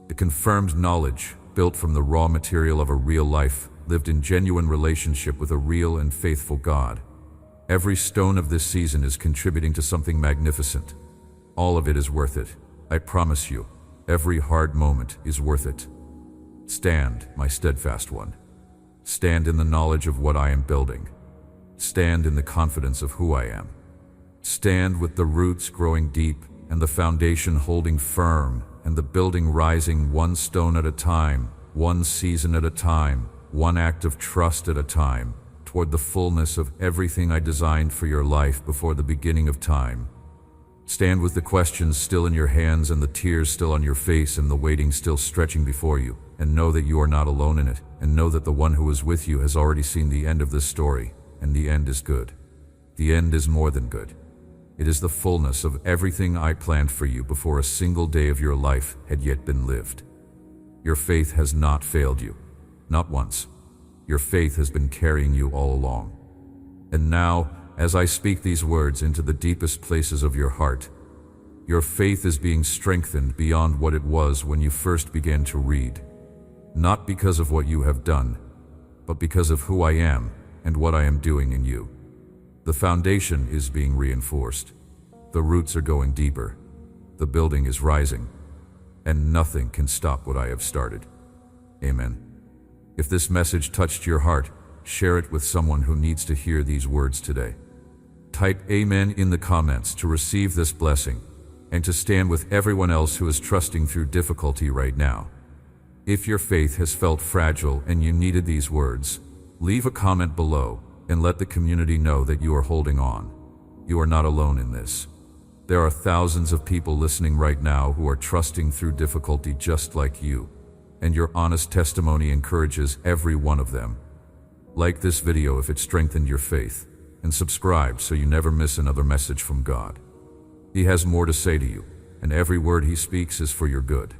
S1: the confirmed knowledge built from the raw material of a real life, lived in genuine relationship with a real and faithful God. Every stone of this season is contributing to something magnificent. All of it is worth it. I promise you, every hard moment is worth it. Stand, my steadfast one. Stand in the knowledge of what I am building. Stand in the confidence of who I am. Stand with the roots growing deep and the foundation holding firm and the building rising one stone at a time, one season at a time, one act of trust at a time, toward the fullness of everything I designed for your life before the beginning of time. Stand with the questions still in your hands and the tears still on your face and the waiting still stretching before you, and know that you are not alone in it, and know that the one who is with you has already seen the end of this story, and the end is good. The end is more than good. It is the fullness of everything I planned for you before a single day of your life had yet been lived. Your faith has not failed you, not once. Your faith has been carrying you all along. And now, as I speak these words into the deepest places of your heart, your faith is being strengthened beyond what it was when you first began to read. Not because of what you have done, but because of who I am and what I am doing in you. The foundation is being reinforced. The roots are going deeper. The building is rising. And nothing can stop what I have started. Amen. If this message touched your heart, share it with someone who needs to hear these words today. Type Amen in the comments to receive this blessing and to stand with everyone else who is trusting through difficulty right now. If your faith has felt fragile and you needed these words, leave a comment below and let the community know that you are holding on. You are not alone in this. There are thousands of people listening right now who are trusting through difficulty just like you, and your honest testimony encourages every one of them. Like this video if it strengthened your faith, and subscribe so you never miss another message from God. He has more to say to you, and every word He speaks is for your good.